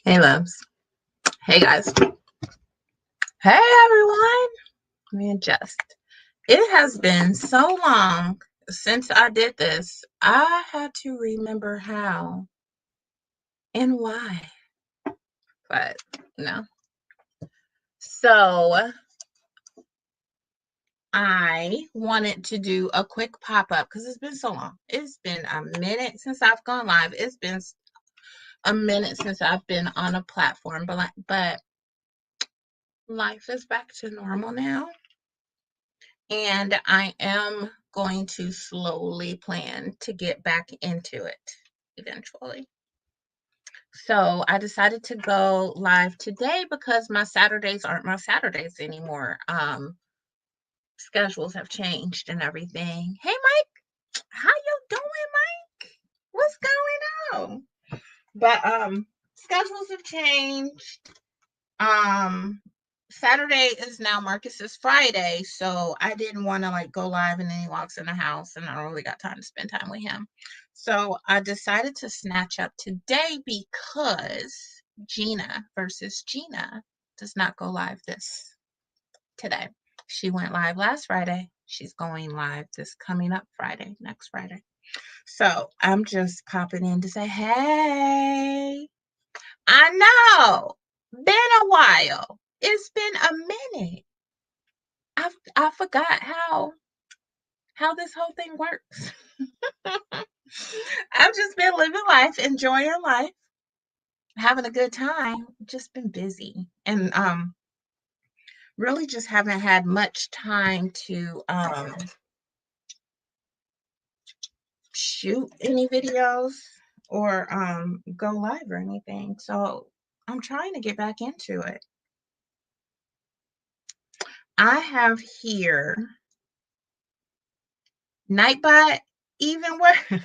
Hey, loves. Hey, guys. Hey, everyone. Let me adjust. It has been so long since I did this. I had to remember how and why. But no. So I wanted to do a quick pop-up because it's been so long. It's been a minute since I've gone live. It's been a minute since I've been on a platform, but life is back to normal now. And I am going to slowly plan to get back into it eventually. So I decided to go live today because my Saturdays aren't my Saturdays anymore. Schedules have changed and everything. Hey, Mike, how you doing, Mike? What's going on? But schedules have changed. Saturday is now Marcus's Friday, so I didn't want to like go live and then he walks in the house and I don't really got time to spend time with him. So I decided to snatch up today because Gina versus Gina does not go live today. She went live last Friday. She's going live this coming up Friday, next Friday. So I'm just popping in to say, hey, I know, been a while. It's been a minute. I forgot how this whole thing works. I've just been living life, enjoying life, having a good time. Just been busy and really just haven't had much time to shoot any videos or go live or anything. So I'm trying to get back into it. I have here Nightbot even work.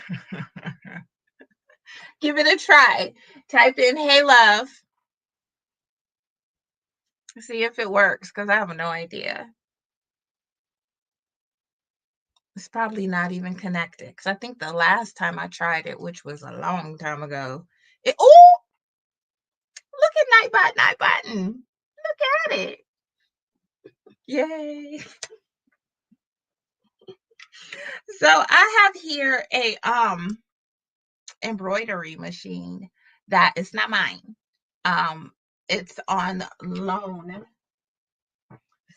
Give it a try. Type in "Hey love." See if it works because I have no idea. It's probably not even connected because I think the last time I tried it, which was a long time ago, oh, look at Nightbot. Look at it. Yay. So I have here a embroidery machine that is not mine. It's on loan.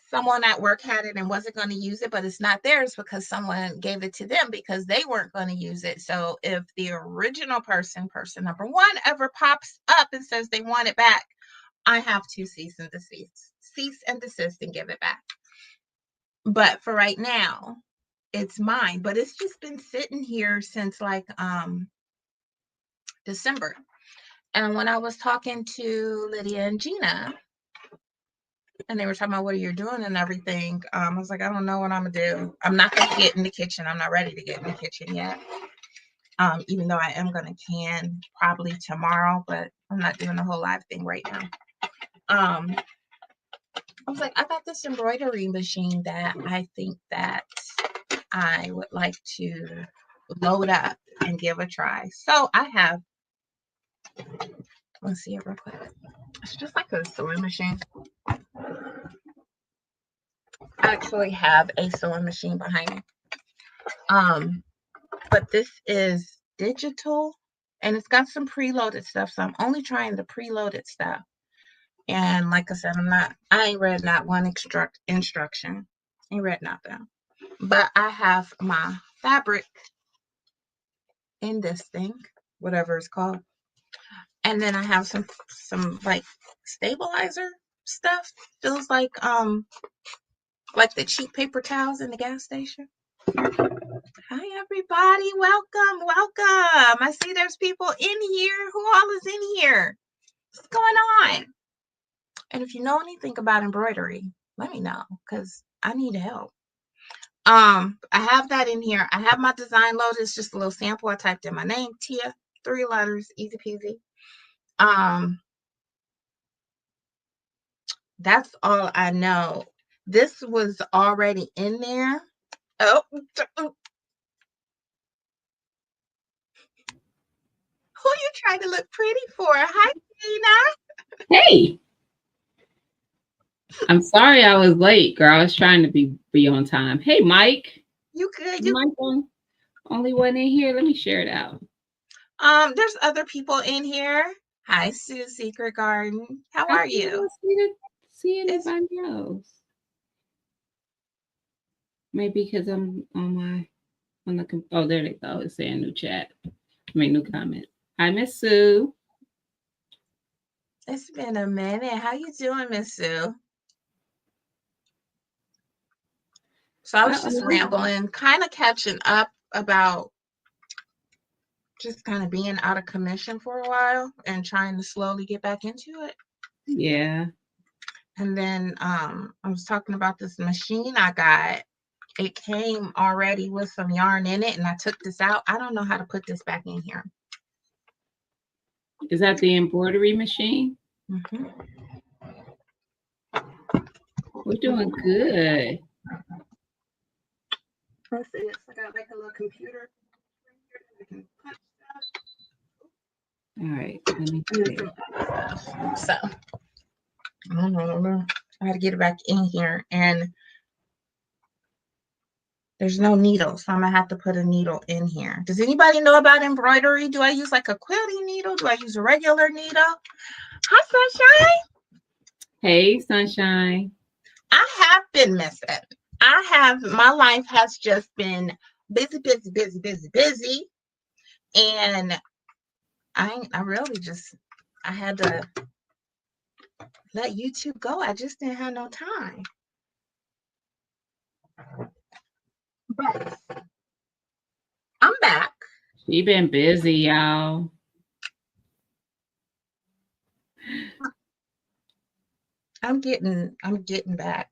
Someone at work had it and wasn't going to use it, but it's not theirs because someone gave it to them because they weren't going to use it. So if the original person number one, ever pops up and says they want it back, I have to cease and desist and give it back. But for right now, it's mine. But it's just been sitting here since like December. And when I was talking to Lydia and Gina, and they were talking about what you're doing and everything, I was like, I don't know what I'm gonna do. I'm not gonna get in the kitchen. I'm not ready to get in the kitchen yet. Even though I am gonna can probably tomorrow, but I'm not doing the whole live thing right now. I was like, I got this embroidery machine that I think that I would like to load up and give a try. So I have, let's see it real quick. It's just like a sewing machine. I actually have a sewing machine behind me. But this is digital and it's got some preloaded stuff. So I'm only trying the preloaded stuff. And like I said, I ain't read not one instruction. Ain't read nothing. But I have my fabric in this thing, whatever it's called. And then I have some like stabilizer stuff. Feels like the cheap paper towels in the gas station. Hi everybody, welcome. I see there's people in here. Who all is in here? What's going on? And if you know anything about embroidery, let me know because I need help. I have that in here. I have my design loaded. It's just a little sample. I typed in my name, Tia, 3 letters, easy peasy. That's all I know. This was already in there. Oh, Who you trying to look pretty for? Hi, Tina. Hey, I'm sorry I was late, girl. I was trying to be on time. Hey, Mike. You good? Mike, only one in here. Let me share it out. There's other people in here. Hi, Sue Secret Garden. How I are can't you? see It's anybody else. Maybe because I'm on the oh, there they go. It's saying new chat. New comment. Hi, Miss Sue. it's been a minute. How you doing, Miss Sue? So I was just rambling, kind of catching up about just kind of being out of commission for a while and trying to slowly get back into it. Yeah. And then I was talking about this machine I got. It came already with some yarn in it, and I took this out. I don't know how to put this back in here. Is that the embroidery machine? Mm-hmm. We're doing good. That's it. So I got like a little computer I can punch stuff. All right. Let me see. So I don't know. I had to get it back in here, and there's no needle, so I'm gonna have to put a needle in here. Does anybody know about embroidery? Do I use like a quilting needle? Do I use a regular needle? Hi, Sunshine. Hey, Sunshine. I have been missing. My life has just been busy, busy, busy, busy, busy. And I really just, I had to let YouTube go. I just didn't have no time. But I'm back. She been busy, y'all. I'm getting back.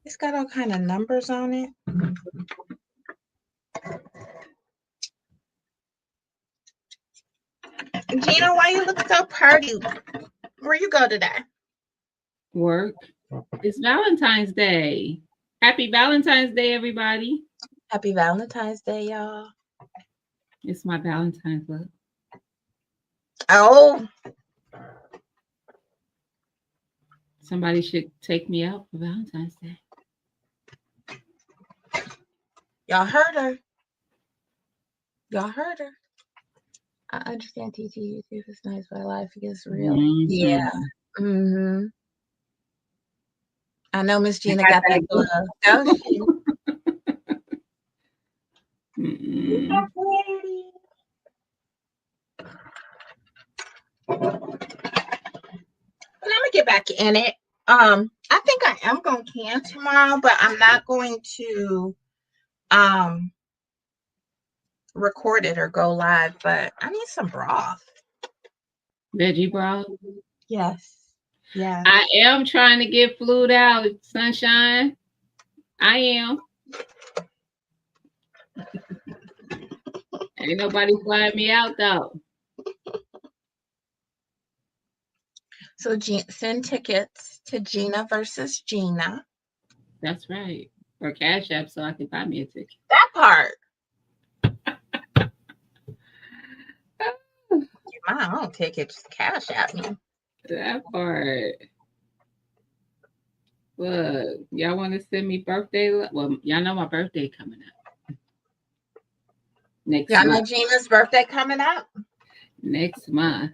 It's got all kind of numbers on it. Gina, why you look so pretty? Where you go today? Work. It's Valentine's Day. Happy Valentine's Day, everybody. Happy Valentine's Day, y'all. It's my Valentine's look. Oh. Somebody should take me out for Valentine's Day. Y'all heard her. Y'all heard her. I understand TT YouTube is nice, but life gets real. Mm-hmm. Yeah. Mm-hmm. I know Miss Gina got that glove. Don't she? Mm-mm. But I'm gonna get back in it. I think I am gonna can tomorrow, but I'm not going to record it or go live. But I need some broth. Veggie broth. Yes. Yeah. I am trying to get flued out, Sunshine. I am. Ain't nobody flying me out though. So send tickets to Gina versus Gina. That's right. Or Cash App so I can buy me a ticket. That part. My own tickets, Cash App me. That part. Look, y'all want to send me birthday? Well, y'all know my birthday coming up. Next Y'all month. know Gina's birthday coming up? Next month.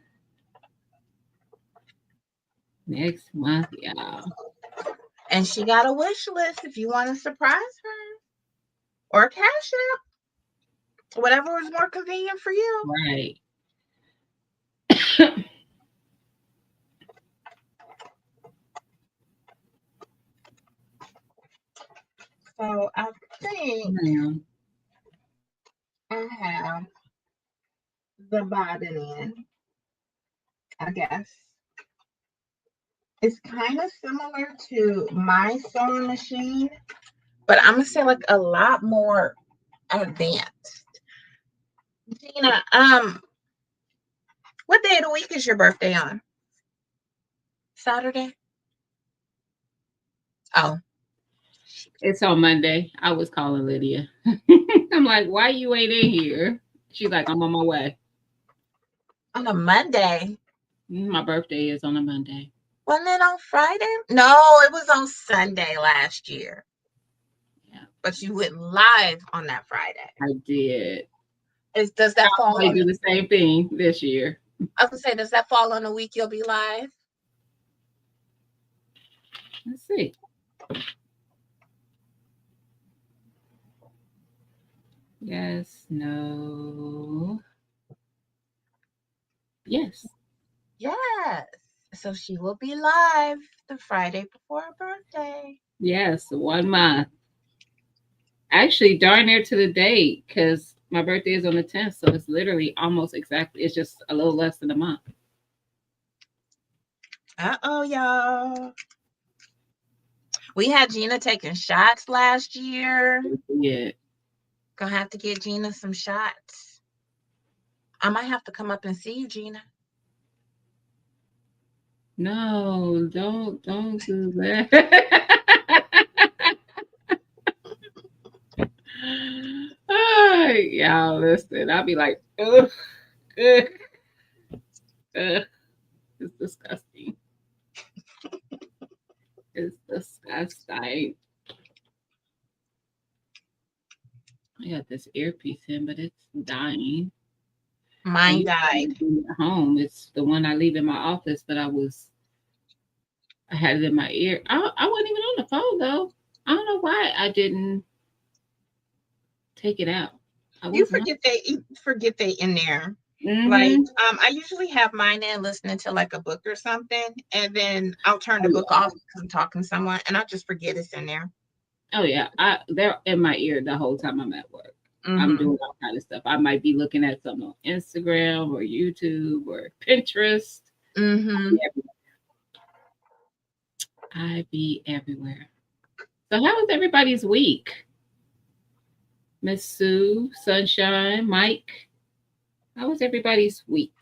Next month, y'all. And she got a wish list if you want to surprise her. Or Cash App. Whatever is more convenient for you. Right. So I think I have the bobbin in, I guess. It's kind of similar to my sewing machine, but I'm gonna say like a lot more advanced. Gina, what day of the week is your birthday on? Saturday? Oh. It's on Monday. I was calling Lydia. I'm like, why you ain't in here? She's like, I'm on my way. On a Monday. My birthday is on a Monday. Wasn't it on Friday? No, it was on Sunday last year. Yeah, But you went live on that Friday. I did. Does that fall I on? do the same thing this year. I was gonna say, does that fall on the week you'll be live? Let's see. Yes, no, yes. Yes. So she will be live the Friday before her birthday. Yes, 1 month. Actually, darn near to the date because my birthday is on the 10th. So it's literally almost exactly, it's just a little less than a month. Uh-oh, y'all. We had Gina taking shots last year. Yeah. Gonna have to get Gina some shots. I might have to come up and see you, Gina. No, don't do that. Y'all listen. I'll be like, ugh, ugh, ugh. It's disgusting. It's disgusting. I got this earpiece in, but it's dying. I Mine used to died. have it at home. It's the one I leave in my office, but I had it in my ear. I wasn't even on the phone though. I don't know why I didn't take it out. I You wasn't on. forget they in there. Like, Mm-hmm. I usually have mine in listening to like a book or something, and then I'll turn Oh the book yeah. off because I'm talking to someone, and I'll just forget it's in there. Oh yeah. They're in my ear the whole time I'm at work. I'm Mm-hmm. doing all kind of stuff. I might be looking at something on Instagram or YouTube or Pinterest. Mm-hmm. I be everywhere. So how was everybody's week? Miss Sue, Sunshine, Mike. How was everybody's week?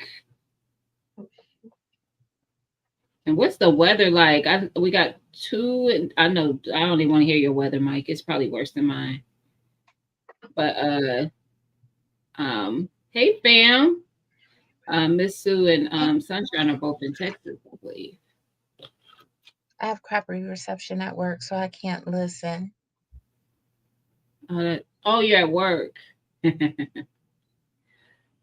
And what's the weather like? We got two. And I know I don't even want to hear your weather, Mike. It's probably worse than mine. But hey fam, Miss Sue and Sunshine are both in Texas, I believe. I have crappy reception at work, so I can't listen. Oh, you're at work.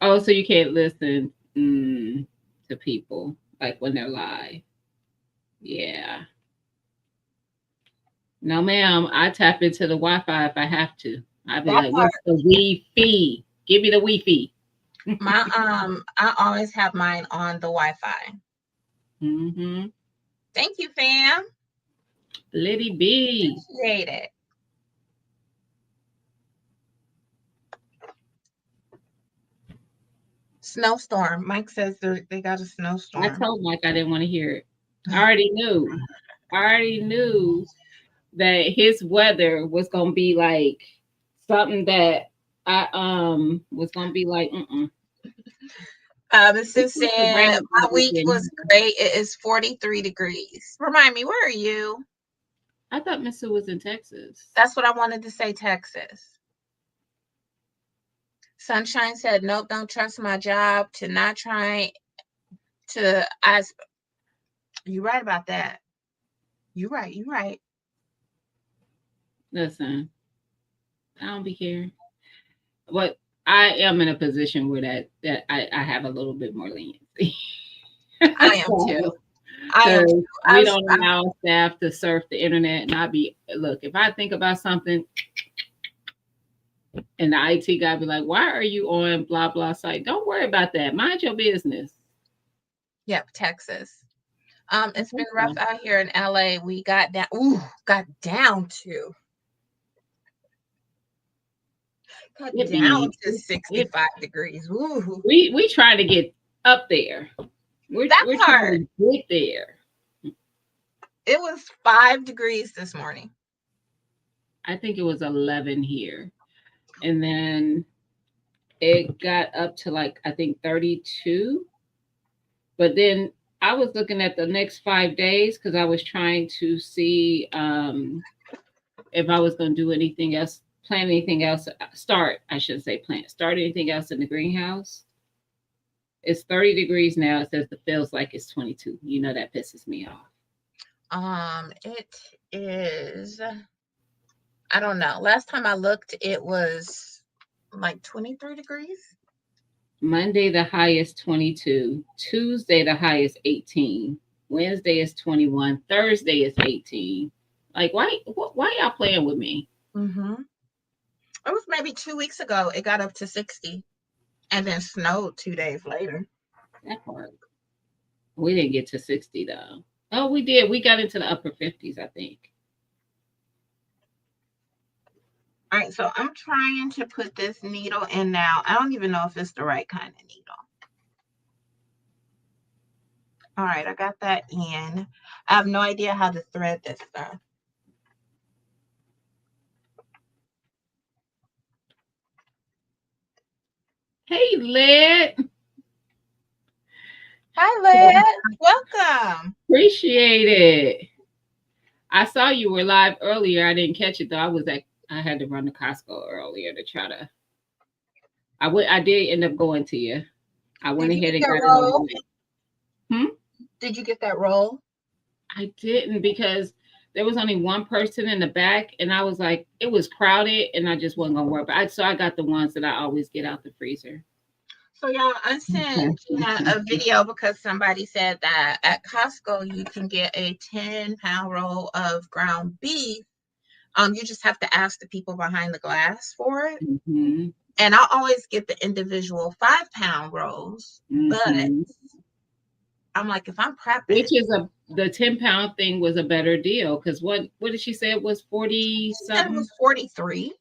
Oh, so you can't listen to people like when they're live. Yeah. No, ma'am. I tap into the Wi-Fi if I have to. I'd be That like, part, "What's the Wi-Fi? Give me the Wi-Fi." I always have mine on the Wi-Fi. Mm-hmm. Thank you, fam. Liddy B. Appreciate it. Snowstorm. Mike says they got a I snowstorm. told Mike I didn't want to hear it. I already knew. I already knew that his weather was gonna be like something that I was gonna be like, Sue It's supposed to said rain my all week weekend. was great. It is 43 degrees. Remind me, where are you? I thought Mr. was in Texas. That's what I wanted to say, Texas. Sunshine said, nope, don't trust my job to not try to ask. You right about that. You right. You right. Listen, I don't be caring. But I am in a position where I have a little bit more leniency. I am too. So, I am because too. we don't allow staff to surf the internet, and look, if I think about something and the IT guy be like, why are you on blah blah site? Don't worry about that. Mind your business. Yep, Texas. It's been rough out here in LA. We got down to It be 65 degrees. Ooh. we trying to get up there. That We're part. trying to get there. It was 5 degrees this morning. I think it was 11 here, and then it got up to like I think 32. But then I was looking at the next 5 days because I was trying to see if I was going to do anything else, plant anything else, start, I should say plant, start anything else in the greenhouse. It's 30 degrees now. It says the feels like it's 22. You know, that pisses me off. It is, I don't know. Last time I looked, it was like 23 degrees. Monday, the highest 22. Tuesday, the highest 18. Wednesday is 21. Thursday is 18. Like, why y'all playing with me? Mm-hmm. It was maybe 2 weeks ago. It got up to 60 and then snowed 2 days later. That part. We didn't get to 60 though. Oh, we did. We got into the upper 50s, I think. All right, so I'm trying to put this needle in now. I don't even know if it's the right kind of needle. All right, I got that in. I have no idea how to thread this stuff. Hey, Led. Hi, Liz. Welcome. Appreciate it. I saw you were live earlier. I didn't catch it though. I had to run to Costco earlier to try to. I did end up going to you. I went Did you ahead get and that got it roll? on. Did you get that roll? I didn't because there was only one person in the back, and I was like, it was crowded, and I just wasn't gonna work. So I got the ones that I always get out the freezer. So y'all, I sent Gina a video because somebody said that at Costco you can get a 10-pound roll of ground beef. You just have to ask the people behind the glass for it. Mm-hmm. And I'll always get the individual 5-pound rolls, but I'm like, if I'm prepping, which is the 10-pound thing was a better deal because what did she say it was 40 something? It was 43.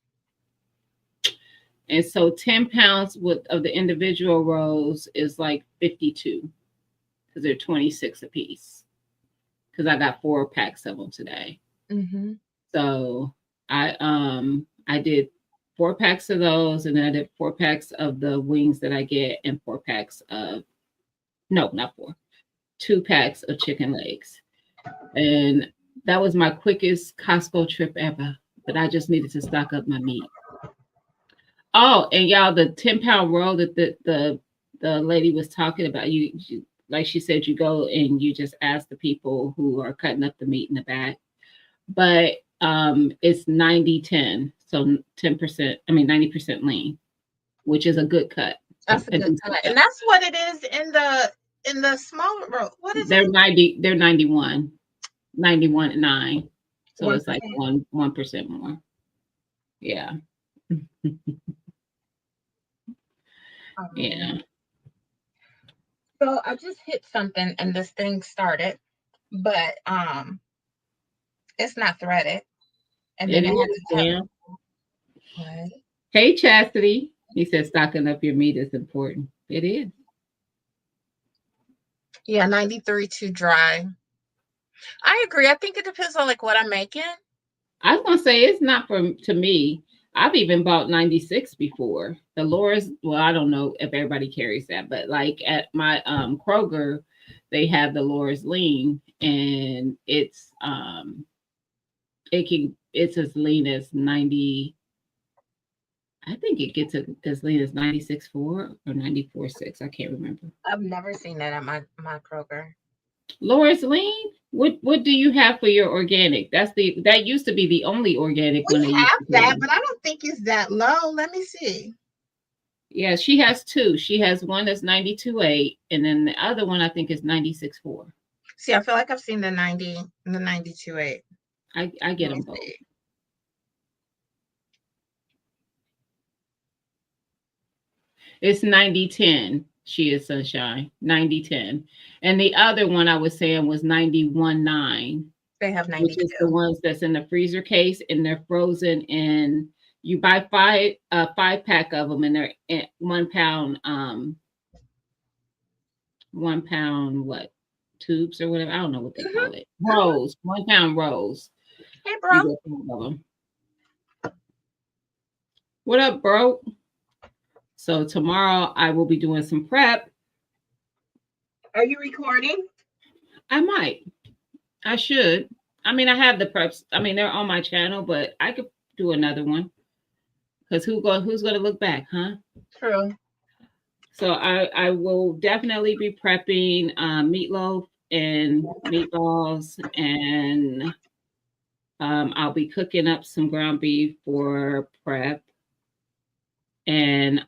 And so 10 pounds of the individual rolls is like 52 because they're 26 a piece. Because I got 4 packs of them today. Mm-hmm. So I did 4 packs of those, and then I did 4 packs of the wings that I get, and 4 packs of not 4, 2 packs of chicken legs, and that was my quickest Costco trip ever. But I just needed to stock up my meat. Oh, and y'all, the 10-pound roll that the lady was talking about, you like she said, you go and you just ask the people who are cutting up the meat in the back. But it's 90-10, so 10%, 90% lean, which is a good cut. That's a good cut. And that's what it is in the smaller roll. What is they're it? 90, they're 91, 91.9. So 1%. it's like 1% more. Yeah. Yeah. So I just hit something and this thing started, but it's not threaded. And then It is, damn. What? Hey, Chastity. He said stocking up your meat is important. It is. Yeah, 93 too dry. I agree. I think it depends on like what I'm making. I was gonna say it's not to me. I've even bought 96 before. The Laura's, well, I don't know if everybody carries that, but like at my Kroger, they have the Laura's lean, and it's as lean as 90. I think it gets as lean as 96.4 or 94.6. I can't remember. I've never seen that at my Kroger. Laura's lean? What do you have for your organic? That used to be the only organic one. We have that, but I don't think it's that low. Let me see. Yeah, she has 2. She has one that's 92.8, and then the other one I think is 96.4. See, I feel like I've seen the 90 and the 92.8. I get them both. It's 90-10. She is Sunshine. 90-10. And the other one I was saying was 91.9. They have 92. Which is the ones that's in the freezer case, and they're frozen, and you buy 5 pack of them, and they're 1 pound 1 pound what, tubes or whatever. I don't know what they call it. Rolls. 1 pound rolls. Hey, bro. What up, bro? So tomorrow I will be doing some prep. Are you recording? I might. I should. I mean, I have the preps. I mean, they're on my channel, but I could do another one because who's gonna look back, huh? True. So I will definitely be prepping meatloaf and meatballs, and I'll be cooking up some ground beef for prep, and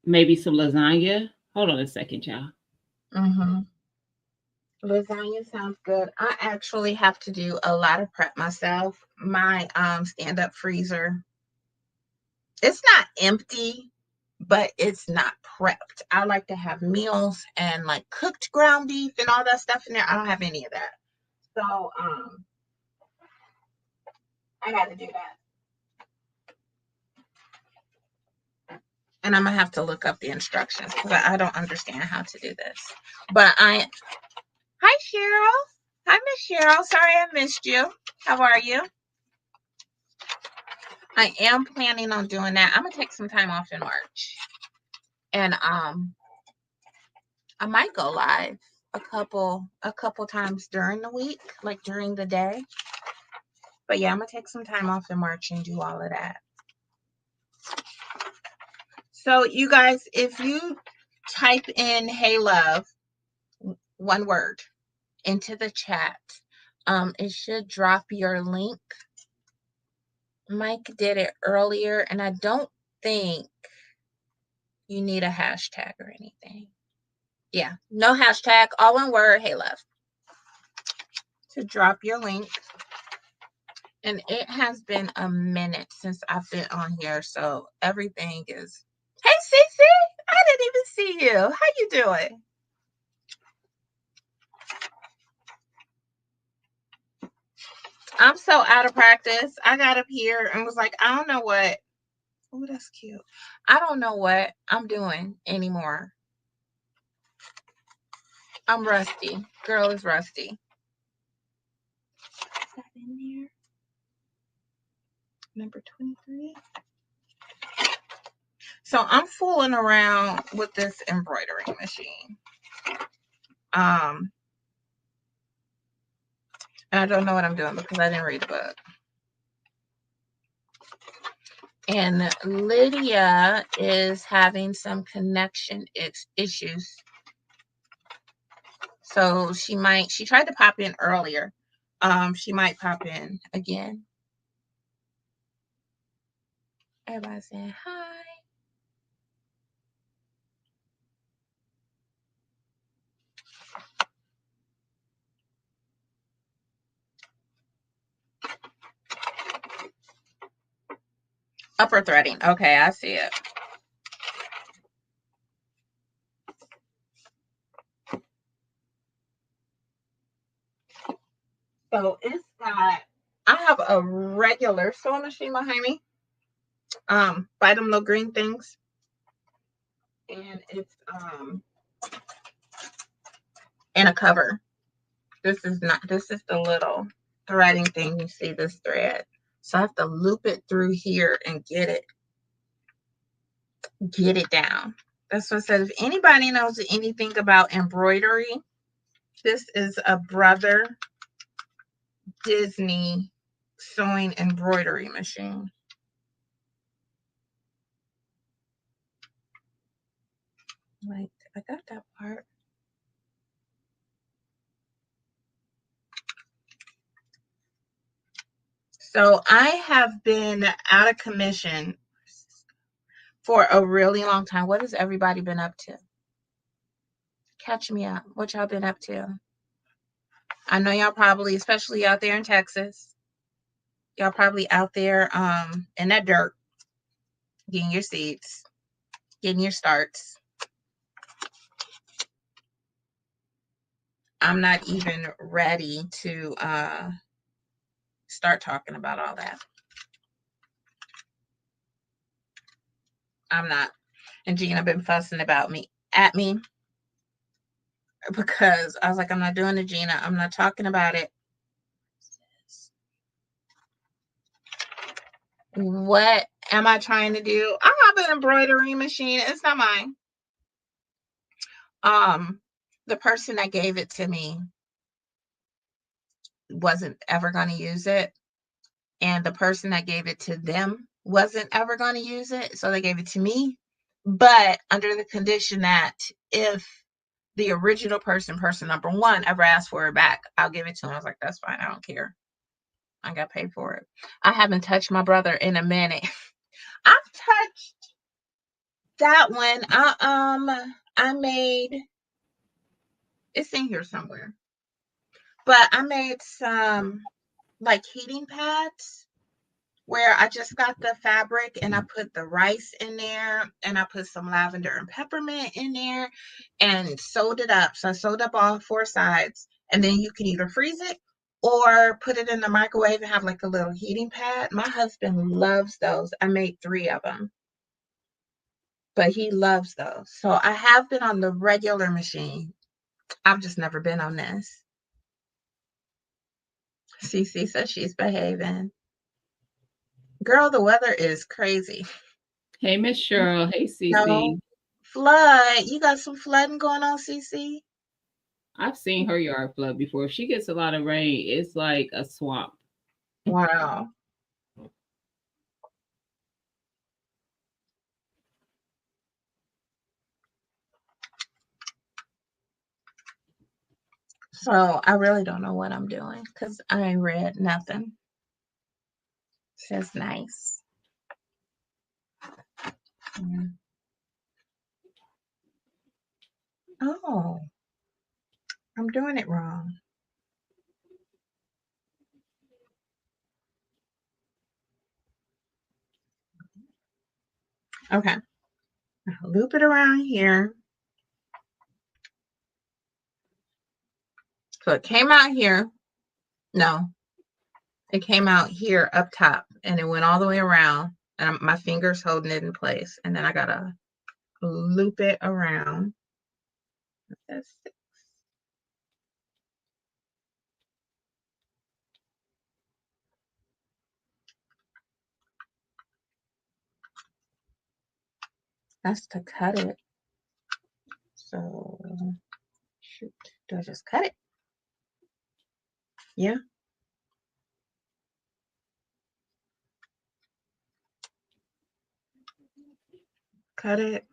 maybe some lasagna. Hold on a second, y'all. Mm-hmm. Lasagna sounds good. I actually have to do a lot of prep myself. My stand-up freezer, it's not empty, but it's not prepped. I like to have meals and like cooked ground beef and all that stuff in there. I don't have any of that. So I got to do that. And I'm gonna have to look up the instructions because I don't understand how to do this. But hi Cheryl. Hi Miss Cheryl. Sorry I missed you. How are you? I am planning on doing that. I'm gonna take some time off in March. And I might go live a couple times during the week, like during the day. But yeah, I'm gonna take some time off in March and do all of that. So you guys, if you type in "Hey Love," one word, into the chat, it should drop your link. Mike did it earlier, and I don't think you need a hashtag or anything. Yeah, no hashtag, all one word, "Hey Love," to drop your link. And it has been a minute since I've been on here, so everything is. Hey, Cece, I didn't even see you. How you doing? I'm so out of practice. I got up here and was like, I don't know what. Oh, that's cute. I don't know what I'm doing anymore. I'm rusty. Girl is rusty. Is that in there? Number 23. So I'm fooling around with this embroidery machine. And I don't know what I'm doing because I didn't read the book. And Lydia is having some connection issues. So she tried to pop in earlier. She might pop in again. Everybody saying hi. Upper threading. Okay, I see it. So it's got, I have a regular sewing machine behind me. Buy them little green things. And it's in a cover. This is the little threading thing. You see this thread. So I have to loop it through here and get it down. That's what I said. If anybody knows anything about embroidery, this is a Brother Disney sewing embroidery machine. Like, I got that part. So I have been out of commission for a really long time. What has everybody been up to? Catch me up. What y'all been up to? I know y'all probably, especially out there in Texas, y'all probably out there in that dirt, getting your seeds, getting your starts. I'm not even ready to start talking about all that. I'm not. And Gina been fussing at me because I was like, I'm not doing it, Gina. I'm not talking about it. What am I trying to do? I have an embroidery machine. It's not mine. The person that gave it to me wasn't ever going to use it, and the person that gave it to them wasn't ever going to use it, so they gave it to me, but under the condition that if the original person number one, ever asked for it back, I'll give it to him. I was like, that's fine, I don't care. I got paid for it. I haven't touched my brother in a minute. I've touched that one. I made, it's in here somewhere, but I made some like heating pads where I just got the fabric and I put the rice in there and I put some lavender and peppermint in there and sewed it up. So I sewed up all four sides, and then you can either freeze it or put it in the microwave and have like a little heating pad. My husband loves those. I made 3 of them, but he loves those. So I have been on the regular machine. I've just never been on this. Cece says she's behaving. Girl, the weather is crazy. Hey, Miss Cheryl. Hey, No Cece. flood. You got some flooding going on, Cece? I've seen her yard flood before. If she gets a lot of rain, it's like a swamp. Wow. So I really don't know what I'm doing because I ain't read nothing. Says nice. Yeah. Oh, I'm doing it wrong. Okay. I'll loop it around here. So it came out here. No, it came out here up top and it went all the way around. And my fingers holding it in place. And then I got to loop it around. That's to cut it. So, shoot. Do I just cut it? Yeah. Cut it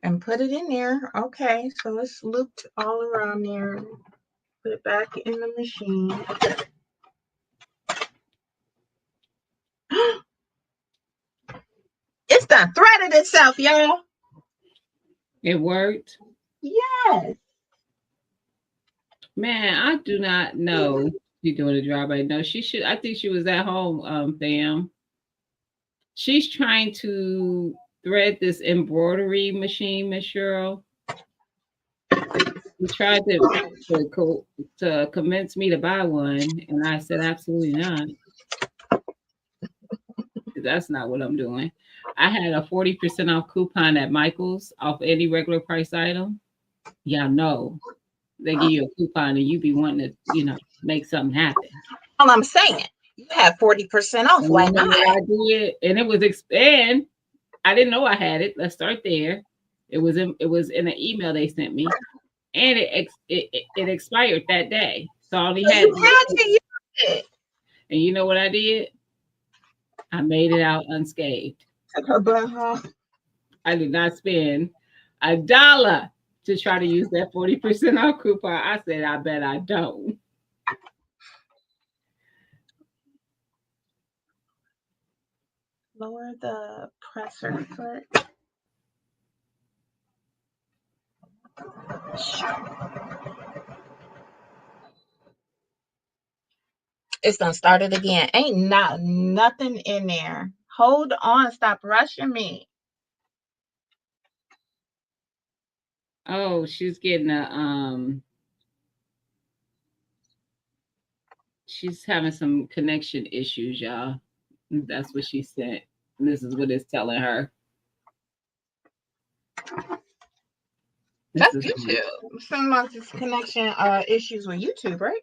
and put it in there. Okay, so it's looped all around there. Put it back in the machine. It's done threaded itself, y'all. It worked. Yes. Man, I do not know she's doing a job right now. She should. I think she was at home, fam. She's trying to thread this embroidery machine, Miss Cheryl. He tried to convince me to buy one, and I said absolutely not. That's not what I'm doing. I had a 40% off coupon at Michael's off any regular price item. Y'all know they give you a coupon and you be wanting to, make something happen. All I'm saying, you have 40% off. And Why you know not? what I did? And it was and I didn't know I had it. Let's start there. It was in an email they sent me, and it expired that day. So I only So had, you had to use it. and you know what I did? I made it out unscathed. Took her butt home. I did not spend $1 to try to use that 40% off coupon. I said, I bet I don't. Lower the presser foot. It's done started again. Ain't nothing in there. Hold on. Stop rushing me. Oh, she's having some connection issues, y'all. That's what she said. This is what it's telling her. That's YouTube. Some like this connection issues with YouTube, right?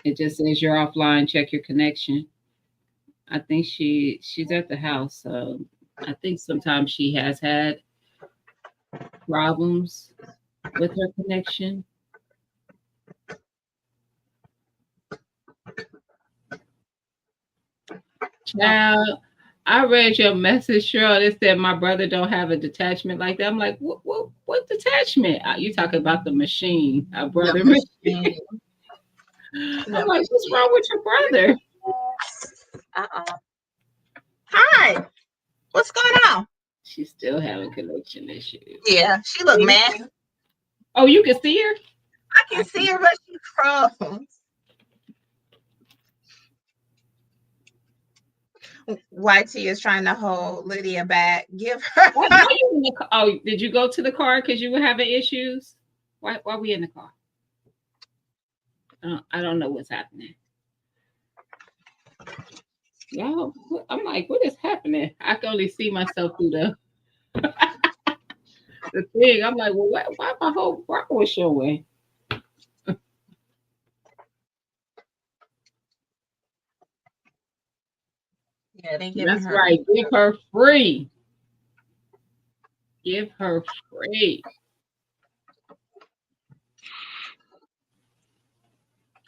It just says you're offline. Check your connection. I think she's at the house. So I think sometimes she has had problems with her connection. Child, I read your message, Cheryl. It said my brother don't have a detachment like that. I'm like, what detachment? You talking about the machine, a The brother machine. machine. I'm The like, what's machine. wrong with your brother? Uh-oh. Hi. What's going on? She's still having connection issues. Yeah, she look See? mad. Oh, you can see her? I I can see can. her, but she froze. YT is trying to hold Lydia back. Give her. Why you in the car? Oh, did you go to the car because you were having issues? Why we in the car? I don't know what's happening. Y'all, I'm like, what is happening? I can only see myself through the thing. I'm like, well, why my whole bra was showing? Yeah, they giving That's her. right. Give her free. Give her free.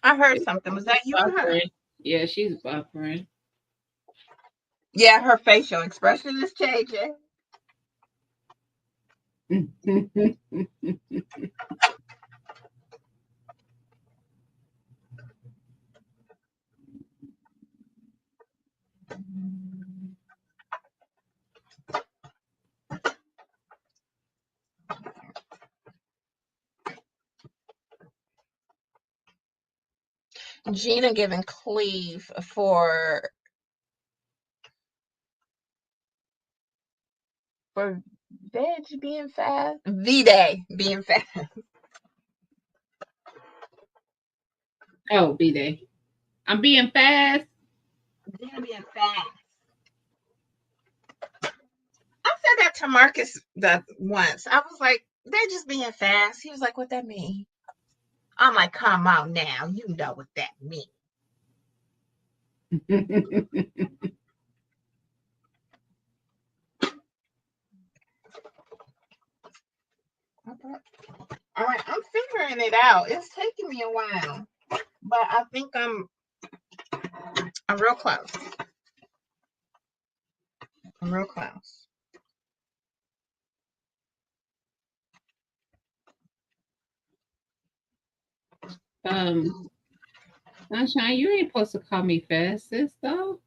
I heard She's something. Was that you or her? buffering. Yeah, she's buffering. Yeah, her facial expression is changing. Gina giving Cleve for veg being fast. V-Day being fast. Oh, B-Day. I'm being fast. Gina being fast. I said that to Marcus the once. I was like, they're just being fast. He was like, what that mean? I'm like, come on now. You know what that means. All right, I'm figuring it out. It's taking me a while, but I think I'm real close. I'm real close. um, Sunshine, you ain't supposed to call me fast, sis, though.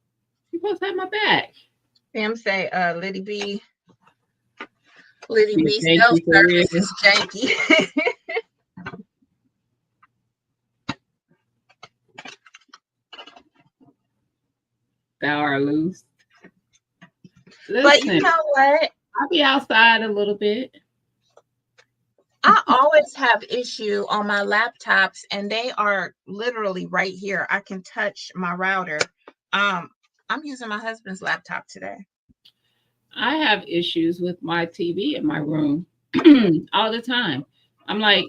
You supposed to have my back. Sam say, Liddy Yeah, B thank self you for real. service is janky. Thou art loose. But you Listen, know what? I'll be outside a little bit. I always have issue on my laptops, and they are literally right here. I can touch my router. I'm using my husband's laptop today. I have issues with my TV in my room all the time. I'm like,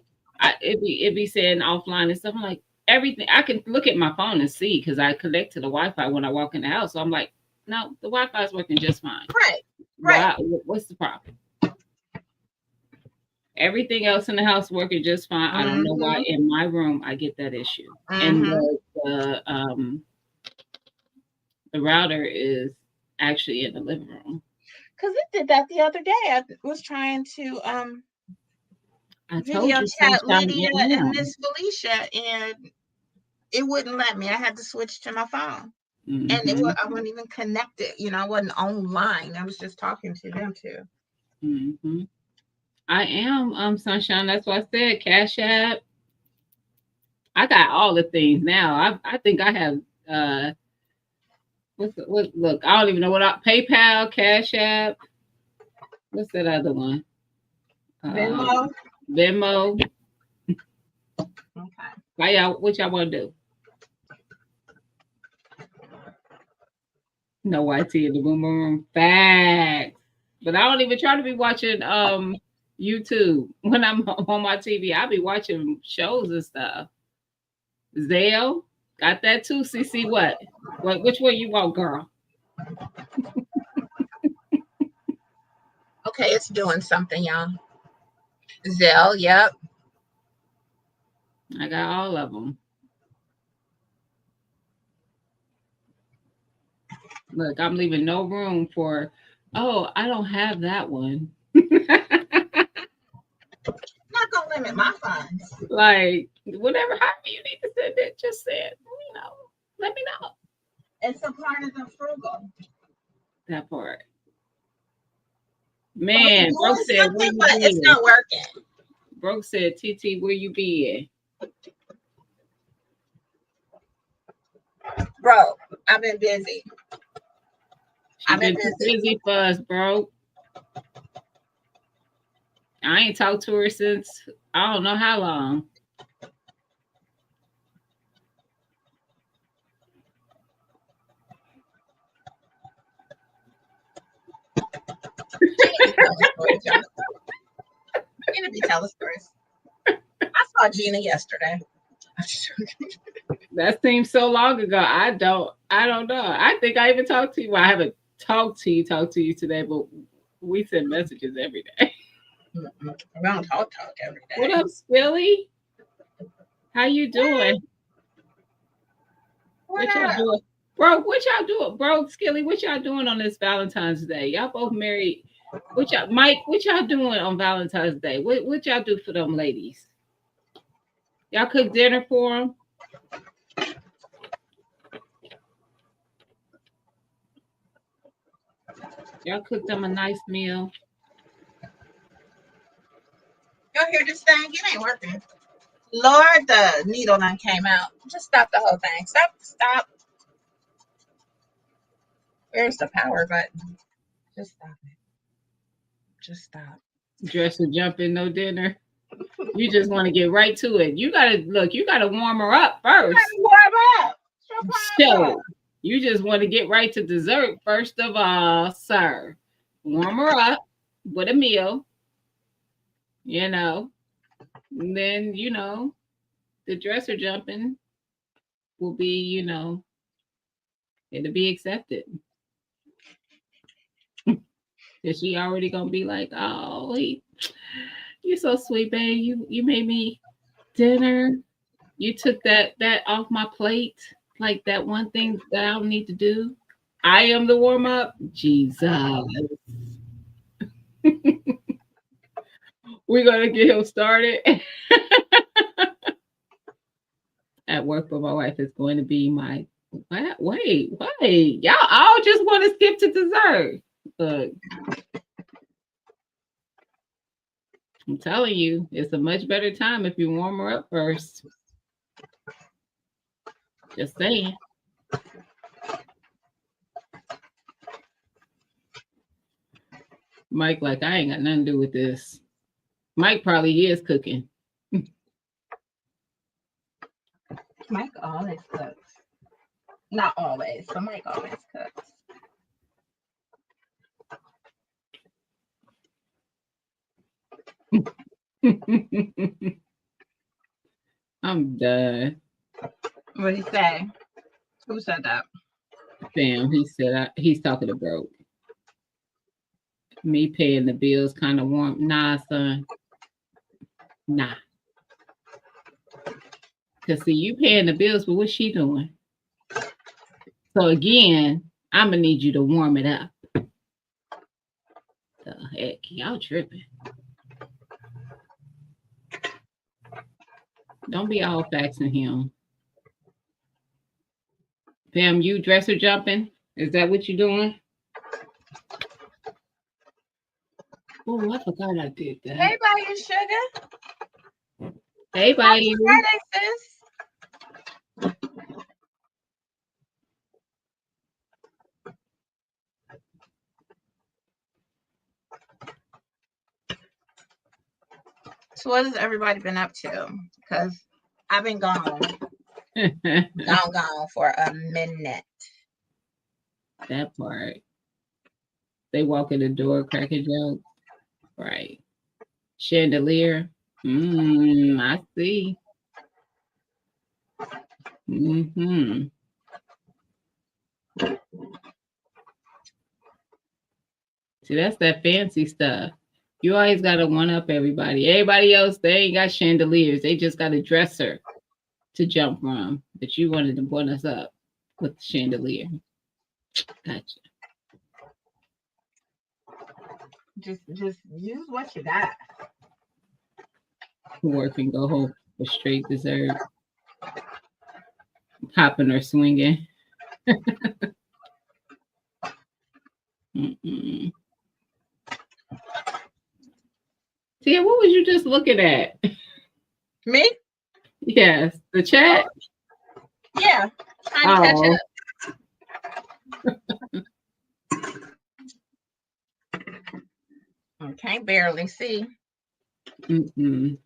it be saying offline and stuff. I'm like, everything. I can look at my phone and see because I connect to the Wi-Fi when I walk in the house. So I'm like, no, the Wi-Fi is working just fine. Right, right. Why? What's the problem? Everything else in the house working just fine. I don't know why Mm-hmm. in my room I get that issue. And Mm-hmm. the router is actually in the living room. Because it did that the other day. I was trying to I told video you, chat sunshine Lydia and and now. Miss Felicia, and it wouldn't let me. I had to switch to my phone. And Mm-hmm. I wasn't even connected. I wasn't online. I was just talking to them too. Mm-hmm. I am sunshine. That's why I said Cash App. I got all the things now. I think I have what look, I don't even know PayPal, Cash App. What's that other one? Um Venmo. Venmo. Okay. Why y'all what y'all wanna do? No YT in the boom boom room. Facts. But I don't even try to be watching YouTube when I'm on my TV. I be watching shows and stuff. Zale, got that too. CC, what? Which one you want, girl? Okay, it's doing something, y'all. Zelle, yep. I got all of them. Look, I'm leaving no room for, oh, I don't have that one. I'm not gonna limit my funds. Like, whatever, however you need to send it, just send, let me know. It's a part of the frugal. That part. So you're Man, Broke doing said, where something, you but it's been? not working. Broke said, TT, where you been? Bro, I've been busy. She I've been been too busy. busy for us, bro. I ain't talked to her since I don't know how long. She need to be telling stories, y'all. She need to be telling stories. I saw Gina yesterday. That seems so long ago. I don't know. I think I even talked to you. Well, I haven't talked to you today, but we send messages every day. We don't talk every What day. up, Spilly? How you doing? What What y'all up? doing? Bro, what y'all doing? Bro, Skilly, what y'all doing on this Valentine's Day? Y'all both married. Mike, what y'all doing on Valentine's Day? What y'all do for them ladies? Y'all cook dinner for them? Y'all cook them a nice meal? Y'all hear this thing? It ain't working. Lord, the needle done came out. Just stop the whole thing. Stop. Where's the power button? Just stop it. Just stop. Dress or jump in, no dinner. You just want to get right to it. You gotta warm her up first. Warm up. So you just want to get right to dessert first of all, sir. Warm her up with a meal, you know. And then, the dresser jumping will be, it'll be accepted. Is she already gonna be like, oh, you so sweet, babe. You made me dinner. You took that off my plate. Like that one thing that I don't need to do. I am the warm up. Jesus. We're gonna get him started at work, but my wife is going to be my wait. Y'all all just want to skip to dessert. Look, I'm telling you, it's a much better time if you warm her up first. Just saying. Mike, like, I ain't got nothing to do with this. Mike probably is cooking. Mike always cooks. Not always, but Mike always cooks. I'm done. What did he say? Who said that? Fam, he said he's talking to Broke. Me paying the bills kind of warm. Nah, son. Nah. Because see, you paying the bills, but what's she doing? So again, I'm going to need you to warm it up. The heck? Y'all tripping. Don't be all faxing him. Fam, you dresser jumping? Is that what you're doing? Oh, I forgot I did that. Hey, Bayou Sugar. Hey, Bayou. Friday, sis. So what has everybody been up to? Because I've been gone for a minute. That part. They walk in the door, crack a joke. Right. Chandelier. I see. Mm-hmm. See, that's that fancy stuff. You always gotta one up everybody. Everybody else, they ain't got chandeliers. They just got a dresser to jump from. But you wanted to one us up with the chandelier. Gotcha. Just use what you got. Work and go home for straight dessert, popping or swinging. Mm-mm. Tia, what was you just looking at? Me? Yes, the Oh, chat. yeah. Trying to catch Oh, up. Okay, barely see. mm-mm.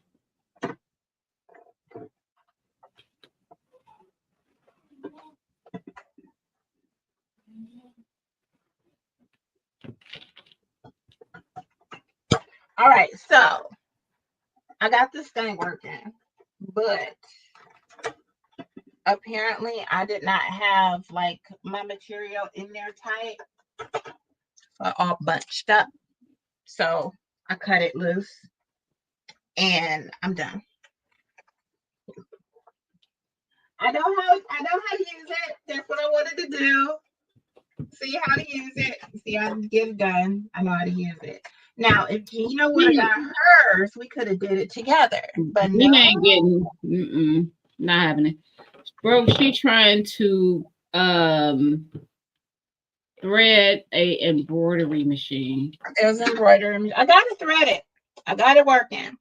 All right, so I got this thing working, but apparently I did not have like my material in there tight, all bunched up. So I cut it loose and I'm done. I know how to use it. That's what I wanted to do. See how to use it. See how to get it done. I know how to use it. Now, if Gina would have She, got hers, we could have did it together. But no, Nina ain't getting, not having it. Bro, she trying to thread a embroidery machine. it was embroidery. I got it threaded. I got it working.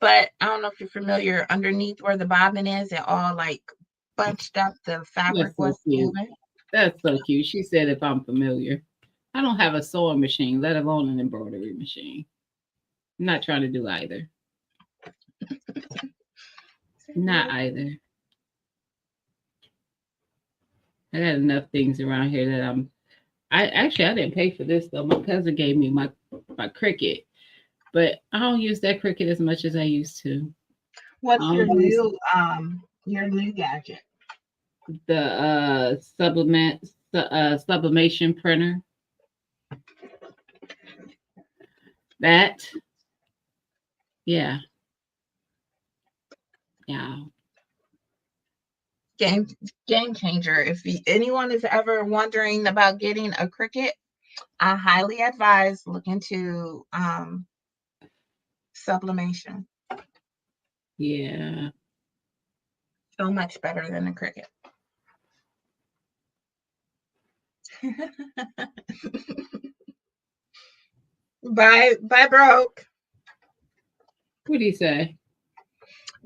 But I don't know if you're familiar. Underneath where the bobbin is, it all like bunched up. The fabric That's so was cute. moving. That's so cute. She said if I'm familiar. I don't have a sewing machine, let alone an embroidery machine. I'm not trying to do either. Not either. I got enough things around here that I didn't pay for this though. My cousin gave me my Cricut, but I don't use that Cricut as much as I used to. I What's don't use your new gadget? the sublimation printer. That, yeah, yeah. Game game changer. If anyone is ever wondering about getting a Cricut, I highly advise look into sublimation. Yeah. So much better than a Cricut. Bye broke. What do you say?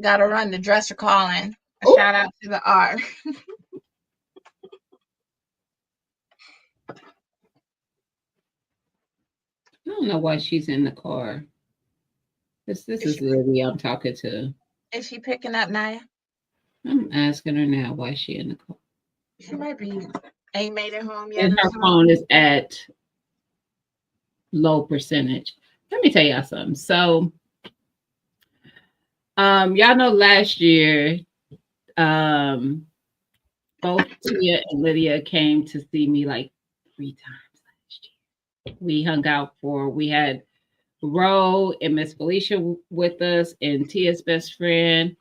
Gotta run. The dresser calling. A Oh, shout out to the R. I don't know why she's in the car. This Is is she Lily I'm talking to. is she picking up Naya? I'm asking her now why she in the car. She might be ain't made it home yet And or her something. phone is at low percentage. Let me tell y'all something. So, y'all know last year, um, both Tia and Lydia came to see me like 3 times last year. We had Ro and Miss Felicia with us and Tia's best friend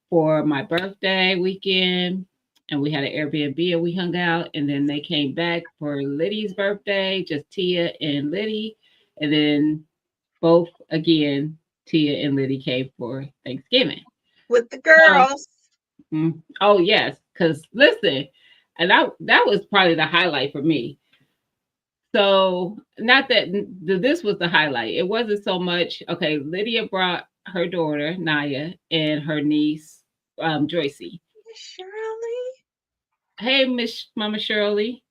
for my birthday weekend. And we had an Airbnb and we hung out. And then they came back for Lydia's birthday, just Tia and Lydia. And then both again, Tia and Lydia came for Thanksgiving. With the So, girls. oh yes, because listen, and that was probably the highlight for me. So not that this was the highlight. It wasn't so much. Okay, Lydia brought her daughter Naya and her niece Joycey. Shirley. Hey, Miss Mama Shirley.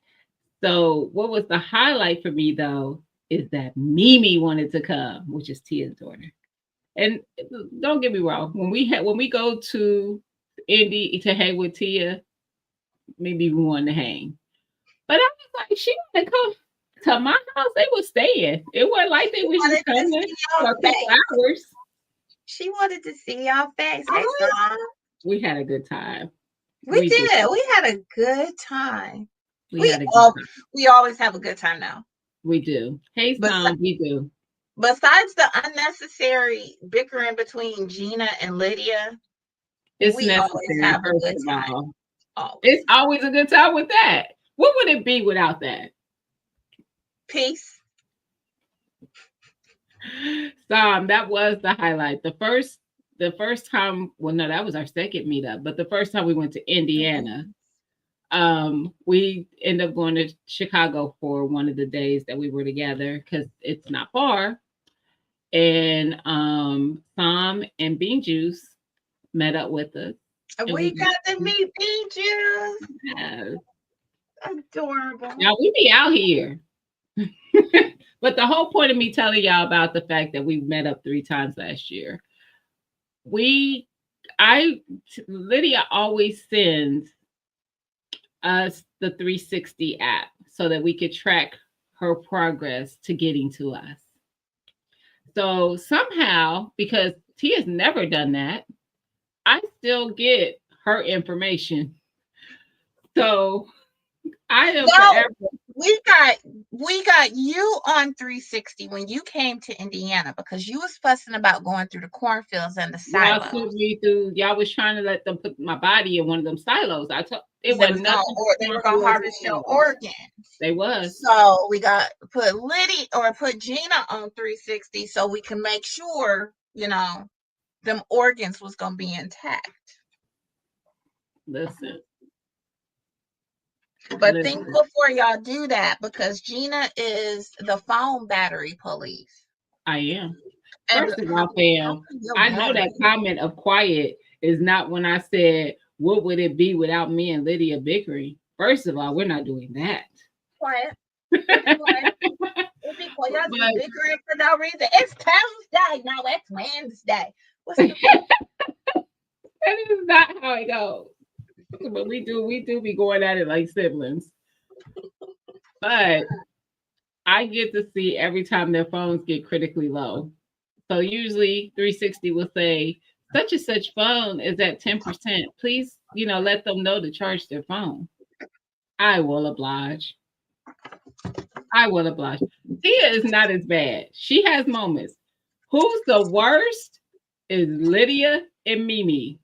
So what was the highlight for me though is that Mimi wanted to come, which is Tia's daughter. And don't get me wrong, when we go to Indy to hang with Tia, maybe we want to hang. But I was like, she want to come to my house. They were staying. It wasn't like they She was just wanted to coming see for y'all a couple face. hours. She wanted to see y'all face. Hey, Uh-huh. Song. We had a good time. We We did. did. We had a good time. We We had a good all time. we always have a good time now. We do. Hey, But Sam, we do. besides the unnecessary bickering between Gina and Lydia, It's we always necessary, have a first good of time. all. Always. It's always a good time with that. What would it be without that? Peace. That was the highlight. The first time, well, no, that was our second meetup, but the first time we went to Indiana, we ended up going to Chicago for one of the days that we were together because it's not far. And Sam and Bean Juice met up with us. And We got to meet Peaches. yeah, Adorable. now we be out here. But the whole point of me telling y'all about the fact that we met up 3 times last year, we, Lydia always sends us the 360 app so that we could track her progress to getting to us. So somehow, because T has never done that, I still get her information. So I am forever. We got you on 360 when you came to Indiana because you was fussing about going through the cornfields and the Y'all silos. sent me through. Y'all was trying to let them put my body in one of them silos. I told it They was nothing. were gonna harvest your organs. They was. So we got put Liddy or put Gina on 360 so we can make sure, them organs was gonna be intact. Listen. But think before y'all do that because Gina is the phone battery police. I am. First of all, fam, I know that comment of quiet is not when I said, what would it be without me and Lydia bickering? First of all, we're not doing that. Quiet. It'd be quiet. Y'all just bickering for no reason. It's Tuesday. No, it's Wednesday. What's the That is not how it goes. But we do be going at it like siblings. But I get to see every time their phones get critically low. So usually 360 will say, such and such phone is at 10%. Please, let them know to charge their phone. I will oblige. Tia is not as bad. She has moments. Who's the worst is Lydia and Mimi.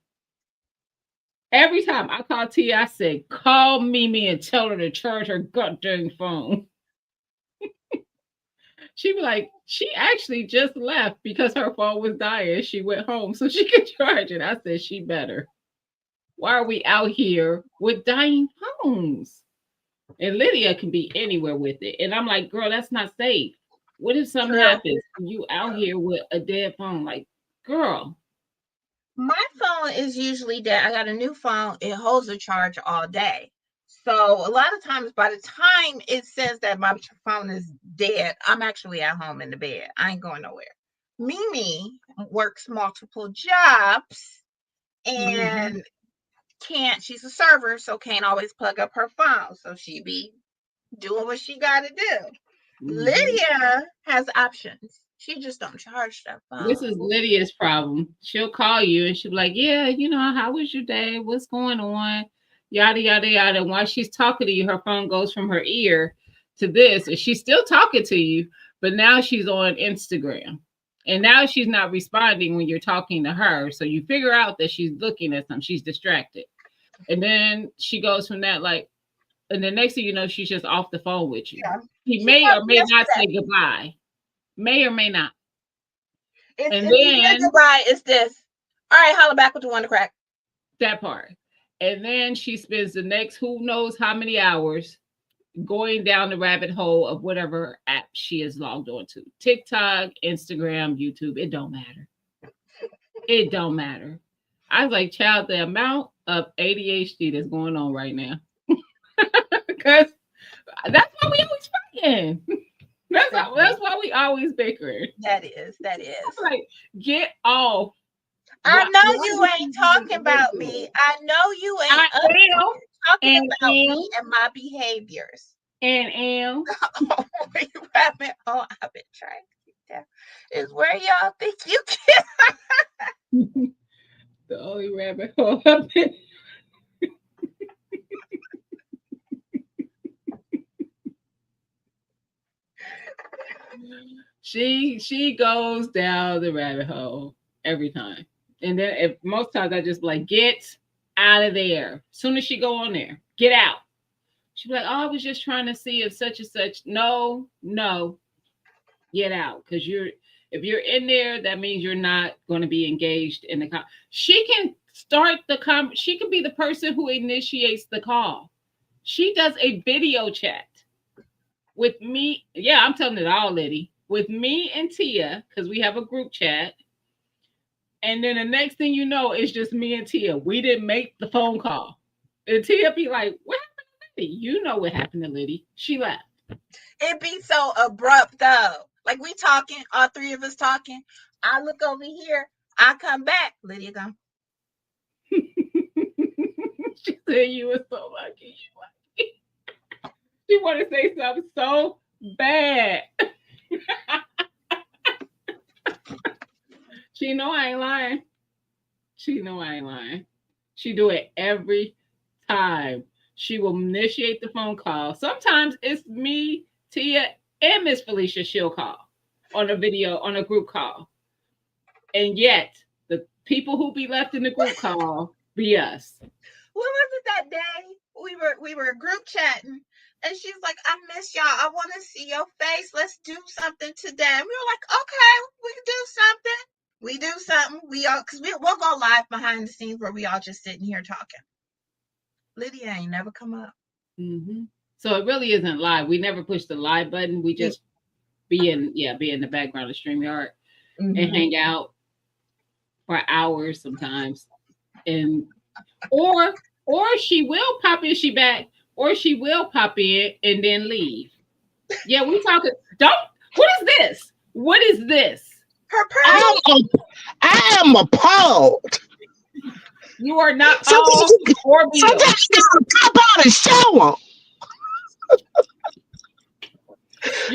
Every time I call Tia, I say, call Mimi and tell her to charge her goddamn phone. She'd be like, she actually just left because her phone was dying. She went home so she could charge it. I said, she better. Why are we out here with dying phones? And Lydia can be anywhere with it. And I'm like, girl, that's not safe. What if something happens? You out here with a dead phone? Like, girl. My phone is usually dead. I got a new phone. It holds a charge all day. So a lot of times by the time it says that my phone is dead, I'm actually at home in the bed. I ain't going nowhere. Mimi works multiple jobs and she's a server, so can't always plug up her phone. So she be doing what she got to do. Lydia has options. She just don't charge that phone. This is Lydia's problem. She'll call you and she'll be like, yeah, how was your day? What's going on? Yada, yada, yada. And while she's talking to you, her phone goes from her ear to this. And she's still talking to you, but now she's on Instagram. And now she's not responding when you're talking to her. So you figure out that she's looking at something. She's distracted. And then she goes from that, and the next thing you know, she's just off the phone with you. Yeah. He may or may not say goodbye. May or may not. And then goodbye is this. All right, holla back with the one to crack. That part. And then she spends the next who knows how many hours going down the rabbit hole of whatever app she is logged on to. TikTok, Instagram, YouTube. It don't matter. It don't matter. I was like, child, the amount of ADHD that's going on right now. Because that's why we always fighting. That's why we always bickering. That is. Like, get off. I know you ain't talking about me. I know you ain't talking about me and my behaviors. And am. Where you rabbit hole I've been trying to keep down is where y'all think you can. The only rabbit hole I've been. She goes down the rabbit hole every time. And then most times I just like, get out of there. As soon as she go on there, get out. She'd be like, "Oh, I was just trying to see if such and such." No, no, get out, because you're if you're in there, that means you're not going to be engaged in the call. She can start the She can be the person who initiates the call. She does a video chat with me. Yeah, I'm telling it all, Liddy. With me and Tia, because we have a group chat. And then the next thing you know, it's just me and Tia. We didn't make the phone call. And Tia be like, "What happened to Liddy?" You know what happened to Liddy. She left. It be so abrupt though. Like we talking, all three of us talking. I look over here. I come back. Lydia gone. She said you were so lucky. She wanted to say something so bad. She know I ain't lying. She know I ain't lying. She do it every time. She will initiate the phone call. Sometimes it's me, Tia, and Miss Felicia she'll call on a video, on a group call. And yet, the people who be left in the group call be us. What was it that day? We were group chatting, and she's like, "I miss y'all. I want to see your face. Let's do something today." And we were like, "Okay, we can do something." We do something. We all, because we'll go live behind the scenes where we all just sitting here talking. Lydia ain't never come up. Mm-hmm. So it really isn't live. We never push the live button. We just be in the background of StreamYard and hang out for hours sometimes. And or she will pop in, she back, or she will pop in and then leave. Yeah, we talking. Don't. What is this? What is this? Her person. I am appalled. You are not all or be. Sometimes you gotta pop out and show them. Sometimes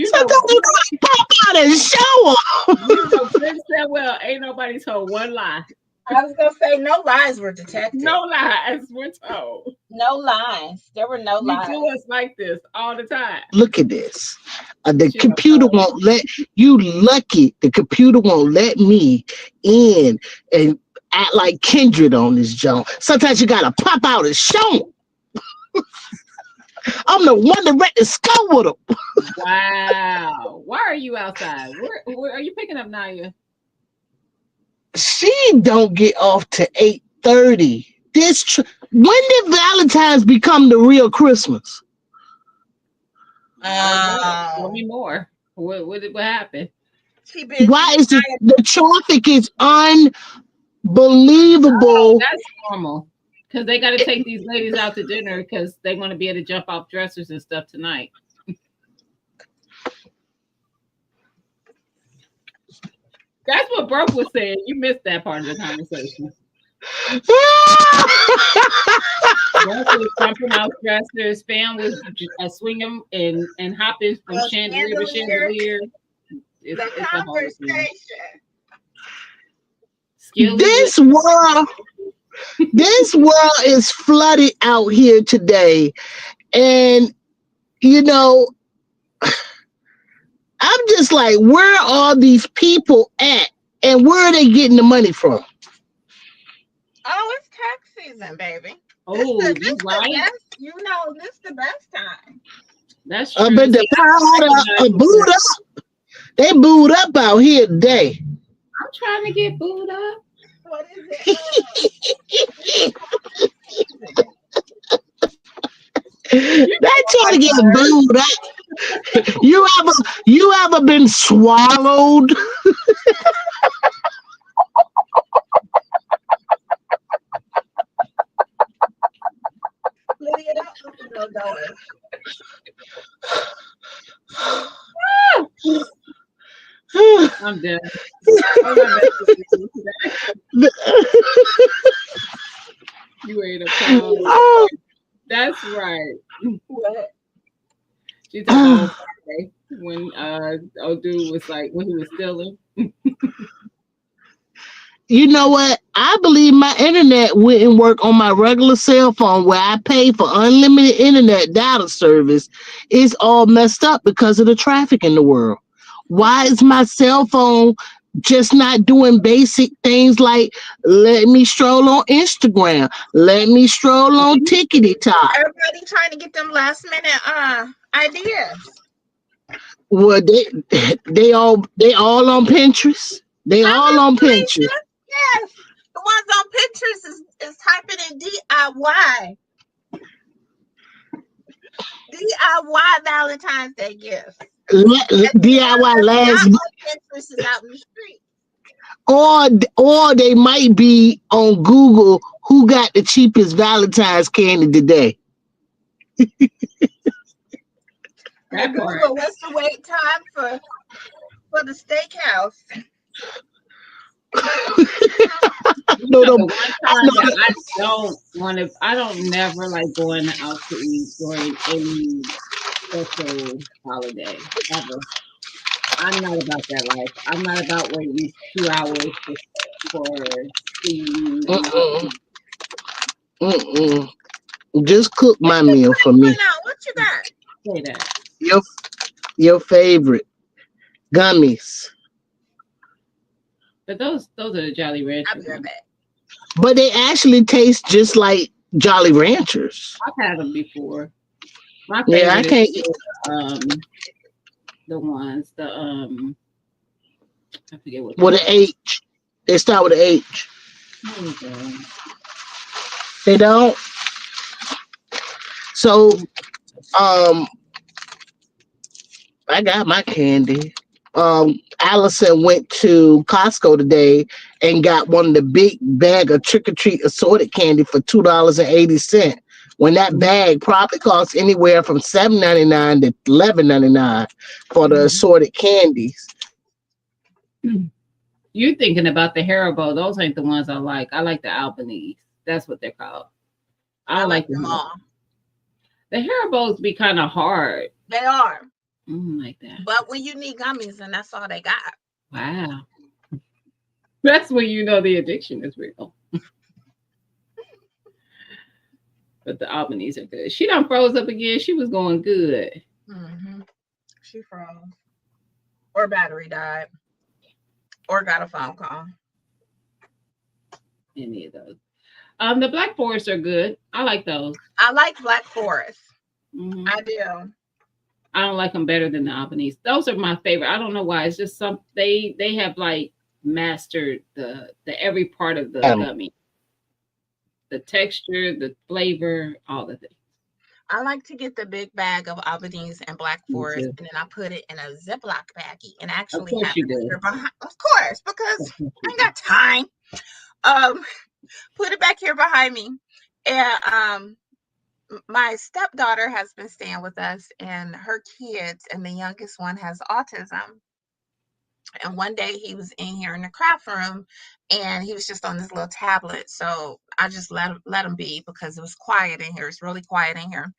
you gotta pop out and show them. You know, Chris said, "Well, ain't nobody told one lie." I was gonna say no lies were detected. No lies were told. No lies. There were no lies. You do us like this all the time. Look at this. The computer won't let you. Lucky the computer won't let me in and act like kindred on this joint. Sometimes you gotta pop out and show them. I'm the one that read the score with them. Wow. Why are you outside? Where are you picking up Naya? She don't get off to 8:30. When did Valentine's become the real Christmas? Tell me more. What happened? Why is the traffic is unbelievable? That's normal. Because they got to take these ladies out to dinner because they want to be able to jump off dressers and stuff tonight. That's what Broke was saying. You missed that part of the conversation. Broke was jumping off dressers. Fan was swinging and hopping from chandelier to chandelier. It's a conversation. This world is flooded out here today, and you know, I'm just like, where are all these people at, and where are they getting the money from? Oh, it's tax season, baby. Oh, you right? This is the best time. That's true. But the booed up. They booed up out here today. I'm trying to get booed up. What is it? They trying to get booed up. You ever been swallowed? Lydia, don't open no doors. I'm dead. You ate a pound. Oh. That's right. What? She told me when old dude was like, when he was stealing. You know what? I believe my internet wouldn't work on my regular cell phone where I pay for unlimited internet data service. It's all messed up because of the traffic in the world. Why is my cell phone just not doing basic things like let me stroll on Instagram, let me stroll on Tickety Top. Everybody trying to get them last minute ideas. Well, they all on Pinterest. They Hi, all Miss on Pinterest. Felicia. Yes. The ones on Pinterest is typing in DIY. DIY Valentine's Day gifts. And the ones DIY that's not last, on Pinterest is out in the street. or they might be on Google. Who got the cheapest Valentine's candy today? And the That part. Google, what's the wait time for the steakhouse? You No, know, no, the one I time that know. I don't want to, I don't never like going out to eat during any special holiday ever. I'm not about that life. I'm not about waiting 2 hours for seating and all. Mm-mm, mm-mm. Just cook What my you meal for going me. on? What you got? Say that. Your your favorite gummies, But those are the Jolly I'll Rancher be right ones. back. but they actually taste just like Jolly Ranchers. I've had them before. My Yeah, I favorite is can't. still the ones I forget what they're With an called. H. They start with an H. What is that? They don't. So, um, I got my candy. Allison went to Costco today and got one of the big bag of trick or treat assorted candy for $2.80. When that bag probably costs anywhere from $7.99 to $11.99 for the Mhm. assorted candies. You thinking about the Haribo? Those ain't the ones I like. I like the Albanese. That's what they're called. I I don't like like the them Haribo. all. The Haribos be kind of hard. They are. I don't like that. But when you need gummies, and that's all they got. Wow. That's when you know the addiction is real. But the Albanese are good. She done froze up again. She was going good. Mm-hmm. She froze. Or battery died. Or got a phone call. Any of those. The Black Forest are good. I like those. I like Black Forest. Hmm. I do. I don't like them better than the Albanese. Those are my favorite. I don't know why. It's just they have like mastered the every part of the Um, gummy, the texture, the flavor, all the things. I like to get the big bag of Albanese and Black Me Forest, too. and then I put it in a Ziploc baggie and Of actually course have you it do. here behind. Of course, Of because course I you ain't do. got time. Um, put it back here behind me. And my stepdaughter has been staying with us, and her kids, and the youngest one has autism. And one day he was in here in the craft room, and he was just on this little tablet. So I just let him be because it was quiet in here. It's really quiet in here.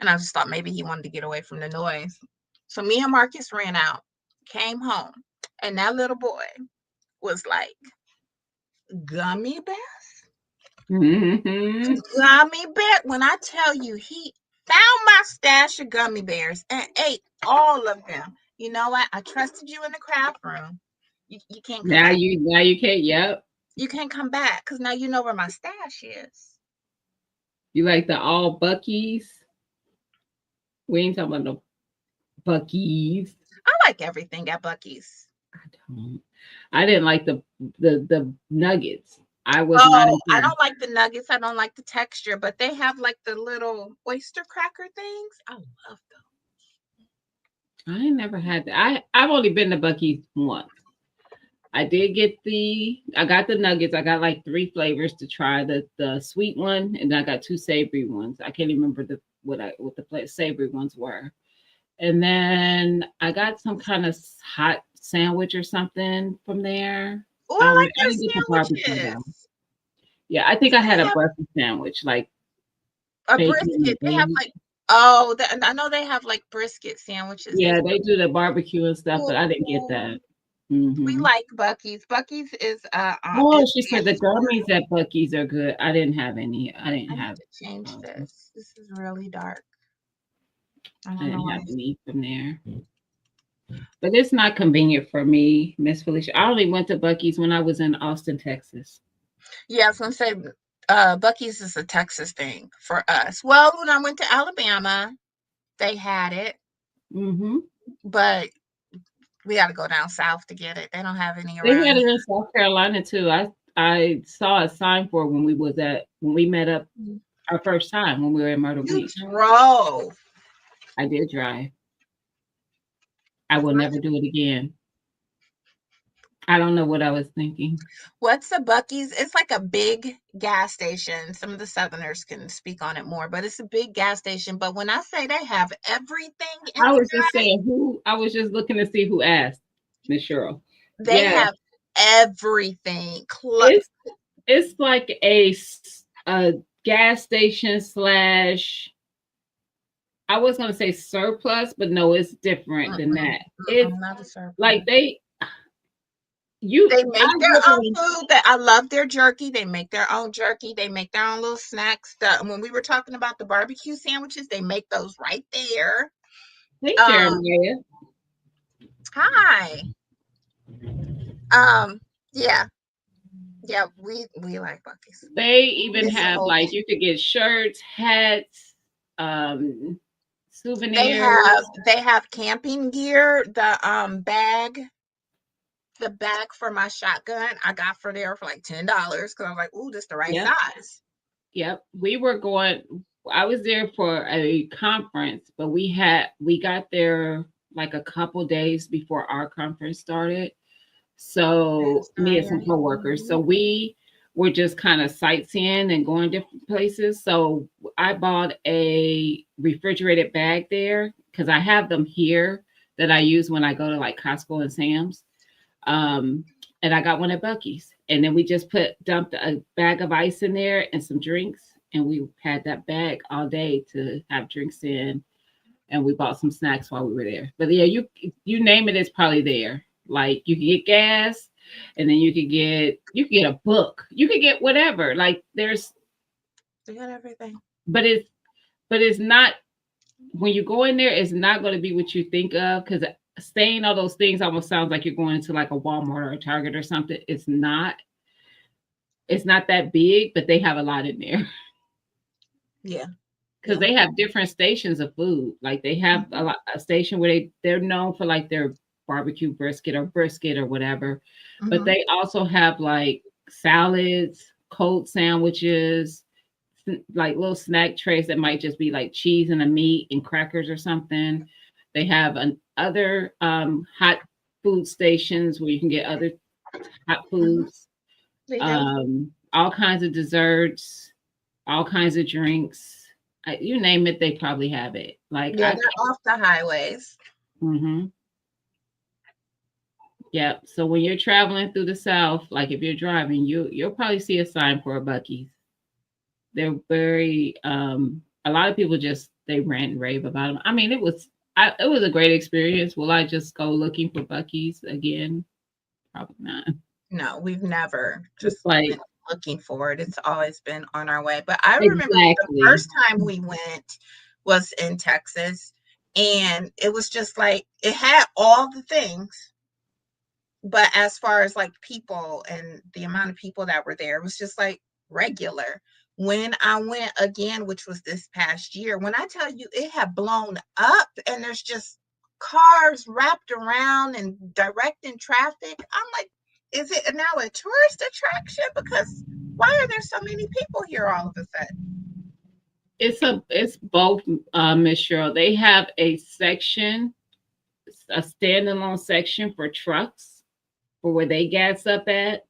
And I just thought maybe he wanted to get away from the noise. So me and Marcus ran out, came home, and that little boy was like, gummy bear? Hmm. Gummy bear? When I tell you, he found my stash of gummy bears and ate all of them. You know what? I trusted you in the craft room. You can't come back. Now you can't. Yep. You can't come back because now you know where my stash is. You like the all Buckies? We ain't talking about no Buckies. I like everything at Bucky's. I don't. I didn't like the nuggets. I was not Oh, I impressed. don't like the nuggets. I don't like the texture, but they have like the little oyster cracker things. I love them. I ain't never had that. I've only been to Bucky's once. I got the nuggets. I got like three flavors to try. The sweet one, and I got two savory ones. I can't even remember what the savory ones were. And then I got some kind of hot sandwich or something from there. Oh, I like I their didn't get the barbecue though. sandwiches. Yeah, I think I They had a have breakfast sandwich, like a bacon and brisket. They have eggs. like I know they have like brisket sandwiches. They Yeah, they do the barbecue and stuff, but I didn't get Ooh, that. we Hmm. like Bucky's. Bucky's Oh, is she said really the affordable. gummies at Bucky's are good. I didn't have any. I need to change this. This is really dark. I I don't know didn't why. have any from there. But it's not convenient for me, Miss Felicia. I only went to Bucky's when I was in Austin, Texas. Yeah, I was gonna say, Bucky's is a Texas thing for us. Well, when I went to Alabama, they had it, Mm-hmm. but we got to go down south to get it. They don't have any They around had here. it in South Carolina too. I saw a sign for it when we met up our first time when we were in Myrtle You Beach. drove. I did drive. I will never do it again. I don't know what I was thinking. What's a Bucky's? It's like a big gas station. Some of the Southerners can speak on it more, but it's a big gas station. But when I say they have everything I was inside, just saying who I was just looking to see who asked, Miss Cheryl. they Yeah. have everything. It's it's like a gas station slash I was gonna say surplus, but no, it's different than Mm-mm, that. It's not a surplus. like They I make their own literally food. That I love their jerky. They make their own jerky. They make their own little snacks. When we were talking about the barbecue sandwiches, they make those right there. hey Um, Jeremiah. hi. Yeah, yeah. We like Bucky's. They even It's a have whole like thing. you could get shirts, hats, They souvenirs. have camping gear. The bag for my shotgun I got for there for like $10 because I was like, ooh, this the right Yep, size. yep. I was there for a conference, but we got there like a couple days before our conference started. So me and some coworkers. So we were just kind of sightseeing and going different places. So I bought a refrigerated bag there because I have them here that I use when I go to like Costco and Sam's. Um, and I got one at Bucky's. And then we just dumped a bag of ice in there and some drinks. And we had that bag all day to have drinks in. And we bought some snacks while we were there. But yeah, you name it, it's probably there. Like you can get gas, and then you can get a book, you could get whatever. Like They got everything. but it's not when you go in there, it's not going to be what you think of because saying all those things almost sounds like you're going into like a Walmart or a Target or something. It's not. It's not that big, but they have a lot in there. Yeah. Because Yeah. they have different stations of food. Like they have a station where they're known for like their barbecue brisket or whatever. But Mm-hmm. they also have like salads, cold sandwiches, like little snack trays that might just be like cheese and a meat and crackers or something. They have other hot food stations where you can get other hot Mm-hmm. foods, They do. all kinds of desserts, all kinds of drinks. You name it, they probably have it. Like Yeah, they're off the highways. mm-hmm. Yeah. So when you're traveling through the South, like if you're driving, you'll probably see a sign for a Bucky's. They're very a lot of people just they rant and rave about them. I mean, it was a great experience. Will I just go looking for Bucky's again? Probably not. No, we've never It's just like went looking for it. It's always been on our way. But I remember the exactly. first time we went was in Texas, and it was just like it had all the things, but as far as like people and the amount of people that were there, it was just like regular. When I went again, which was this past year, when I tell you it had blown up and there's just cars wrapped around and directing traffic, I'm like, is it now a tourist attraction? Because why are there so many people here all of a sudden? It's both, Miss Cheryl. They have a standalone section for trucks for where they gas up at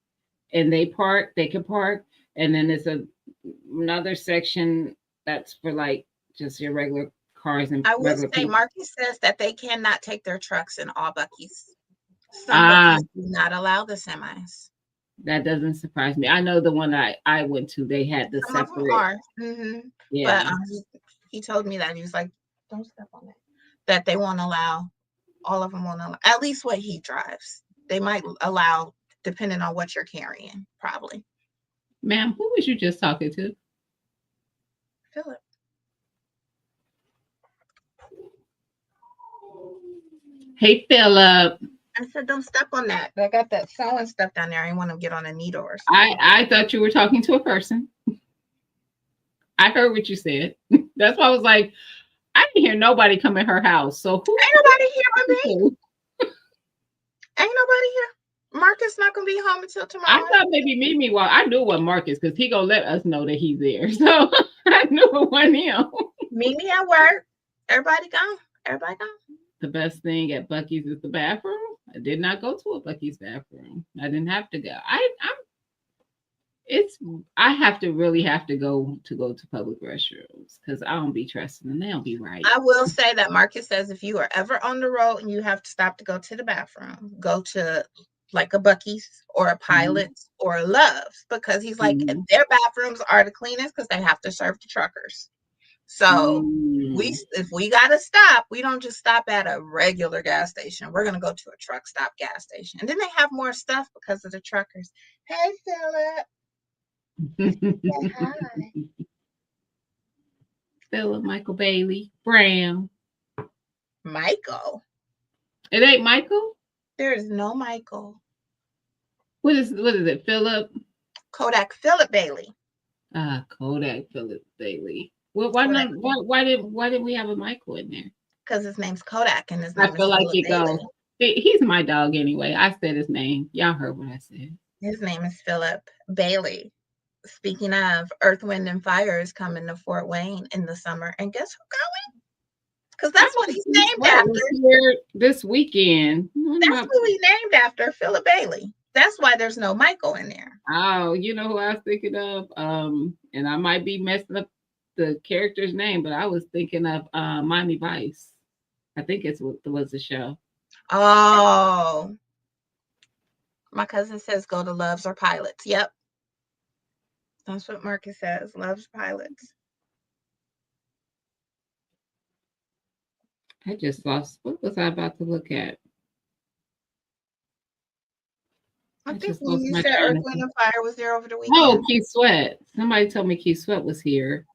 and they can park. And then there's another section that's for like just your regular cars and I will regular say, people. Marky says that they cannot take their trucks in all Bucky's. Some Ah, Bucky's do not allow the semis. that doesn't surprise me. I know the one I went to, they had the Some of them separate, are. But yeah. he told me that he was like, "Don't step on it." That they won't allow. All of them won't allow. At least what he drives. They might allow, depending on what you're carrying. Probably. Ma'am, who was you just talking to? Philip. Hey, Philip. I said, don't step on that. I got that sewing stuff down there. I didn't want to get on a needle or something. I thought you were talking to a person. I heard what you said. That's why I was like, I didn't hear nobody come in her house. So Ain't nobody here but me. Ain't nobody here. Marcus not gonna be home until I tomorrow. thought maybe Mimi. Well, I knew what Marcus because he gonna let us know that he's there. So I knew it wasn't him. Mimi at work. Everybody gone. Everybody gone. The best thing at Bucky's is the bathroom. I did not go to a Bucky's bathroom. I didn't have to go. I have to really have to go to public restrooms because I don't be trusting them. They don't be right. I will say that Marcus says if you are ever on the road and you have to stop to go to the bathroom, go to like a Bucky's or a Pilot's or a Love's, because he's like, their bathrooms are the cleanest because they have to serve the truckers. So if we gotta stop, we don't just stop at a regular gas station. We're gonna go to a truck stop gas station, and then they have more stuff because of the truckers. Hey, Philip. Hi. Philip Michael Bailey Brown. Michael. It ain't Michael. There is no Michael. What is it? Philip. Kodak Philip Bailey. Kodak Philip Bailey. Well, why didn't we have a Michael in there? Because his name's Kodak and his name I feel like it Bailey. goes. He's my dog anyway. I said his name. Y'all heard what I said. His name is Philip Bailey. Speaking of, Earth, Wind, and Fire is coming to Fort Wayne in the summer. And guess who's going? Because that's what he's named after. Here this weekend. That's who he named after, Philip Bailey. That's why there's no Michael in there. Oh, you know who I was thinking of? And I might be messing up the character's name, but I was thinking of Miami Vice. I think it was the show. Oh. My cousin says go to Loves or Pilots. Yep. That's what Marcus says. Loves Pilots. I just lost. What was I about to look at? I think when you said Earth, Wind, and Fire was there over the weekend. Oh, Keith Sweat. Somebody told me Keith Sweat was here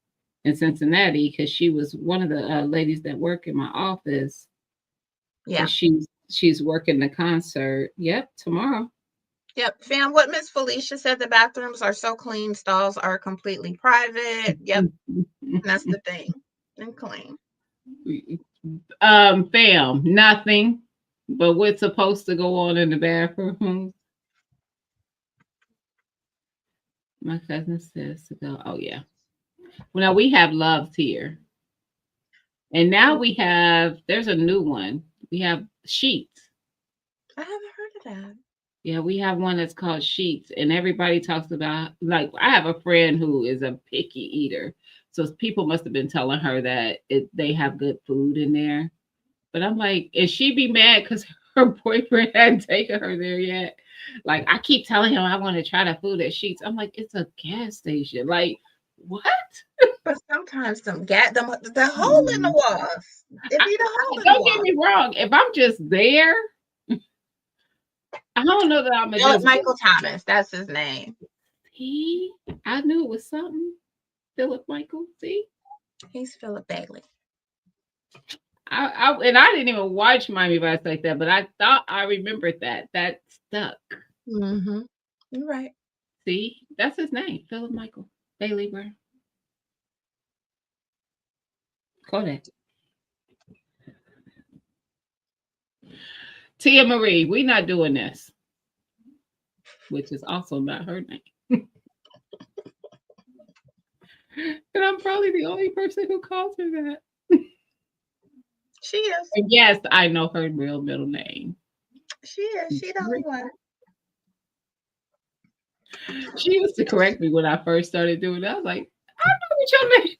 in Cincinnati because she was one of the ladies that work in my office. Yeah. She's working the concert. Yep, tomorrow. Yep, fam. What Miss Felicia said, the bathrooms are so clean, stalls are completely private. Yep, that's the thing. And clean. Fam, nothing but what's supposed to go on in the bathroom. My cousin says to go. Oh yeah. Well, now we have Loves here, and now there's a new one. We have Sheets. I haven't heard of that. Yeah, we have one that's called Sheets, and everybody talks about, like, I have a friend who is a picky eater, so people must have been telling her that they have good food in there. But I'm like, is she be mad because her boyfriend hadn't taken her there yet? Like, I keep telling him I want to try the food at Sheets. I'm like, it's a gas station. Like, what? But sometimes the hole in the walls. It be the hole in the Don't walls. get me wrong. If I'm just there, I don't know that I'm a Michael Thomas. That's his name. I knew it was something. Philip Michael. See, he's Philip Bailey. I didn't even watch Miami Vice like that, but I thought I remembered that. That stuck. Mm-hmm. You're right. See, that's his name, Philip Michael Bailey Brown. Kodak. Tia Marie, we not doing this, which is also not her name. And I'm probably the only person who calls her that. She is. And yes, I know her real middle name. She is. She the only one. She used to correct me when I first started doing it. I was like, I know what your name is.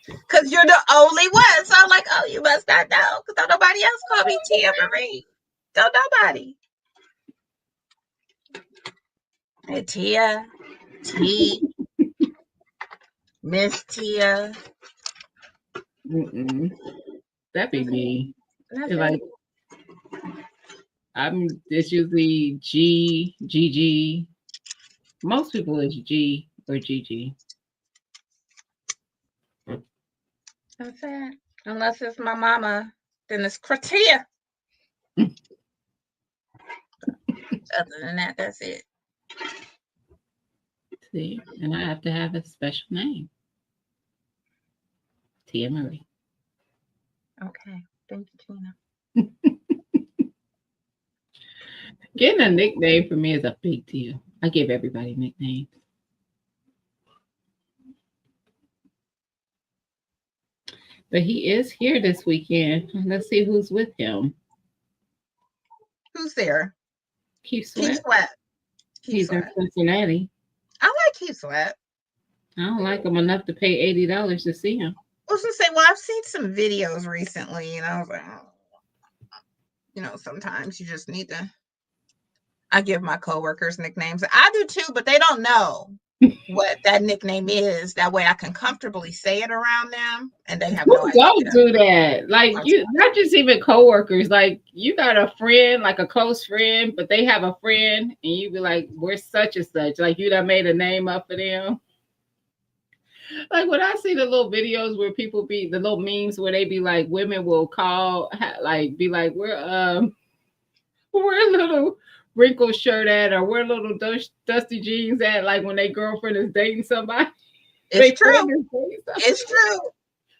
Because you're the only one. So I'm like, oh, you must not know. Because don't nobody else call me Tia Marie. Don't nobody. Hey, Tia. T. Miss Tia. That'd be me. Like, it's usually G, GG. Most people is G or GG. That's it. Unless it's my mama, then it's Kratia. Other than that, that's it. See, and I have to have a special name. Tia Marie. Okay. Thank you, Tina. Getting a nickname for me is a big deal. I give everybody nicknames. But he is here this weekend. Let's see who's with him. Who's there? Keith Keith Sweat. Sweat. Keith He's in Sweat. Cincinnati. I like Keith Sweat. I don't like him enough to pay $80 to see him. I was gonna say, well, I've seen some videos recently, and I was like, oh. Sometimes you just need to. I give my coworkers nicknames. I do too, but they don't know what that nickname is. That way I can comfortably say it around them and they have no idea. Don't do that. Like, you, not just even coworkers. Like, you got a friend, like a close friend, but they have a friend and you be like, we're such and such. Like, you done made a name up for them. Like, when I see the little videos where people be, the little memes where they be like, women will call, be like, where a little wrinkled shirt at, or where little dusty jeans at, like when their girlfriend is dating somebody. It's true. It's true.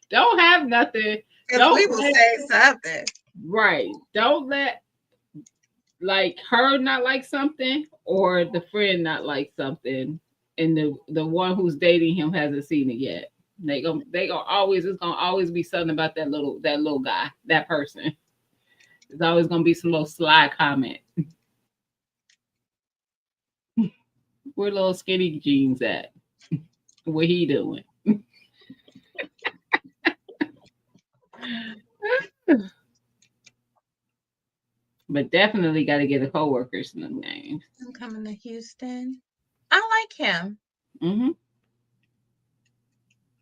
Don't have nothing. Because we will say something. Right. Don't let like her not like something or the friend not like something, and the one who's dating him hasn't seen it yet. They gonna always, it's gonna always be something about that little guy, that person. There's always gonna be some little sly comment. Where little skinny jeans at? What he doing? But definitely got to get the coworkers names. I'm coming to Houston. I like him. Mm-hmm.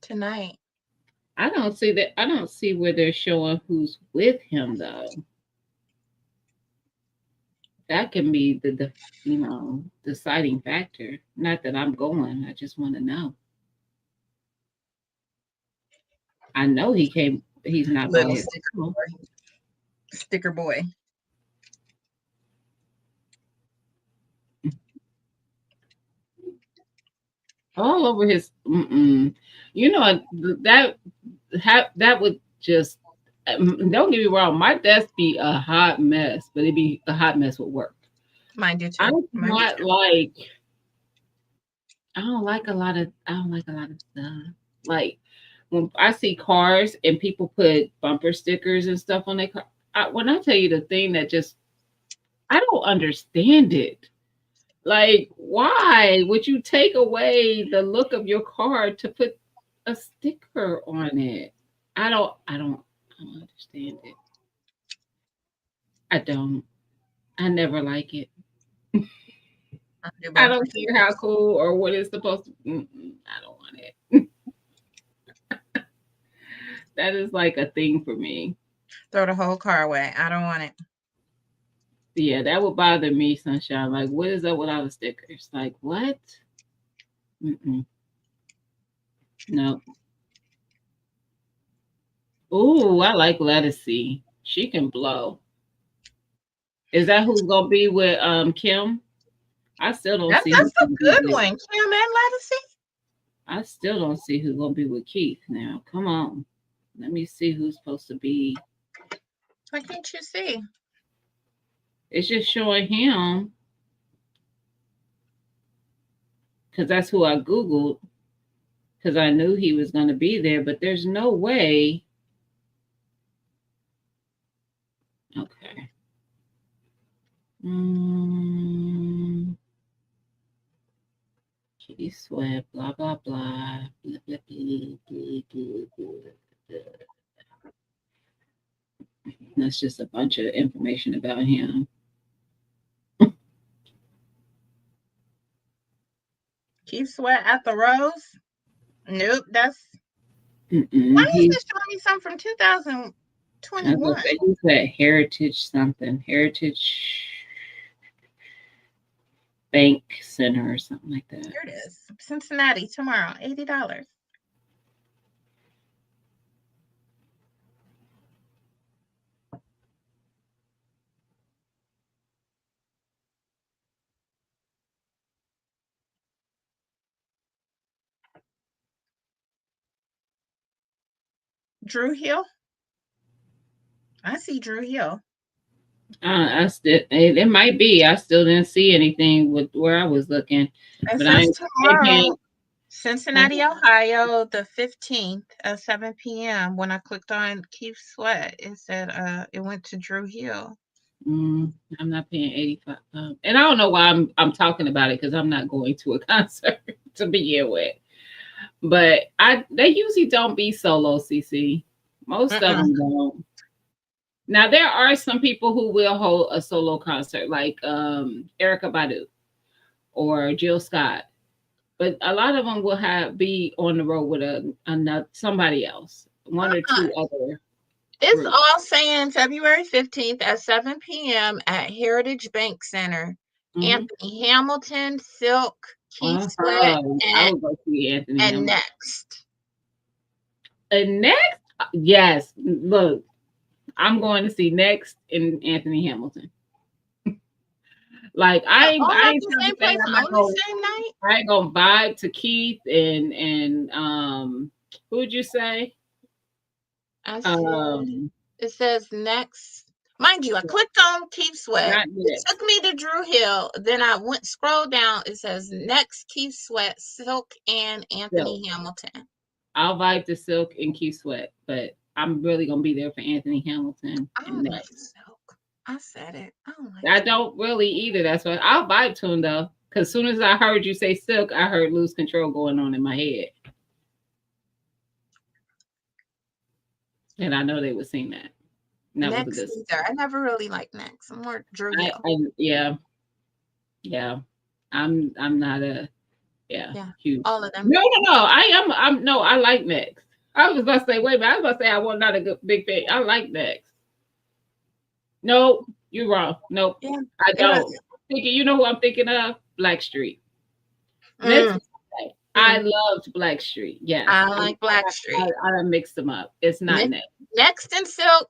Tonight. I don't see that. I don't see where they're showing who's with him though. That can be the deciding factor. Not that I'm going. I just want to know. I know he came. He's not Little by sticker boy. Sticker boy. All over his. You know that would just. Don't get me wrong. My desk be a hot mess, but it'd be a hot mess with work. Mine do too. I don't like a lot of stuff. Like when I see cars and people put bumper stickers and stuff on their car. When I tell you the thing that just, I don't understand it. Like, why would you take away the look of your car to put a sticker on it? I don't understand it. I don't. I never like it. I don't care how cool or what it's supposed to. I don't want it. That is like a thing for me. Throw the whole car away. I don't want it. Yeah, that would bother me, Sunshine. Like, what is up with all the stickers? Like, what? No. Ooh, I like Lettucey. She can blow. Is that who's gonna be with Kim? I still don't see. That's a good one, Kim and Lettucey. I still don't see who's gonna be with Keith now. Come on. Let me see who's supposed to be. Why can't you see? It's just showing him. Because that's who I Googled. Because I knew he was going to be there. But there's no way. Okay. Keith Sweat, blah, blah, blah. Blah, blah, blah, blah, blah, blah. That's just a bunch of information about him. Keith Sweat at the Rose? Nope, that's. Why is this showing me something from 2021? He's at Heritage something. Heritage Bank Center or something like that. Here it is. Cincinnati tomorrow, $80. Drew Hill. I see Drew Hill. I still it might be. I still didn't see anything with where I was looking, It but says I ain't tomorrow, paying. Cincinnati, Ohio, the 15th at 7 p.m. When I clicked on Keith Sweat, it said it went to Drew Hill. I'm not paying 85. And I don't know why I'm talking about it because I'm not going to a concert to begin with. But they usually don't be solo, CC. Most of Mm-mm. them don't. Now there are some people who will hold a solo concert, like Erica Badu or Jill Scott. But a lot of them will be on the road with another somebody else, one or Uh-uh. two other It's groups. all saying February 15th at 7 p.m. at Heritage Bank Center. Mm-hmm. Anthony Hamilton, Silk, Keith Sweat, I would go see Anthony and Hamilton. Next. And next, yes, look, I'm going to see Next in Anthony Hamilton. Like All I at ain't the trying to same say place I'm not on the going. same night? I ain't gonna vibe to Keith and who'd you say? I said, Um, it says Next. Mind you, I clicked on Keith Sweat. not It Next. took me to Drew Hill. Then I scroll down. It says Next, Keith Sweat, Silk, and Silk. Anthony Hamilton. I'll vibe to Silk and Keith Sweat, but I'm really gonna be there for Anthony Hamilton I and don't like Next. Silk. I said it. I don't like I Silk. don't really either. That's why I'll vibe to him though. Cause soon as I heard you say Silk, I heard Lose Control going on in my head. And I know they would sing that. And that was a Next good either. I never really liked Next. I'm more Drew Hill. yeah, yeah. I'm not a Yeah, huge. all of them. No. I'm no, I like Next. I was about to say, wait a minute, I was about to say I was not a good big fan. I like Next. No, you're wrong. Nope. Yeah, I it don't. was. Thinking, you know who I'm thinking of? Blackstreet. Next, Mm, I mm. loved Blackstreet. Yes, I like Blackstreet. I done mixed them up. It's not Next. Next and Silk.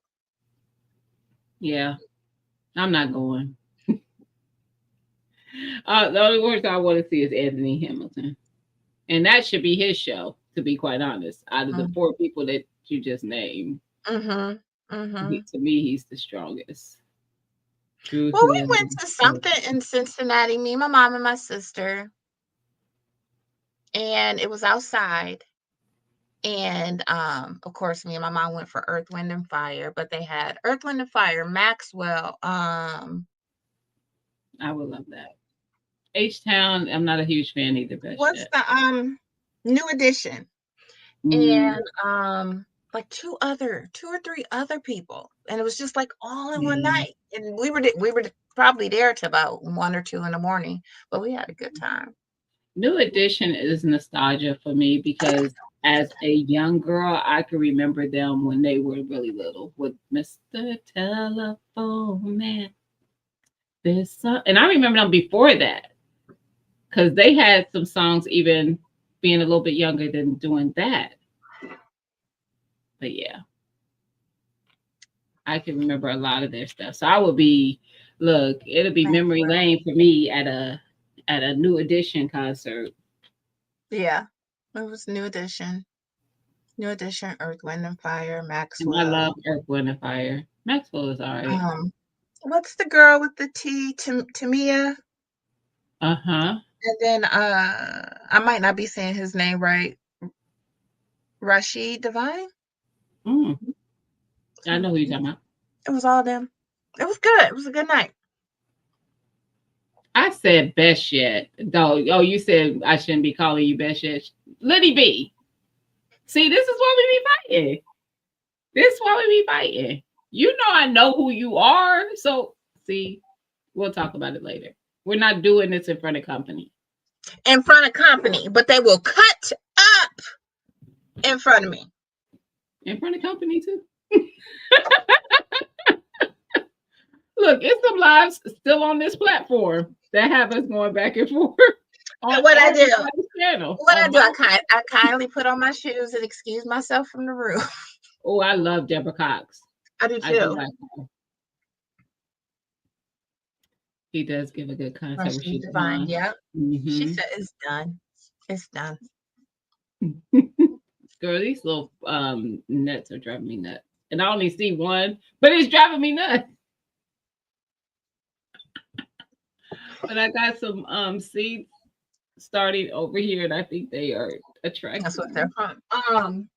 Yeah, I'm not going. The only person I want to see is Anthony Hamilton, and that should be his show. To be quite honest, out of the four people that you just named, to me, he's the strongest. Drew Well, we Hill. went to something in Cincinnati, me, my mom, and my sister, and it was outside. And of course, me and my mom went for Earth, Wind, and Fire, but they had Earth, Wind, and Fire, Maxwell. I would love that. H Town, I'm not a huge fan either. But what's the New Edition? And like two or three other people, and it was just like all in one night. And we were probably there till about 1 or 2 in the morning, but we had a good time. New Edition is nostalgia for me because as a young girl, I can remember them when they were really little with Mr. Telephone Man. And I remember them before that because they had some songs even being a little bit younger than doing that. But yeah, I can remember a lot of their stuff. So I would be, look, it'll be memory lane for me at a New Edition concert. Yeah, it was New Edition. New Edition, Earth, Wind, and Fire, Maxwell. And I love Earth, Wind, and Fire. Maxwell is all right. What's the girl with the T? Tamia. Uh-huh. And then I might not be saying his name right. Rashid Divine. I know who you're talking about. It was all them. It was good. It was a good night. I said best yet. Though, you said I shouldn't be calling you best yet. Liddy B. See, this is why we be fighting. This is why we be fighting. You know I know who you are. So, see, we'll talk about it later. We're not doing this in front of company. In front of company, but they will cut up in front of me. In front of company, too. Look, it's some lives still on this platform that have us going back and forth. What I do? Channel, what I do? I kindly put on my shoes and excuse myself from the room. Oh, I love Deborah Cox. I do too. like her. He does give a good concert. She's divine. Yeah. Mm-hmm. She said it's done. It's done. Girl, these little nuts are driving me nuts. And I only see one, but it's driving me nuts. But I got some seeds starting over here, and I think they are That's what attracting they're me. from.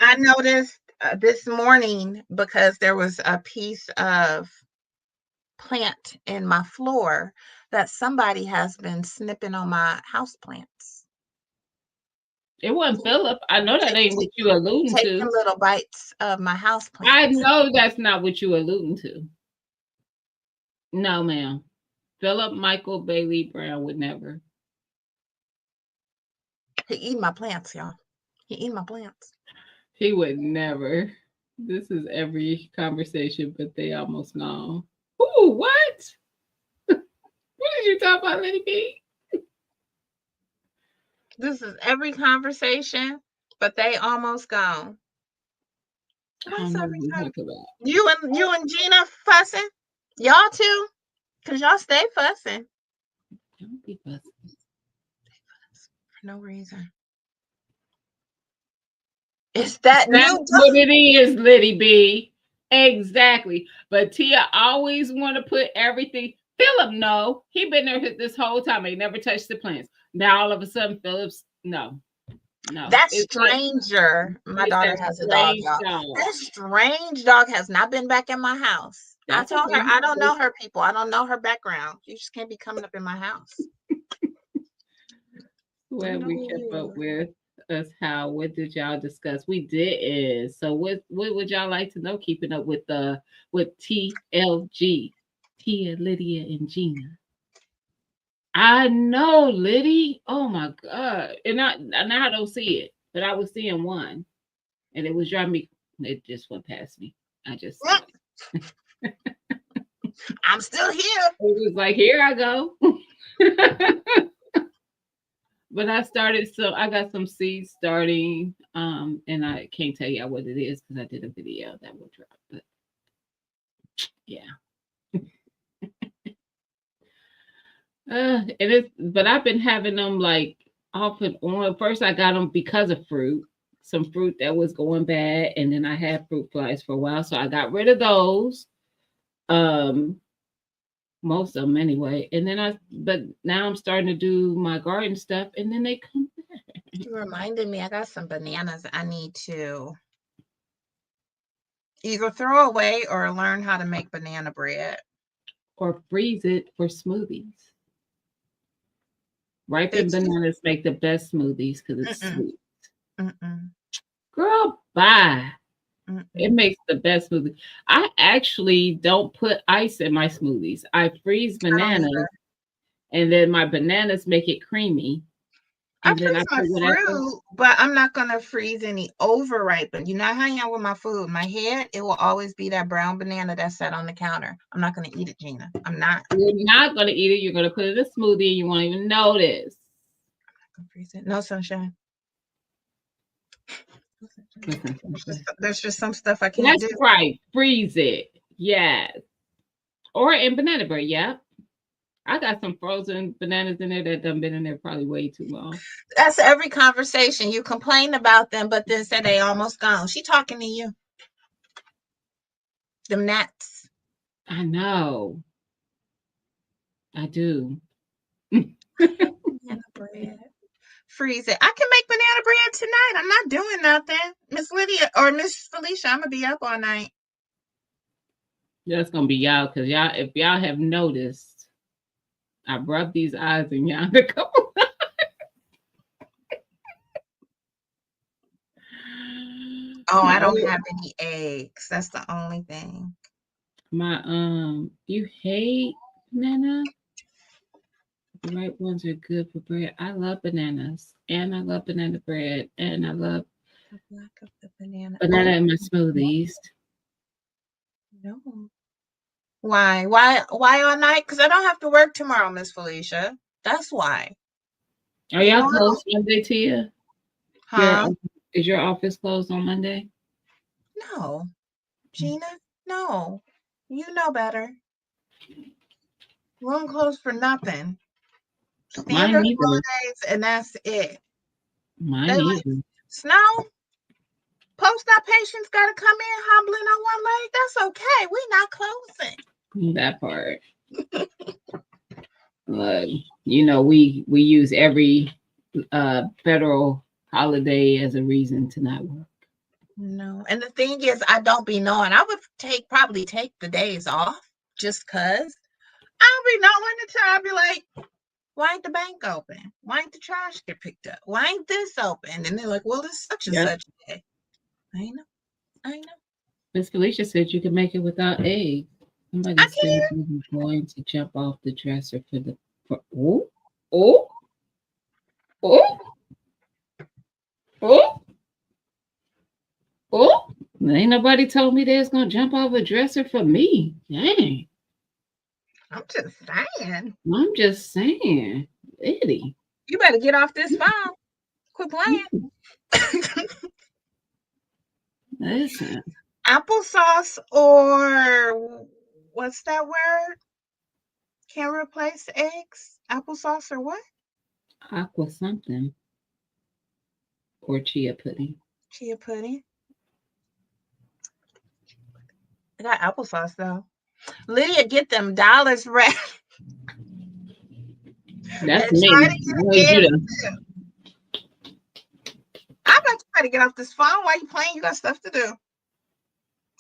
I noticed this morning because there was a piece of plant in my floor that somebody has been snipping on my house plants. It wasn't Philip. I know that ain't Taking what you alluding taking to. little bites of my house I plants. know that's not what you alluding to. No, ma'am. Philip Michael Bailey Brown would never. He eat my plants, y'all. He eat my plants. He would never. This is every conversation, but they almost know. Ooh, what? What did you talk about, Lady B? This is every conversation, but they almost gone. I What's don't know every what you time? talk about. You and Gina fussing? Y'all too? Cause y'all stay fussing Don't be fussing. for no reason. It's that That's new what it is, Liddy B. Exactly. But Tia always want to put everything. Philip, no. He been there this whole time. He never touched the plants. Now all of a sudden, Philip's no. No. that It's like stranger. My it's daughter that has a dog, strange y'all. dog. That strange dog has not been back in my house. I That's told her okay. I don't know her people. I don't know her background. You just can't be coming up in my house. Who I have know we who kept you up are. with? Us how? What did y'all discuss? We did. So what would y'all like to know? Keeping up with T.L.G. Tia, Lydia, and Gina. I know, Liddy. Oh my god! And now I don't see it, but I was seeing one, and it was driving me. It just went past me. I just saw it. I'm still here. It was like, here I go. But I started, so I got some seeds starting, and I can't tell you what it is because I did a video that will drop. But yeah, but I've been having them like off and on. First, I got them because of fruit, some fruit that was going bad, and then I had fruit flies for a while, so I got rid of those. Um, most of them anyway, and then but now I'm starting to do my garden stuff, and then they come back. You reminded me, I got some bananas I need to either throw away or learn how to make banana bread. Or freeze it for smoothies. They Ripened too. bananas make the best smoothies because it's Mm-mm, sweet. mm-mm, Girl, bye. It mm-mm. makes the best smoothie. I actually don't put ice in my smoothies. I freeze I don't bananas, either. and then my bananas make it creamy. I And then I freeze my put whatever. fruit, but I'm not gonna freeze any over ripened. You know how I am with my food. My head, it will always be that brown banana that's sat on the counter. I'm not gonna eat it, Gina. I'm not You're not going to eat it. You're going to put it in a smoothie, and you won't even notice. gonna freeze it. No sunshine. Listen, There's just some stuff I can't that's do. right. Freeze it. Yes. Or in banana bread. Yep. I got some frozen bananas in there that done been in there probably way too long. That's every conversation. You complain about them, but then say they almost gone. She talking to you. Them gnats. I know. I do. Banana bread. Freeze it. I can make banana bread tonight. I'm not doing nothing. Miss Lydia or Miss Felicia, I'm gonna be up all night. That's gonna be y'all because y'all, if y'all have noticed, I rubbed these eyes in y'all a couple. Oh, I My don't have any eggs. That's the only thing. you hate banana. The right ones are good for bread. I love bananas, and I love banana bread, and I love The black of the banana. banana Oh in my smoothies. no. Why? Why all night? Because I don't have to work tomorrow, Miss Felicia. That's why. Are You know y'all I don't. closed Monday, Tia? Your Huh? is your office closed on Monday? No. Gina? No. You know better. Room closed for nothing. Mine Standard either. holidays, and that's it. They Mine like either. Snow. Post-op patients got to come in hobbling on one leg. That's okay. We're not closing. That part. We use every federal holiday as a reason to not work. No. And the thing is, I don't be knowing. I would probably take the days off just because. I'll be knowing the time. I'll be like, why ain't the bank open? Why ain't the trash get picked up? Why ain't this open? And they're like, well, it's such and such a day. I know. Miss Felicia said you can make it without eggs. Somebody said you were going to jump off the dresser for the. Oh. Ain't nobody told me they was gonna jump off a dresser for me. Dang. I'm just saying. Eddie. You better get off this phone. Quit playing. Listen. Applesauce or what's that word? Can replace eggs? Applesauce or what? Aqua something. Or chia pudding. Chia pudding. I got applesauce though. Lydia, get them dollars right. That's me. I'm about to try to get off this phone. Why you playing? You got stuff to do.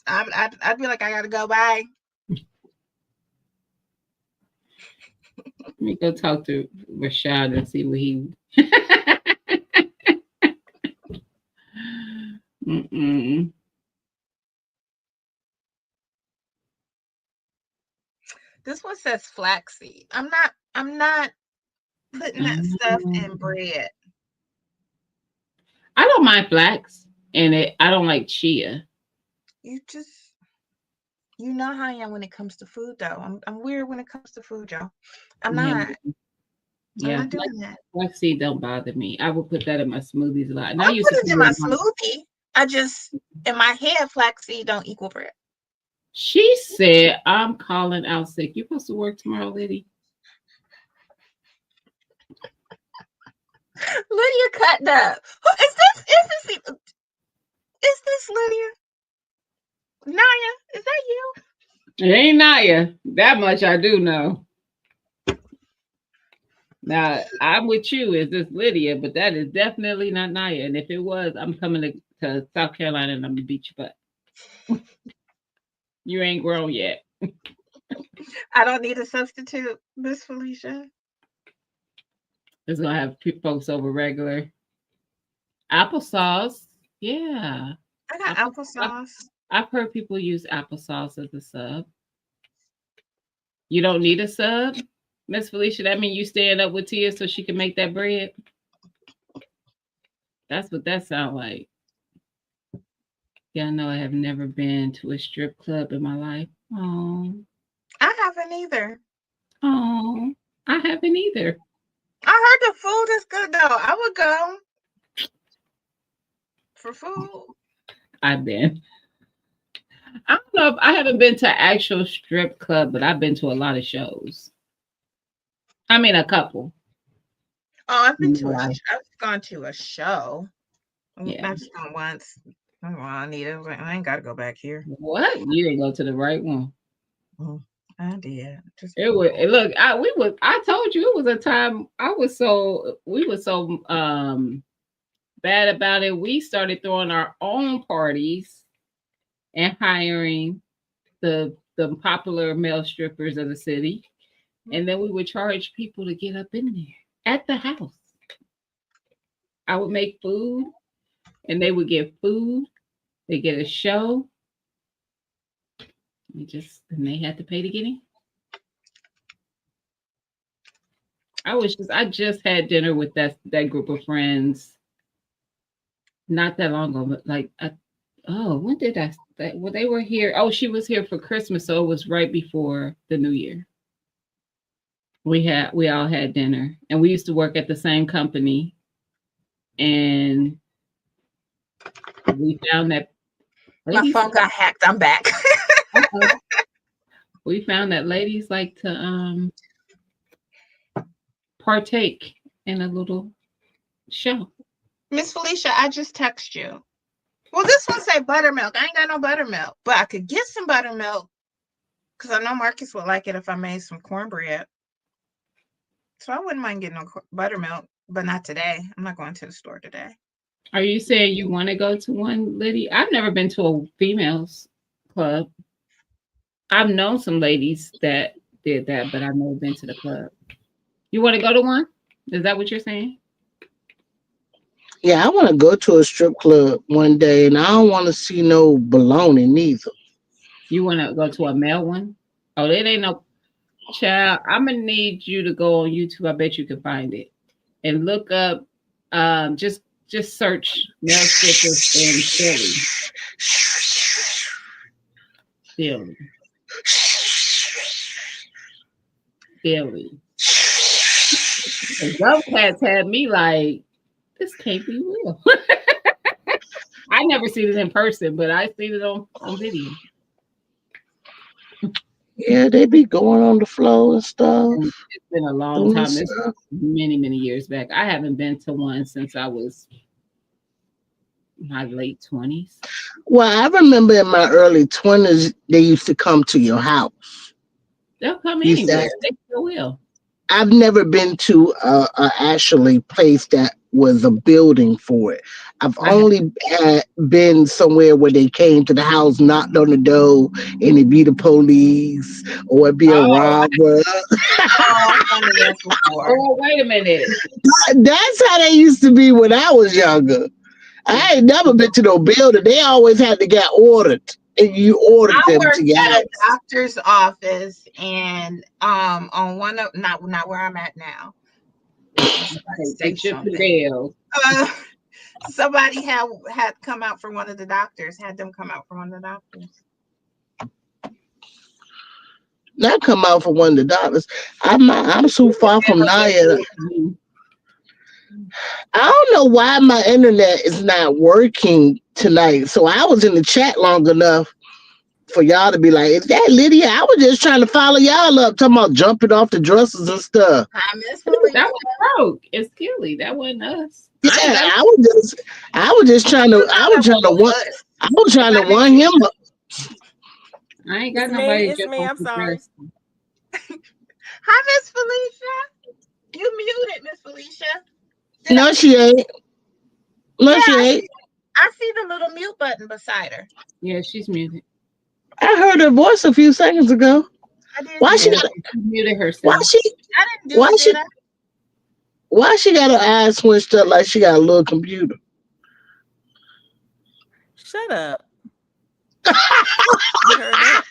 I'd be like, I gotta go. Bye. Let me go talk to Rashad and see what he. This one says flaxseed. I'm not putting that stuff in bread. I don't mind flax, and I don't like chia. You know how I am when it comes to food, though. I'm weird when it comes to food, y'all. I'm not doing that. Flaxseed don't bother me. I will put that in my smoothies a lot. I put it in my smoothie. I just, in my head, flaxseed don't equal bread. She said, I'm calling out sick. You supposed to work tomorrow, Lydia? Lydia cut up. Is this Lydia? Naya, is that you? It ain't Naya. That much I do know. Now, I'm with you. Is this Lydia? But that is definitely not Naya. And if it was, I'm coming to South Carolina and I'm going to beat your butt. You ain't grown yet. I don't need a substitute, Miss Felicia. It's going to have folks over regular. Applesauce. Yeah. I got applesauce. I've heard people use applesauce as a sub. You don't need a sub, Miss Felicia? That means you stand up with Tia so she can make that bread? That's what that sounds like. Yeah, I know I have never been to a strip club in my life. Oh. I haven't either. Oh, I haven't either. I heard the food is good, though. I would go for food. I've been. I don't know if I haven't been to actual strip club, but I've been to a lot of shows. I mean, a couple. Oh, I've gone to a show. Yeah. I've just gone once. Oh, I need it. I ain't got to go back here. What? You didn't go to the right one. I did. Look. I told you it was a time. We were so bad about it. We started throwing our own parties and hiring the popular male strippers of the city, and then we would charge people to get up in there at the house. I would make food, and they would get food. They get a show. And they had to pay to get in. I just had dinner with that group of friends not that long ago, but when did they were here. Oh, she was here for Christmas, so it was right before the New Year. We all had dinner, and we used to work at the same company, and we found that my phone got hacked. I'm back. We found that ladies like to partake in a little show. Miss Felicia, I just text you. Well, this one say buttermilk. I ain't got no buttermilk, but I could get some buttermilk because I know Marcus would like it if I made some cornbread. So I wouldn't mind getting no buttermilk, but not today. I'm not going to the store today. Are you saying you want to go to one, Liddy? I've never been to a females club. I've known some ladies that did that, but I've never been to the club. You want to go to one? Is that what you're saying? Yeah, I want to go to a strip club one day, and I don't want to see no baloney neither. You want to go to a male one? Oh, it ain't no child. I'm gonna need you to go on YouTube. I bet you can find it and look up. Just search male strippers in Philly, Philly. And those cats had me like, this can't be real. I never seen it in person, but I seen it on video. Yeah, they be going on the floor and stuff, And it's been a long doing time. It's stuff. many, many years back. I haven't been to one since I was my late 20s. Well, I remember in my early 20s, they used to come to your house. They'll come Used to anywhere. They still will. I've never been to a actually place that was a building for it. I've I have. only been somewhere where they came to the house, knocked on the door, and it be the police or it be a Oh, robber. Oh, I've done this before. oh, wait a minute. That's how they used to be when I was younger. I ain't never been to no building. They always had to get ordered, and you ordered I them to worked your at a house. doctor's office and on one of not where I'm at now. I was about to say Get your something. Fidel. Uh, somebody had come out for one of the doctors, had them come out for one of the doctors. Not come out for one of the dollars. I'm so far from Naya. I don't know why my internet is not working tonight. So I was in the chat long enough for y'all to be like, "Is that Lydia?" I was just trying to follow y'all up, talking about jumping off the dressers and stuff. Hi, Miss That Felicia. was broke. It's Kelly. That wasn't us. Yeah, I ain't got I was just trying to, You know that wasn't us. I was Was trying to that one him Nikisha? up. I ain't got It's me. nobody to It's jump me. off I'm the sorry. dress. Hi, Miss Felicia. You muted, Miss Felicia. Did I No, see? she ain't. Yeah, No, she ain't. I see the little mute button beside her. Yeah, she's muted. I heard her voice a few seconds ago. I did Why she Yeah, too. got? she muted Why herself. she? I didn't do Why it, she? did I? Why she got her eyes switched up like she got a little computer? Shut up. You heard that?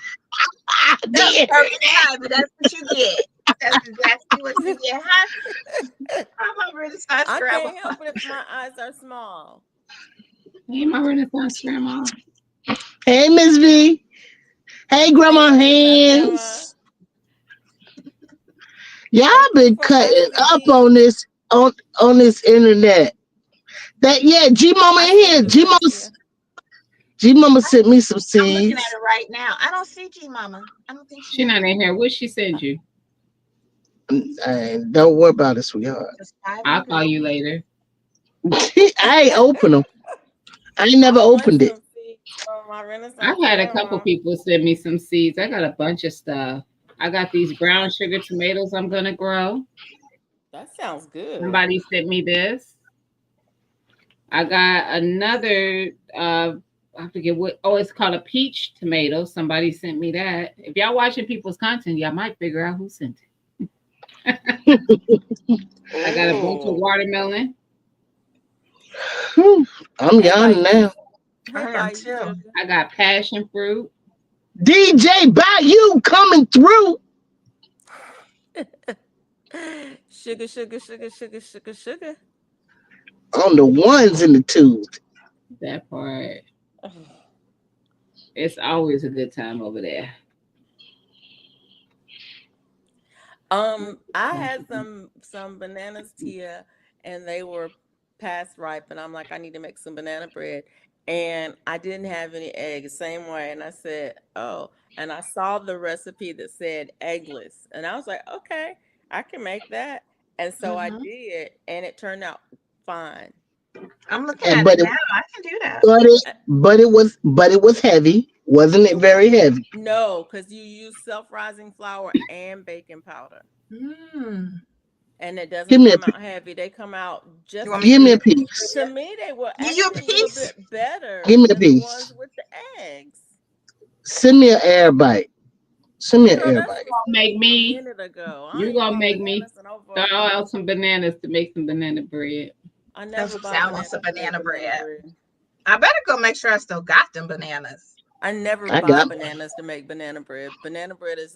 That was Damn. perfect timing. That's what you get. That's exactly what you get. Hi, my Renaissance I grandma. can't help it if my eyes are small. Hey, my Renaissance grandma. Hey, Miss V. Hey, Hey, Grandma Renaissance Grandma. Hands. Y'all Thank you been for cutting having up me. on this internet. That yeah, G Mama I in see here. you, Valencia. G Mama sent me some I'm looking at seeds. it right now. I don't see G Mama. I don't think She she's not in in here. here. What she send you? Don't worry about it, sweetheart. Just I'll 500. call you later. I ain't open them. I ain't never I want opened it. some seeds from my I've Renaissance had a couple Grandma. people send me some seeds. I got a bunch of stuff. I got these brown sugar tomatoes I'm gonna grow. That sounds good. Somebody sent me this. I got another I forget what it's called a peach tomato. Somebody sent me that. If y'all watching people's content, y'all might figure out who sent it. I got a bunch of Oh, watermelon. Whew, I'm hey, yawning Bayou. now. Hey, I am Bayou too. Sugar. I got passion fruit. DJ Bayou coming through Sugar, sugar, sugar, sugar, sugar, sugar. on the ones and the twos. That part. It's always a good time over there. I had some bananas, Tia, and they were past ripe, and I'm like, I need to make some banana bread, and I didn't have any eggs, same way, and I said, oh, and I saw the recipe that said eggless, and I was like, okay, I can make that, and so I Hmm. did, and it turned out fine. I'm looking And at it now. I can do that. but it was heavy. Wasn't it It was very heavy? no, because you use self-rising flour and baking powder, Mm. and it doesn't Give me a come out heavy. They come out You just want as me to give me a good. give you piece. To a me, they were Give you a actually a little piece? bit better Give me a than the piece. ones with the eggs. Send me an air bite. Send me an Girl, air that's bite. was Make a me. minute ago. I You're ain't gonna bought make me bananas in throw over. out some bananas to make some banana bread. I That's never what buy I want bananas some to make banana banana bread. bread. I better go make sure I still got them bananas. I never I buy got bananas to make banana bread. Banana bread is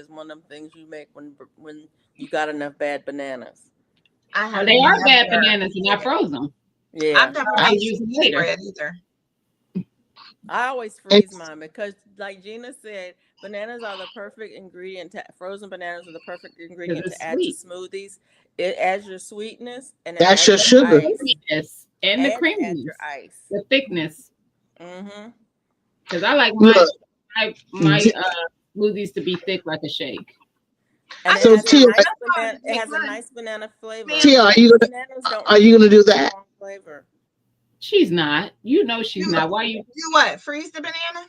one of them things you make when you got enough bad bananas. I Oh, have they are bad never bananas and I made it. froze them. I've Yeah, never I'll made use them cheese later. bread either. I always freeze it's mine because, like Gina said, bananas are the perfect ingredient. Frozen bananas are the perfect Because ingredient to it's add to sweet. smoothies. It adds your sweetness and it that's adds your your And the sugar. ice, creaminess. And the and it adds your creaminess. ice. The thickness. Mm-hmm. Because I like my Look, my my d- smoothies to be thick like a shake. And it I so has a do. Tia, nice That's how I banana. It make has a mine. nice banana flavor. Me, Tia, Bananas don't are really you have gonna do a that? strong flavor. She's not. You know she's you not. Why you do what? Freeze the banana?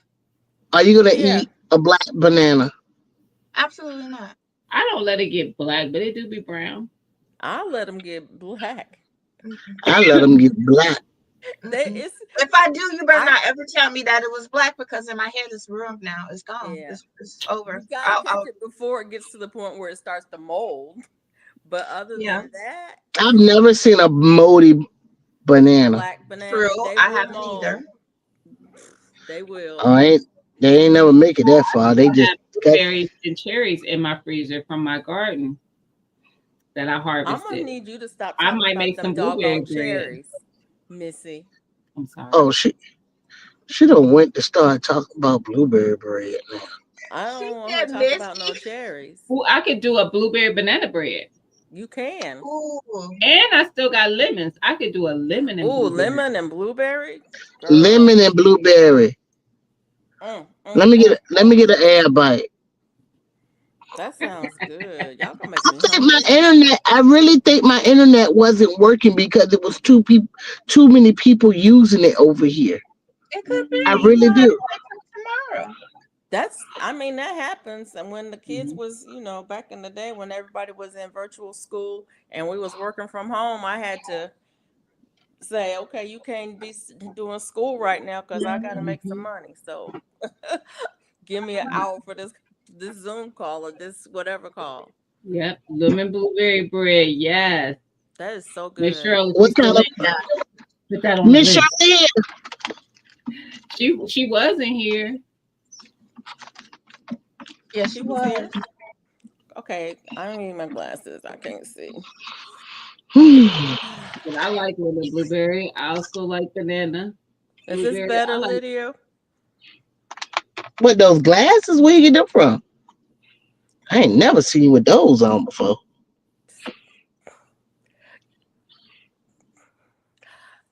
Are you gonna Yeah, eat a black banana? Absolutely not. I don't let it get black, but it do be brown. I'll let them get black. Mm-mm. I let them get black. They Mm-mm. it's If I do, you better I not ever tell me that it was black because in my head it's ruined now. It's gone. yeah. It's over. You gotta catch I'll it before it gets to the point where it starts to mold. But other yeah. than that, I've never seen a moldy banana. black True. bananas, they I will haven't either. mold. They will. All right, they ain't never make it that far. They I just have got. blueberries and cherries in my freezer from my garden that I I'm gonna harvested. need you to stop I talking might about make them some blueberry doggone bread. cherries, Missy. I'm sorry. Oh, she don't went to start talking about blueberry bread now. I She don't want her to said talk about no Misty. cherries. Ooh, I could do a blueberry banana bread. You can. Ooh. And I still got lemons. I could do a lemon and Ooh, blueberry. lemon and blueberry, girl. Lemon and blueberry. Mm, mm, Let me get mm, let me mm. get an air bite. That sounds good. Y'all gonna make I me think my hungry. internet. I really think my internet wasn't working because it was too many people using it over here. It could I be. really You'll have to do. wait till tomorrow. I mean, that happens. And when the kids Mhm. was, back in the day when everybody was in virtual school and we was working from home, I had to say, okay, you can't be doing school right now because I got to make some Mhm. money. So give me an hour for this Zoom call or this whatever call. Yep. Lemon blueberry bread. Yes. That is so Miss good. Shirley, you What still kind of in? Put that on the Miss list. Charlene? She wasn't here. Yes, She she was here. was. Okay, I need my glasses. I can't see. But I like lemon blueberry. I also like banana Is this blueberry. I better, like Lydia? What those glasses? Where you get them from? I ain't never seen you with those on before.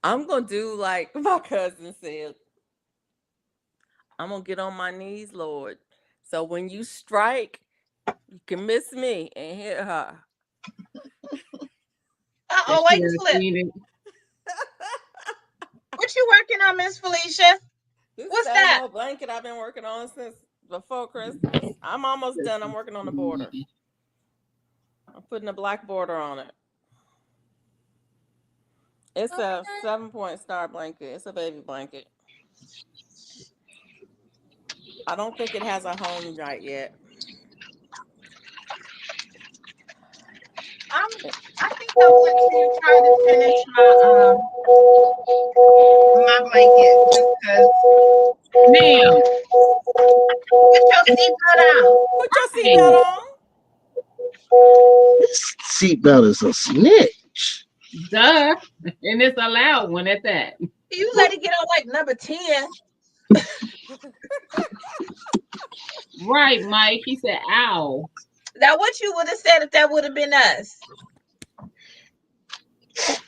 I'm gonna do like my cousin said. I'm gonna get on my knees, Lord. So when you strike, you can miss me and hit her. Uh-oh, that wait she a has slip. seen it. What you working on, Miss Felicia? This What's same that? old blanket I've been working on since before Christmas. I'm almost done. I'm working on the border. I'm putting a black border on it. It's a 7-point star blanket. It's a baby blanket. I don't think it has a home right yet. I'm I think I want to try to finish my blanket just because Ma'am, put your seatbelt on. Put your seatbelt hey, on. This seatbelt is a snitch. duh. And it's a loud one at that. You let it get on like number 10. Right, Mike. He said, ow. Now what you would have said if that would have been us?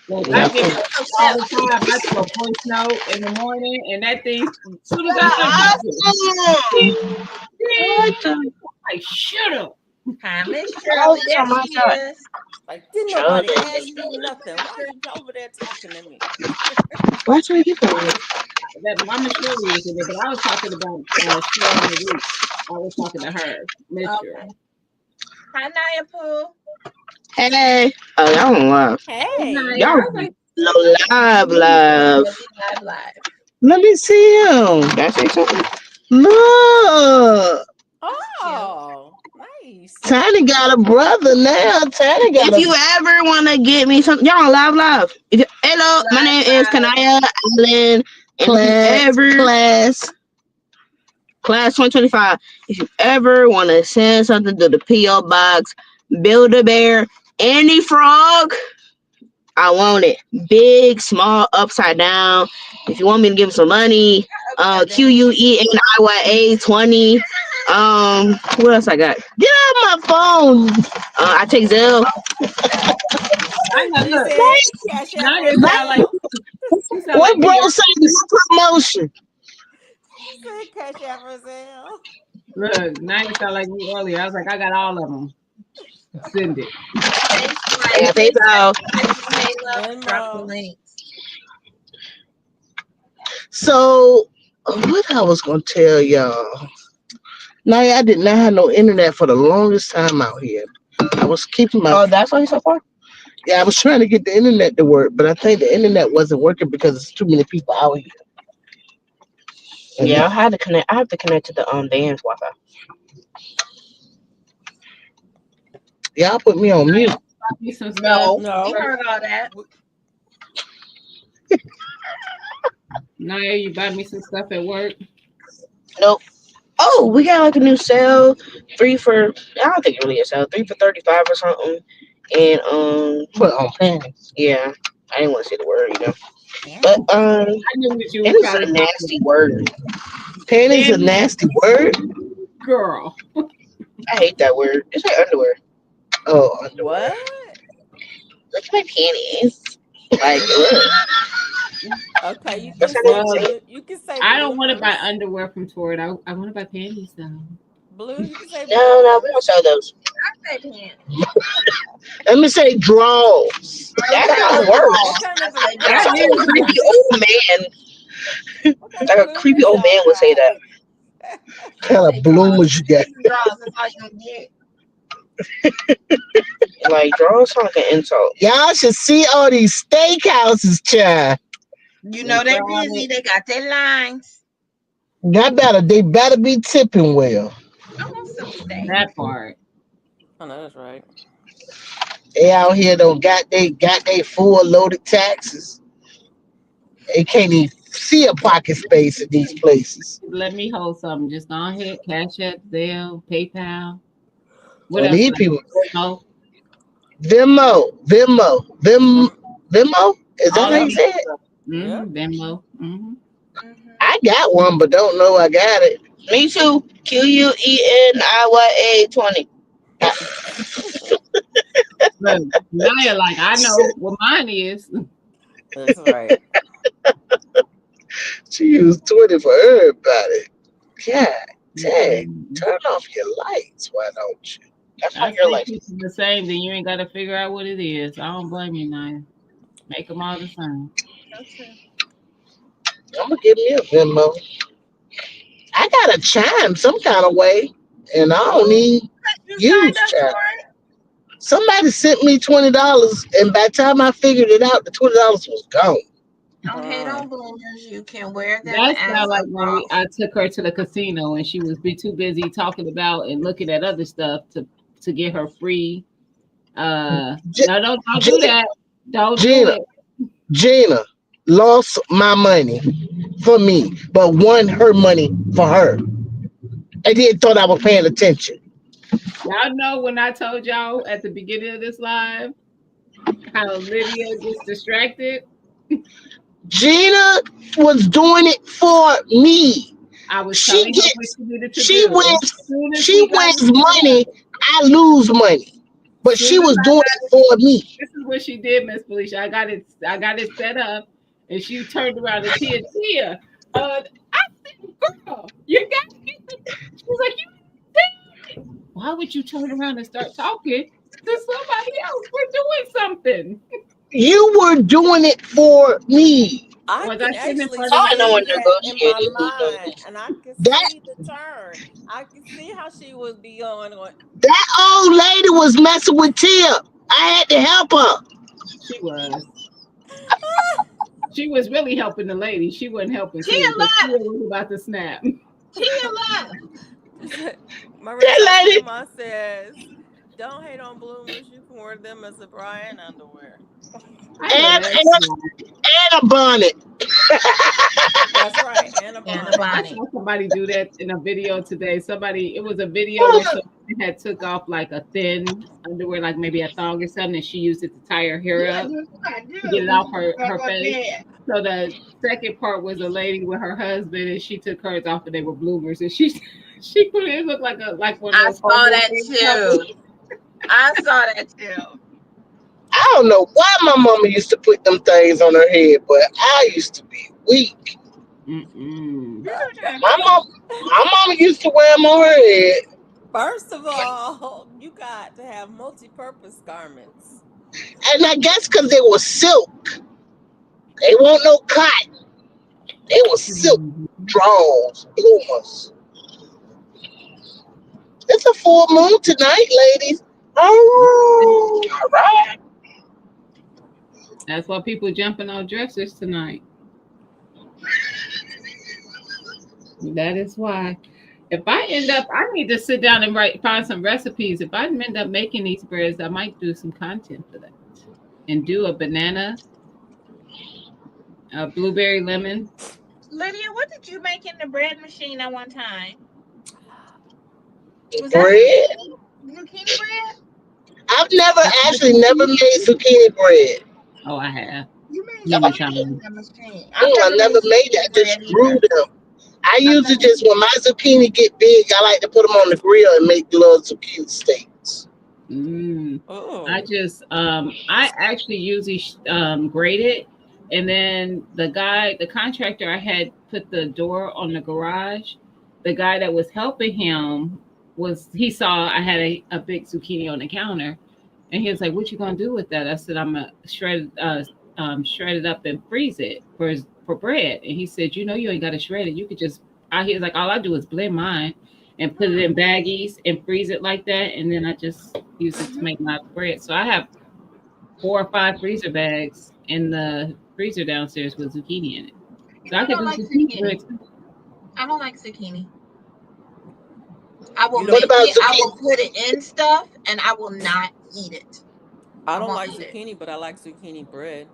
Look, I Now, get That's that so all the silly. time. I do a voice note in the morning, and that thing, as soon as I You're start, awesome. ding, ding, what the? like, shut up. Hi, Miss Oh, Shirley. it's There on my she side. is. Like, didn't nobody Charlie. ask you nothing. Why are you over there talking to me? Why should I get that? That Mama Shirley was in there, but I was talking about Cheryl Marie. I was talking to her, Miss Okay. Cheryl. Hi, Naya Pooh. Hey. Oh, y'all don't laugh. Hey, Hey. Naya, I Y'all was like, no live. Yeah, we live. Let me see him. can I say something? Look. Cute. Oh, nice. Tiny got a brother now. Tiny got if you ever want to get me something, y'all live. If you, hello, my name is Live. Kanaya Allen. And if you ever class 2025, if you ever want to send something to the PO box, Build a Bear, any frog, I want it. Big, small, upside down. If you want me to give him some money, QUENIYA20. What else I got? Get out my phone. I take Zelle. I know. She Look, said Cash App or Naya sound like Zelle. she sound What like bro me. say? No promotion. She said Cash App or Zelle. Look, Naya sound like me earlier. I was like, I got all of them. Send it. Yeah, PayPal. Drop the Venmo. links. So, what I was gonna tell y'all? Now, I did not have no internet for the longest time out here. I was keeping my. Oh, that's why you so far. Yeah, I was trying to get the internet to work, but I think the internet wasn't working because there's too many people out here. Yeah, I had to connect. I have to connect to the dance Wi-Fi. Y'all put me on mute. Me some stuff. No, we No. heard all that. Naya, you buy me some stuff at work. Nope. Oh, we got like a new sale, three for. I don't think it really is a sale, 3 for 35 or something. And what on panties? Yeah, I didn't want to say the word, but I knew what you and was it's trying a to nasty do. word. Panties a Then, nasty word. girl, I hate that word. It's like underwear. Oh, underwear. What? Look at my panties. Like, ugh. Okay, you That's can how they say say well, it. blue. You can say I don't want to buy bloomers. underwear from Torrid. I want to buy panties though. Blue, you can say No, no, we don't bloomers. sell those. I say pants. Let me say draws. What That kind sounds of What worse. draws? kind of I say what That kind sounds of draws. like a creepy bloomers? old man. What kind of Like a creepy bloomers old man y'all would say got? that. I Kind of say draws. bloomers you got. Draws is all you can get. Like draws sound like an insult. Y'all should see all these steakhouses, child. You They know they swear on busy. it. They got their lines. They better be tipping well. I want some steak. That part. I know that's right. They out here don't got they full loaded taxes. They can't even see a pocket space in these places. Let me hold something. Just go ahead. Cash App, Zelle, PayPal. What Well, else? these people No, Them. Venmo. Is that all how of you Yep. say that it? stuff. Yep. Venmo. Mm-hmm. I got one, but don't know I got it. Me too. QUENIYA20. Look, Naya, like I know what mine is. That's right. She used 20 for everybody. God dang. Mm-mm. Turn off your lights. Why don't you? That's why I your say lights. keep them the same, then you ain't got to figure out what it is. I don't blame you, Naya. Make them all the same. Okay. I'm gonna give me a Venmo. I got a chime some kind of way, and I don't Oh, need You signed use up chime. for it? Somebody sent me $20, and by the time I figured it out, the $20 was gone. Don't hate uh, on bloomers. You can wear them That as sound a like when bra. I took her to the casino and she was be too busy talking about and looking at other stuff to get her free. G- No, don't do G- that. Don't do Gina, it. Gina lost my money for me, but won her money for her. And then thought I was paying attention. Y'all know when I told y'all at the beginning of this live how Lydia gets distracted. Gina was doing it for me. I was She telling her what gets, she needed to she do. As wins, soon as she we got it wins set up, money. I lose money, but soon she as was I doing got it for me. this is what she did, Miss Felicia. I got it set up, and she turned around to Tia. I said, girl, you got it. She was like, you did it. why would you turn around and start talking to somebody else? We're doing something. You were doing it for me. I Was I can sitting in actually front of I know you? see when that in my negotiating with them. mind, and I can That see the turn. I can see how she would be going. that old lady was messing with Tia. I had to help her. She was. She was really helping the lady. She wasn't helping Tia Tia because Tia left. was about to snap. Tia left. Marissa That lady Grandma says, "Don't hate on bloomers. You can wear them as a bra and underwear." I know and that's right. and a bonnet. That's right, and a And a bonnet. I bonnet. saw somebody do that in a video today. It was a video where somebody had took off like a thin underwear, like maybe a thong or something, and she used it to tie her hair Yeah, up that's what I to get do it when off you her go to face. bed. So the second part was a lady with her husband, and she took hers off, and they were bloomers, and she put it looked like one of I those saw homeboy that things too. I saw that too. I don't know why my mama used to put them things on her head, but I used to be weak. Mm-mm. You know what I'm My saying? mom, my mama used to wear them on her head, First of all, you got to have multi-purpose garments. and I guess because they were silk, they won't no cotton. They were silk drawers, bloomers. It's a full moon tonight, ladies. Oh, all right. That's why people jumping on dressers tonight. That is why. If I end up, I need to sit down and find some recipes. If I end up making these breads, I might do some content for that and do a banana, a blueberry lemon. Lydia, what did you make in the bread machine at one time? Was that Bread. zucchini bread? I've never That's what actually never made zucchini bread. Oh, I have You made many so many in times. that machine. I've I never made never made that. zucchini I just bread grew either. them. I I've usually never. just when my zucchini get big, I like to put them on the grill and make little zucchini steaks. Mm. Oh, I actually usually grate it, and then the contractor I had put the door on the garage. The guy that was helping him he saw I had a big zucchini on the counter, and he was like, "What you gonna do with that?" I said, "I'm gonna shred it up and freeze it for bread." And he said, "You know, you ain't got to shred it. You could just." He was like, "All I do is blend mine and put it in baggies and freeze it like that, and then I just use it to Mhm. make my bread." So I have 4 or 5 freezer bags in the freezer downstairs with zucchini in it. So I I could don't do like zucchini zucchini. bread too. I don't like zucchini. I will you What don't. make about it. I will zucchini? put it in stuff, and I will not eat it. I I don't won't like eat it. zucchini, but I like zucchini bread.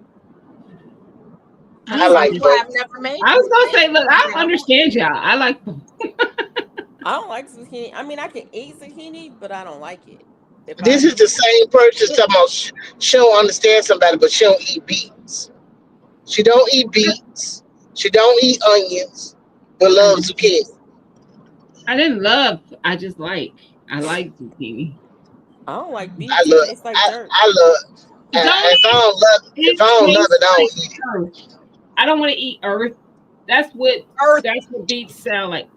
I I don't like Probably know. why both. I've never made I was gonna say, look, zucchini I bread. I won't eat understand it. y'all. I like I don't like zucchini. I mean, I can eat zucchini, but I don't like it. If This I is the same person It talking about she don't understand somebody, but she don't eat beets. She don't eat beets. She don't eat onions, but I loves know. zucchini. I didn't love. I just like. I like zucchini. I don't like I beets, it love. tastes like dirt. I love. Don't If I it? don't love, if It I don't love tastes it, I like don't eat it. earth. I don't want to eat earth. That's what. earth. That's what beets sound like.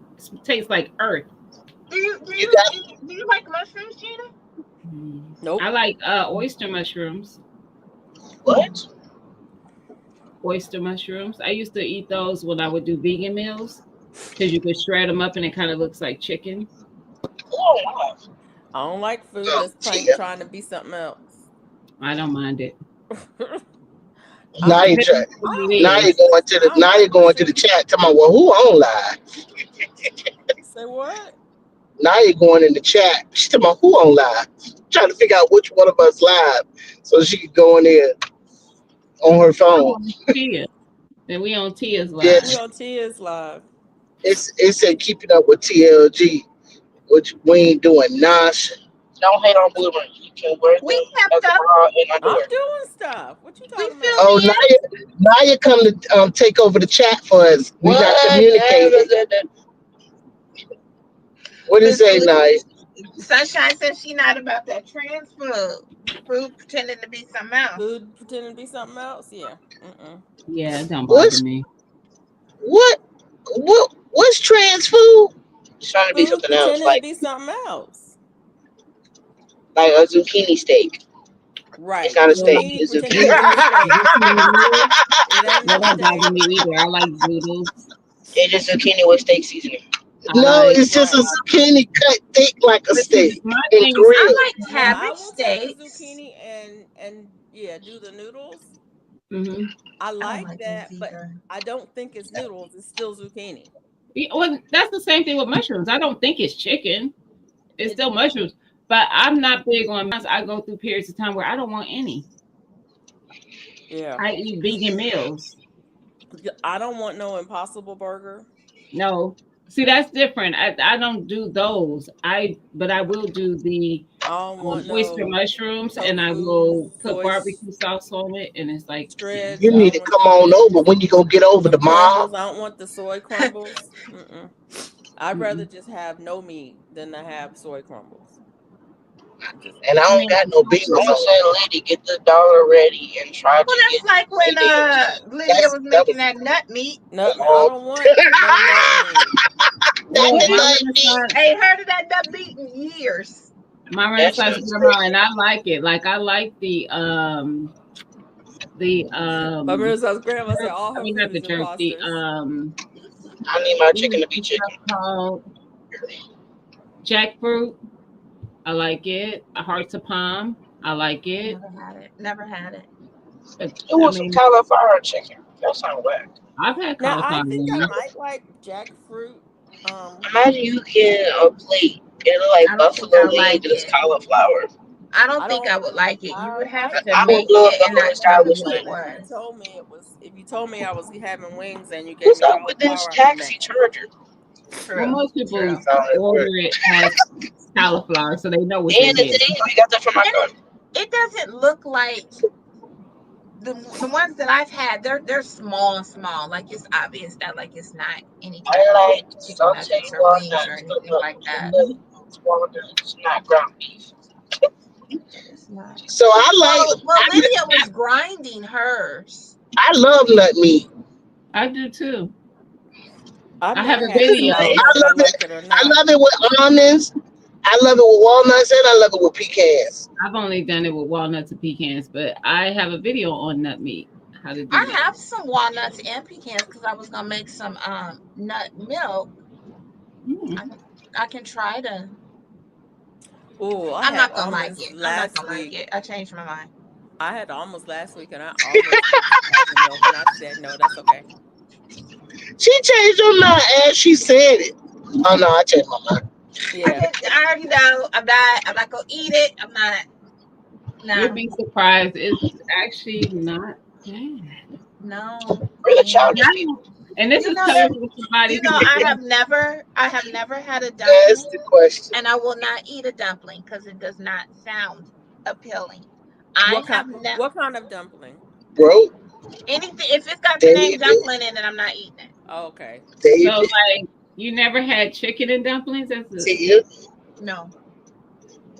Tastes like earth. Do you do You you got eat, do you like mushrooms, Gina? I Nope. like oyster mushrooms. what? Oyster mushrooms. I used to eat those when I would do vegan meals because you could shred them up and it kind of looks like chicken. Oh, wow. I don't like food Oh, that's Tia. trying to be something else. I don't mind it. I Now don't. you Depends try. on what I it don't Now eat you're is. going mush. to I the. don't Now you're like going to the mushrooms. chat. Talking about well, who on live? Say what? Now you're going in the chat. She's talking about who on live. Trying to figure out which one of us live, so she can go in there on her I'm phone. on Tia. Then we on Tia's Yeah, We live. on Tia's live. it said keeping up with TLG, which we ain't doing nonsense. Don't hate on bloomers. You can wear We them as kept a up. bra and I'm underwear. doing stuff. What you We talking filled about? Oh, in. Naya come to take over the chat for us. We not communicating. What did it say, Listen, Naya? Sunshine says she not about that trans food. Food pretending to be something else. Food pretending to be something else? Yeah. Mm-mm. Yeah, it don't bother What's me. what? What's trans food? It's trying to be Food something else. pretending to Like be something else. like a zucchini steak. It's Right. not a So steak. Zucchini, It's pretend it's a zucchini. steak. zucchini noodles, It ain't that no don't bother steak. me either. I like zoodles. It's just zucchini with steak seasoning. I No, like it's just a Right. zucchini cut thick like a but see, steak my and thing is I grilled. like Now I cabbage will take the steaks. zucchini and yeah, do the noodles. mm-hmm. I I don't like like those that, but either. I don't think it's noodles. It's still zucchini. Well, that's the same thing with mushrooms. I don't think it's chicken. It's It still mushrooms. But I'm not big on I go through periods of time where I don't want any. yeah. I eat vegan meals. I don't want no Impossible Burger. No. See, that's different. I don't do those. But I will do the I don't want oyster no mushrooms, and I tofu, will put barbecue sauce on it, and it's like, yeah. shreds. You I need don't to want come on over. When you gonna get over them the mom? crumbles. I don't want the soy crumbles. Mm-mm. I'd rather Mm-mm. just have no meat than to have soy crumbles. Just And I I don't mean, got no beef. I'm gonna say, lady, get the dollar ready and try Well, to that's get like when maybe Lydia was that making was that nut meat. no. I all don't want no nut meat. that well, the Ain't, my nut meat. renaissance, ain't heard of that nut meat in years. my That renaissance shit's grandma, crazy. and I like it. Like I like the My grandma's grandma said jerk, all I her mean not food the is jerk, the imposters. I need my what is chicken to be the stuff chicken. called jackfruit. I like it. A hearts of palm. I like it. Never had it. Never had it. But It I was some mean, cauliflower chicken. That sounds whack. I've had Now I cauliflower think I once. might like jackfruit. Imagine you getting a plate. It look I like don't think buffalo I wings, like but it's it. cauliflower. I don't I think don't. I would like it. You I would have might to I would make love it, the and whole I tell me what like it establishment. if you was. told me it was. If you told me I was having wings and you gave What's me up with this cauliflower, I'd be taxi mad. charger? Well, True. most True. people Sound like order work. it as cauliflower, so they know what they're And it's getting. easy. We got that from my And car. it doesn't look like the ones that I've had. They're small, small. Like it's obvious that like it's not any type of I like chicken sauteed nuggets or wings or walnuts, anything like that. but walnuts, not ground beef. It's not. So I like, Well, Lydia was grinding hers. I love nut meat. I do too. I've I have never a had it, so video. I don't I know if I love it. like it or I not. love it with almonds. I love it with walnuts, and I love it with pecans. I've only done it with walnuts and pecans, but I have a video on nut meat, how to do I that. have some walnuts and pecans because I was gonna make some nut milk. Mm. I, I can try to. Oh, I I'm had not gonna like almonds it. I'm not last gonna like week. it. I changed my mind. I had almonds last week, and I almost made some almond milk, and I said no, that's okay. She changed her mind as she said it. Oh no, I changed my mind. Yeah. I already know. I'm not. I'm not gonna eat it. I'm not. You'll Nah. be surprised. It's actually not bad. No. We're the Mm. childish people. And this You is know coming that. from somebody You know, who I have never had a That's dumpling, the question, and I will not eat a dumpling because it does not sound appealing. I What kind? have never What kind of dumpling? bro. anything if it's got the name David, dumpling in it, I'm not eating it. Oh, okay. so David, like you never had chicken and dumplings. That's a Tia, No.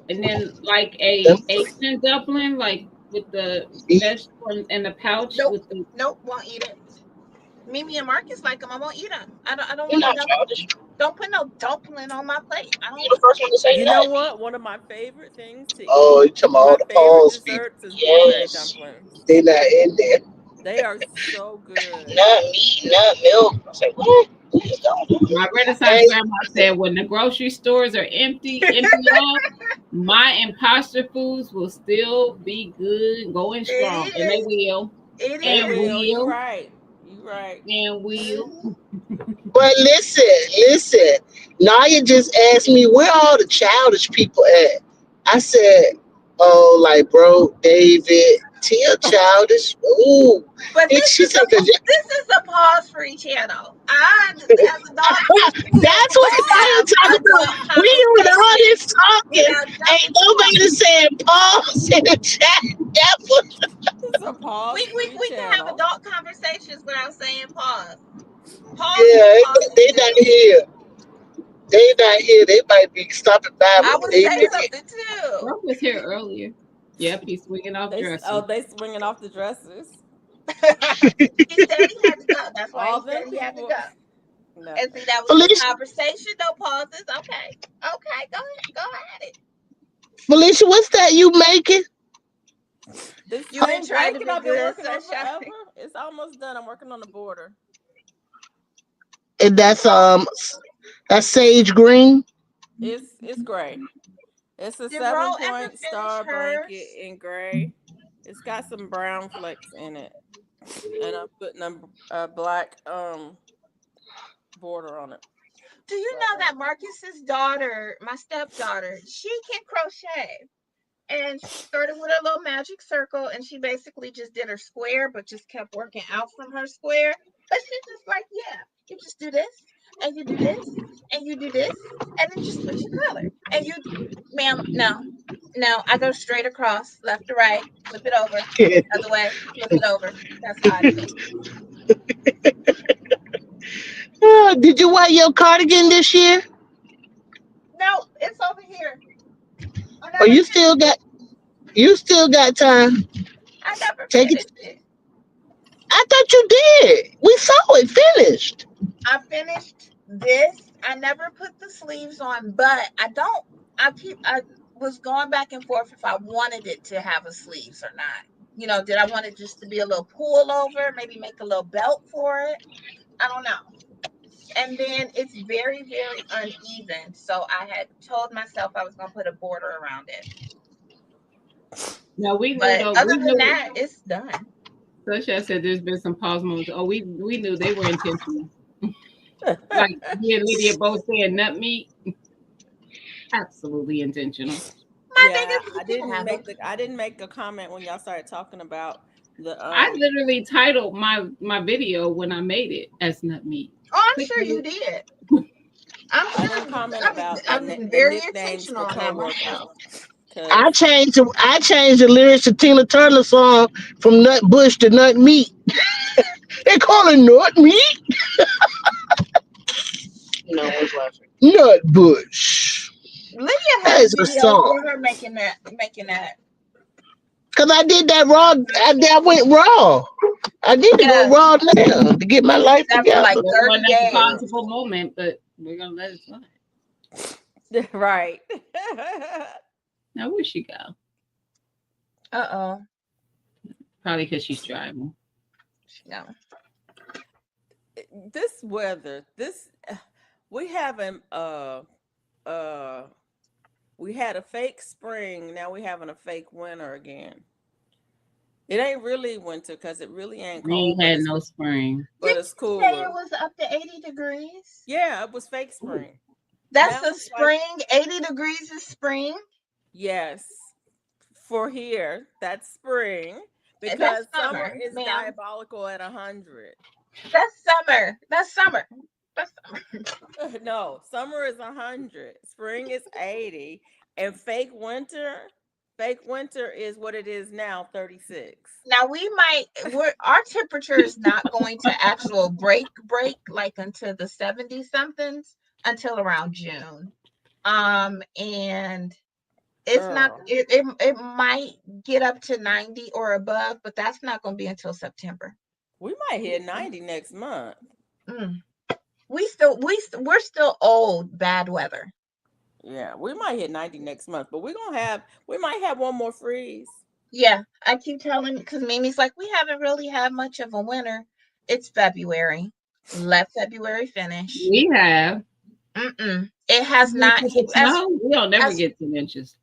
and then like a them, Asian dumpling, like with the me, vegetable in the pouch Nope. with the. Nope. Won't eat it. Mimi and Marcus like them. I won't eat them. I don't you're want a not dumpling. childish. Don't put no dumpling on my plate. I don't You're the want first one to say You know nut. what? One of my favorite things to Oh, eat, you talking about one of all my the favorite pause people? desserts is blueberry Yes, dumplings. they not in there. They are so good. Nut meat, nut milk. I say what? Please don't. My Renaissance Hey, grandma said, when the grocery stores are empty out, my imposter foods will still be good, going strong, and they it. Is. will, It They and is. will. You will, right. You right. and will. Mhm. but listen. Naya just asked me where all the childish people at. I said, oh, like bro, David, Tia childish. Ooh, But she said, this is a pause free channel. I as adults will that's what Naya have talking about. adult We doing all conversations this talking. without Ain't jumping nobody in. saying pause in the chat. That was, It's a pause free We can have channel. adult conversations without saying pause. Pause is yeah, pauses they not do. here. They not here. They might be stopping by, I but would they say did it. something too. Brooke was here earlier. Yep, he's swinging off dressing. They swinging off the dresses. He said he had to go. That's why he All said them he had to people. go. No. And see, that was good Felicia, conversation. No pauses. Okay. Okay. Go ahead. Go at it. Felicia, what's that you making? This You same ain't trying to blanket be I've been good, working on sunshine. forever. It's almost done. I'm working on the border. And You roll. that's sage green. It's gray. It's a Did seven Ro ever point finish star blanket hers? in gray. It's got some brown flecks in it, and I'm putting a black border on it Do you right know now. that Marcus's daughter, my stepdaughter, she can crochet? And she started with a little magic circle, and she basically just did her square, but just kept working out from her square. But she's just like, yeah, you just do this, and you do this, and you do this, and then just switch your color. And you, ma'am, no, no, I go straight across, left to right, flip it over, other way, flip it over. That's how I do it. Did you wear your cardigan this year? No, it's over here. I Or never finished it. you still got time? I never Take it. finished it. I thought you did. We saw it finished. I finished this. I never put the sleeves on, but I don't. I was going back and forth if I wanted it to have a sleeves or not. You know, did I want it just to be a little pullover? Maybe make a little belt for it. I don't know. And then it's very, very uneven. So I had told myself I was going to put a border around it. Now we knew But though. other We than knew. that, it's done. Susha said there's been some pause moments. Oh, we knew they were intentional. Like me and Lydia both saying nut meat, absolutely intentional. My thing Yeah, is, you can have them. I didn't make a comment when y'all started talking about the I literally titled my video when I made it as nut meat. Oh, I'm sure you Clickbait. did. I'm I sure. didn't comment I'm, about I'm the very nicknames intentional for on that coworkers myself. because I changed the lyrics to Tina Turner song from Nut Bush to Nut Meat. They call it Nut Meat. No one's laughing. Nut Bush. Lydia That has is a videos song. with her making that. Cause I did that raw. I went raw. I need to go Yeah, raw now to get my she did life that for together. like Well, 30 wasn't at the days. possible moment, but we're gonna let it slide. right. Now where'd she go? Uh-oh. Probably because she's driving. No. This weather, this we haven't uh we had a fake spring, now we having a fake winter again. It ain't really winter because it really ain't We ain't cold, had no spring. Did but it's you say it cooler. was up to 80 degrees? Yeah, it was fake Ooh. spring. That's Now the it's like spring. 80 degrees is spring. yes, for here that's spring That's because summer summer, is ma'am. diabolical at 100. That's summer. That's summer. That's summer. No, summer is 100, spring is 80, and fake winter is what it is now, 36. Now our temperature is not going to actual break like until the 70 somethings until around June. And it's not Girl, it might get up to 90 or above, but that's not going to be until September. we might hit 90 next month. Mm. We're still old bad weather. Yeah, we might hit 90 next month, but we might have one more freeze. Yeah, I keep telling because Mimi's like, we haven't really had much of a winter. It's February. Let February finish. We have It has not inches of as snow. We don't never as get 10 inches.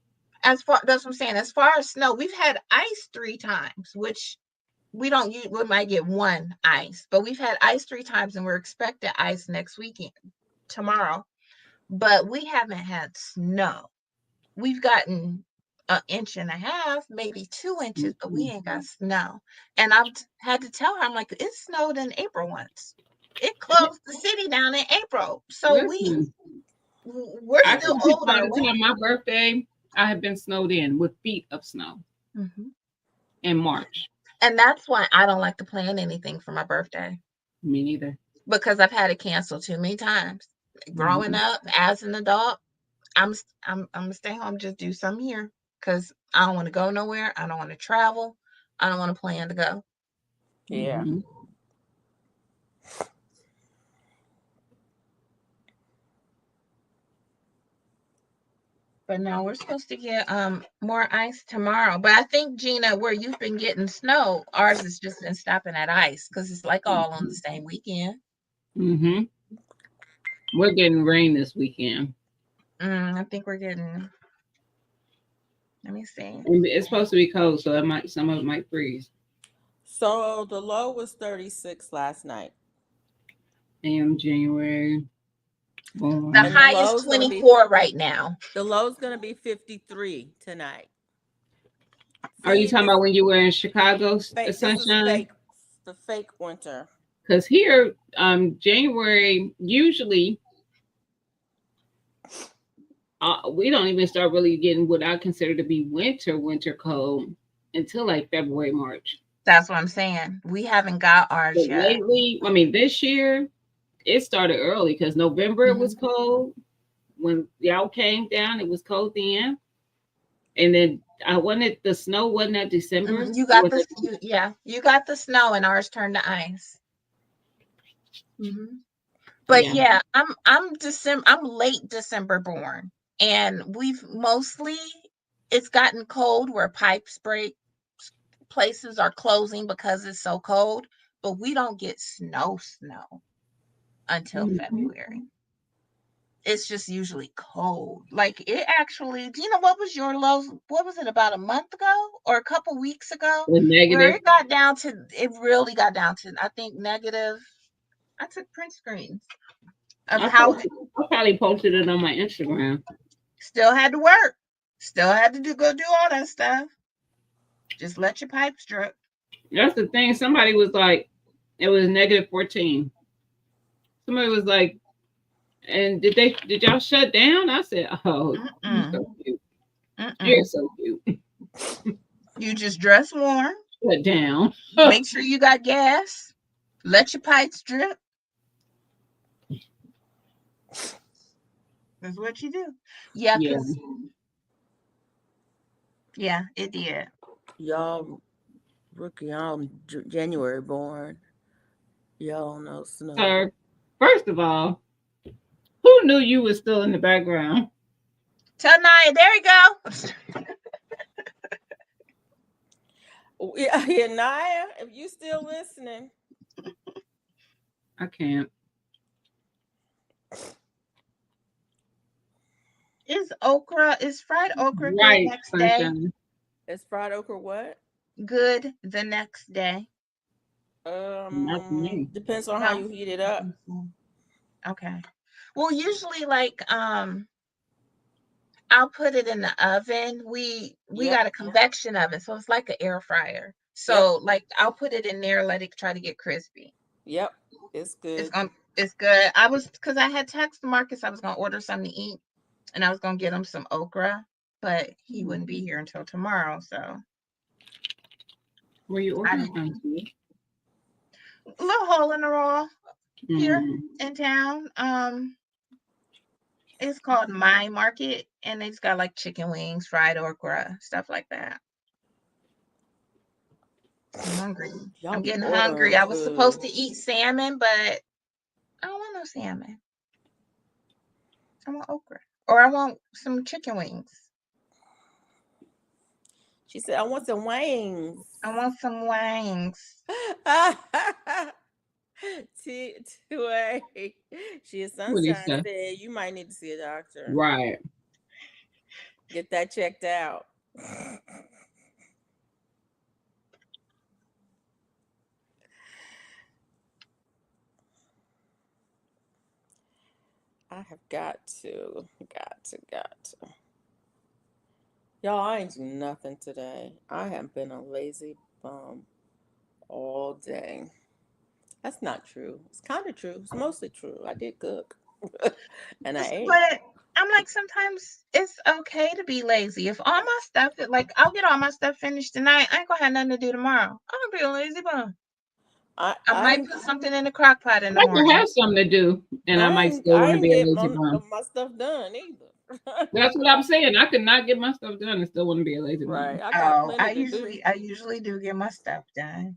as far that's what I'm saying. As far as snow, we've had ice 3 times, which we don't use. We might get one ice, but we've had ice 3 times, and we're expecting ice next weekend, tomorrow. But we haven't had snow. We've gotten an inch and a half, maybe 2 inches, but we Mm-mm. ain't got snow. And I've had to tell her, I'm like, it snowed in April once. It closed the city down in April. So Listen, we're I still tell people all older. the time my birthday, I have been snowed in with feet of snow Mhm. in March. And that's why I don't like to plan anything for my birthday Me neither. because I've had it canceled too many times. Growing Mhm. up as an adult, I'm gonna stay home, just do some here because I don't want to go nowhere. I don't want to travel. I don't want to plan to go. Yeah. Mhm. But no, we're supposed to get more ice tomorrow. But I think, Gina, where you've been getting snow, ours has just been stopping at ice because it's like all on the same weekend. Mm-hmm. We're getting rain this weekend. I think we're getting. Let me see. And it's supposed to be cold, so some of it might freeze. So the low was 36 last night. Am January. The And the high is low's gonna be 24 right now. the low's gonna be 53 tonight. Are you See, talking about when you were in Chicago, this is sunshine? fake, the fake winter. Because here, January usually we don't even start really getting what I consider to be winter cold until like February, March. That's what I'm saying. We haven't got ours But yet. lately, I mean, this year it started early because November it was cold. When y'all came down, it was cold then. And then I wanted the snow wasn't that December. You got you got the snow and ours turned to ice. But yeah, I'm late December born, and it's gotten cold where pipes break, places are closing because it's so cold, but we don't get snow until February. It's just usually cold. Like it actually, do you know what was your low? What was it, about a month ago or a couple weeks ago? Where it really got down to, I think, negative. I took print screens of I how probably posted it on my Instagram. Still had to work. Still had to go do all that stuff. Just let your pipes drip. That's the thing. Somebody was like, it was negative 14. Somebody was like, and did y'all shut down? I said, oh, you're so cute. You're so cute. You just dress warm. Shut down. Make sure you got gas. Let your pipes drip. That's what you do. Yeah, it did. Y'all, rookie, I'm January born. Y'all know snow. Sir, first of all, who knew you was still in the background? Tell Naya, there you go. Yeah, Naya, if you still listening. I can't. Is fried okra good next sunshine. day? Is fried okra what? Good the next day? Depends on how you heat it up. Okay. Well, usually like I'll put it in the oven. We got a convection oven, so it's like an air fryer. So like I'll put it in there, let it try to get crispy. Yep, it's good. It's good. Because I had texted Marcus I was gonna order something to eat, and I was gonna get him some okra, but he wouldn't be here until tomorrow. So were you ordering from? A little hole in the wall here in town. It's called My Market, and it's got like chicken wings, fried okra, stuff like that. I'm hungry. I'm getting hungry. I was supposed to eat salmon, but I don't want no salmon. I want okra, or I want some chicken wings. She said, I want some wings. I want some wings. T.L.G. She is sunshine said you might need to see a doctor. Right. Get that checked out. I have got to. Y'all, I ain't do nothing today. I have been a lazy bum all day. That's not true. It's kind of true. It's mostly true. I did cook. And I ate. But I'm like, sometimes it's okay to be lazy. If all my stuff, like, I'll get all my stuff finished tonight. I ain't gonna have nothing to do tomorrow. I'm gonna be a lazy bum. I might put something in the crock pot in the morning. I have something to do, and I might still want to be a lazy bum. My stuff done either. That's what I'm saying. I could not get my stuff done and still want to be a lazy bum. Right. I usually do get my stuff done.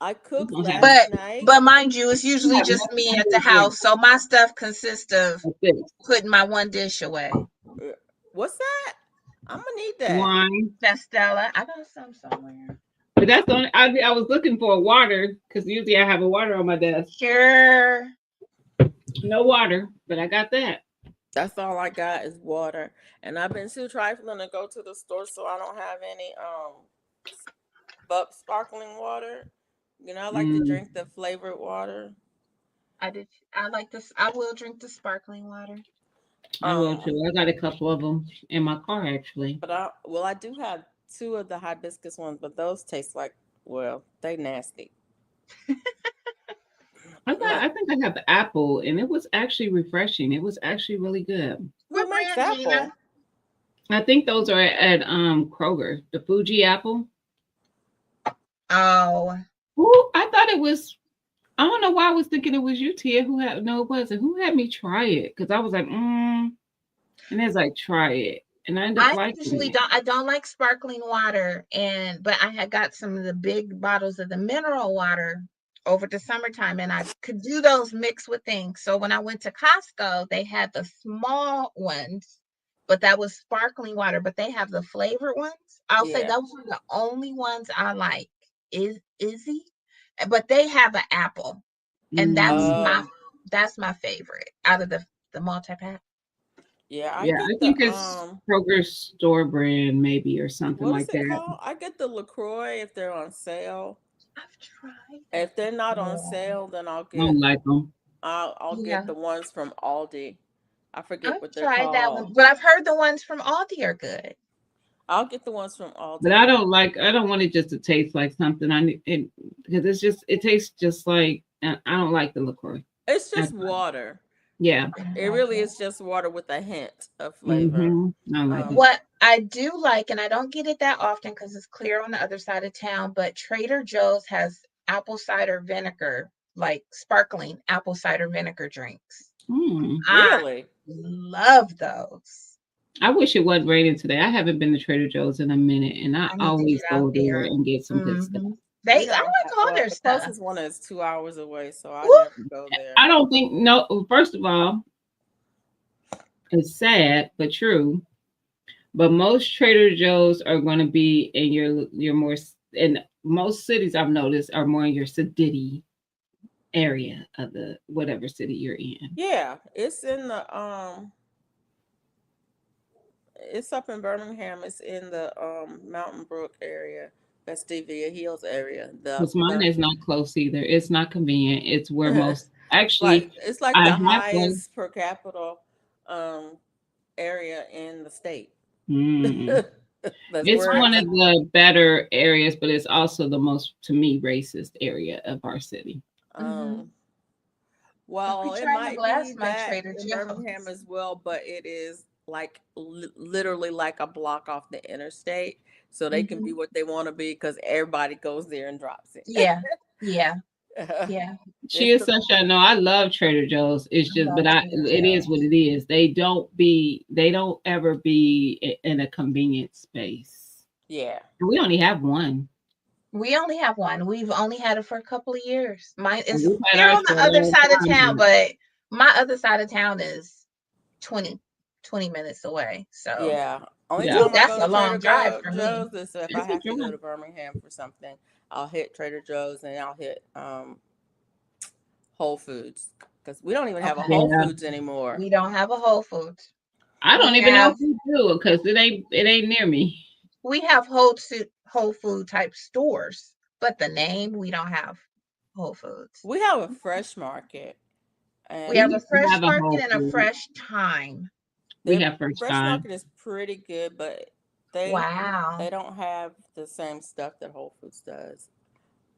I cooked last night. But mind you, it's usually just me at the house. So my stuff consists of putting my one dish away. What's that? I'm gonna need that. wine. That's Stella. I got some somewhere. But that's the only. I was looking for water because usually I have a water on my desk. Sure. No water, but I got that. That's all I got is water, and I've been too trifling to go to the store, so I don't have any but sparkling water. You know, I like to Mm, drink the flavored water. I did. I like this. I will drink the sparkling water. I will Um, too. I got a couple of them in my car actually. but I do have two of the hibiscus ones, but those taste like, well, they nasty. Like, I think I have the apple, and it was actually refreshing. It was actually really good. who What makes brand, Gina? apple? I think those are at Kroger. The Fuji apple. Oh, Ooh, I thought it was. I don't know why I was thinking it was you, Tia. Who had no, it wasn't. Who had me try it? Because I was like, and it's like try it, and I ended up I liking usually it. don't. I don't like sparkling water, but I had got some of the big bottles of the mineral water over the summertime, and I could do those mixed with things. So when I went to Costco, they had the small ones, but that was sparkling water. But they have the flavored ones. I'll say Yeah. those are the only ones I like. Is Izzy, but they have an apple, and Mm. that's my favorite out of the multi pack. Yeah, I Yeah, I get think the it's Kroger's store brand, maybe, or something what is like it that. called? I get the LaCroix if they're on sale. I've tried that If they're not on before. sale, then I don't like them. I'll get Yeah, the ones from Aldi. I forget I've what they're tried that one, called. but I've heard the ones from Aldi are good. I'll get the ones from But Aldi. I don't want it just to taste like something. I need it because it tastes just like, I don't like the LaCroix. It's I, just water. yeah. I It like really it. is just water with a hint of flavor. Mm-hmm. I don't like it. Um, What I do like, and I don't get it that often because it's clear on the other side of town, but Trader Joe's has apple cider vinegar, like sparkling apple cider vinegar drinks. Mm. I really? love those. I wish it wasn't raining today. I haven't been to Trader Joe's in a minute, and I I need to always get out go there there. and get some good stuff. They, We I don't like have, all well, their the stuff. closest one is 2 hours away, so I Woo! never go there. I don't think no. First of all, it's sad but true. But most Trader Joe's are going to be in your more in most cities I've noticed are more in your city area of the whatever city you're in. Yeah, it's in the it's up in Birmingham. It's in the Mountain Brook area, Vestivia Hills area. Because mine is not close either. It's not convenient. It's where most actually It's like I the have one. highest per capita um area in the state. Mm. That's It's where My one it's of the better areas, but it's also the most, to me, racist area of our city. mhm. um I well, be it trying to might be blast my that Trader in Birmingham Joe's. as well, but it is like literally like a block off the interstate, so they can be Mhm. what they want to be because everybody goes there and drops it. Yeah, yeah, yeah. She It's is the sunshine. No, I love Trader Joe's. It's I just, but love Trader it is what Joe's. it is. They don't ever be in a convenient space. yeah. We only have one. We only have one. We've only had it for a couple of years. Mine And is we've had here ours on for the a other long side of town, time. but my other side of town is 20 minutes away. So, Yeah. Only Yeah, ooh, time I that's go a to long drive for me. Joe's is if I it's a have to go drive. to Birmingham for something. I'll hit Trader Joe's and I'll hit Whole Foods because we don't even have a Okay. Whole Yeah, Foods anymore. We don't have a Whole Foods. I don't We even know have if we do because it ain't near me. we have Whole Food type stores, but the name we don't have Whole Foods. We have a fresh market, We We and have a used to fresh have a market Whole and a Food. fresh time. We their have first fresh time. market is pretty good, but they Wow. they don't have the same stuff that Whole Foods does.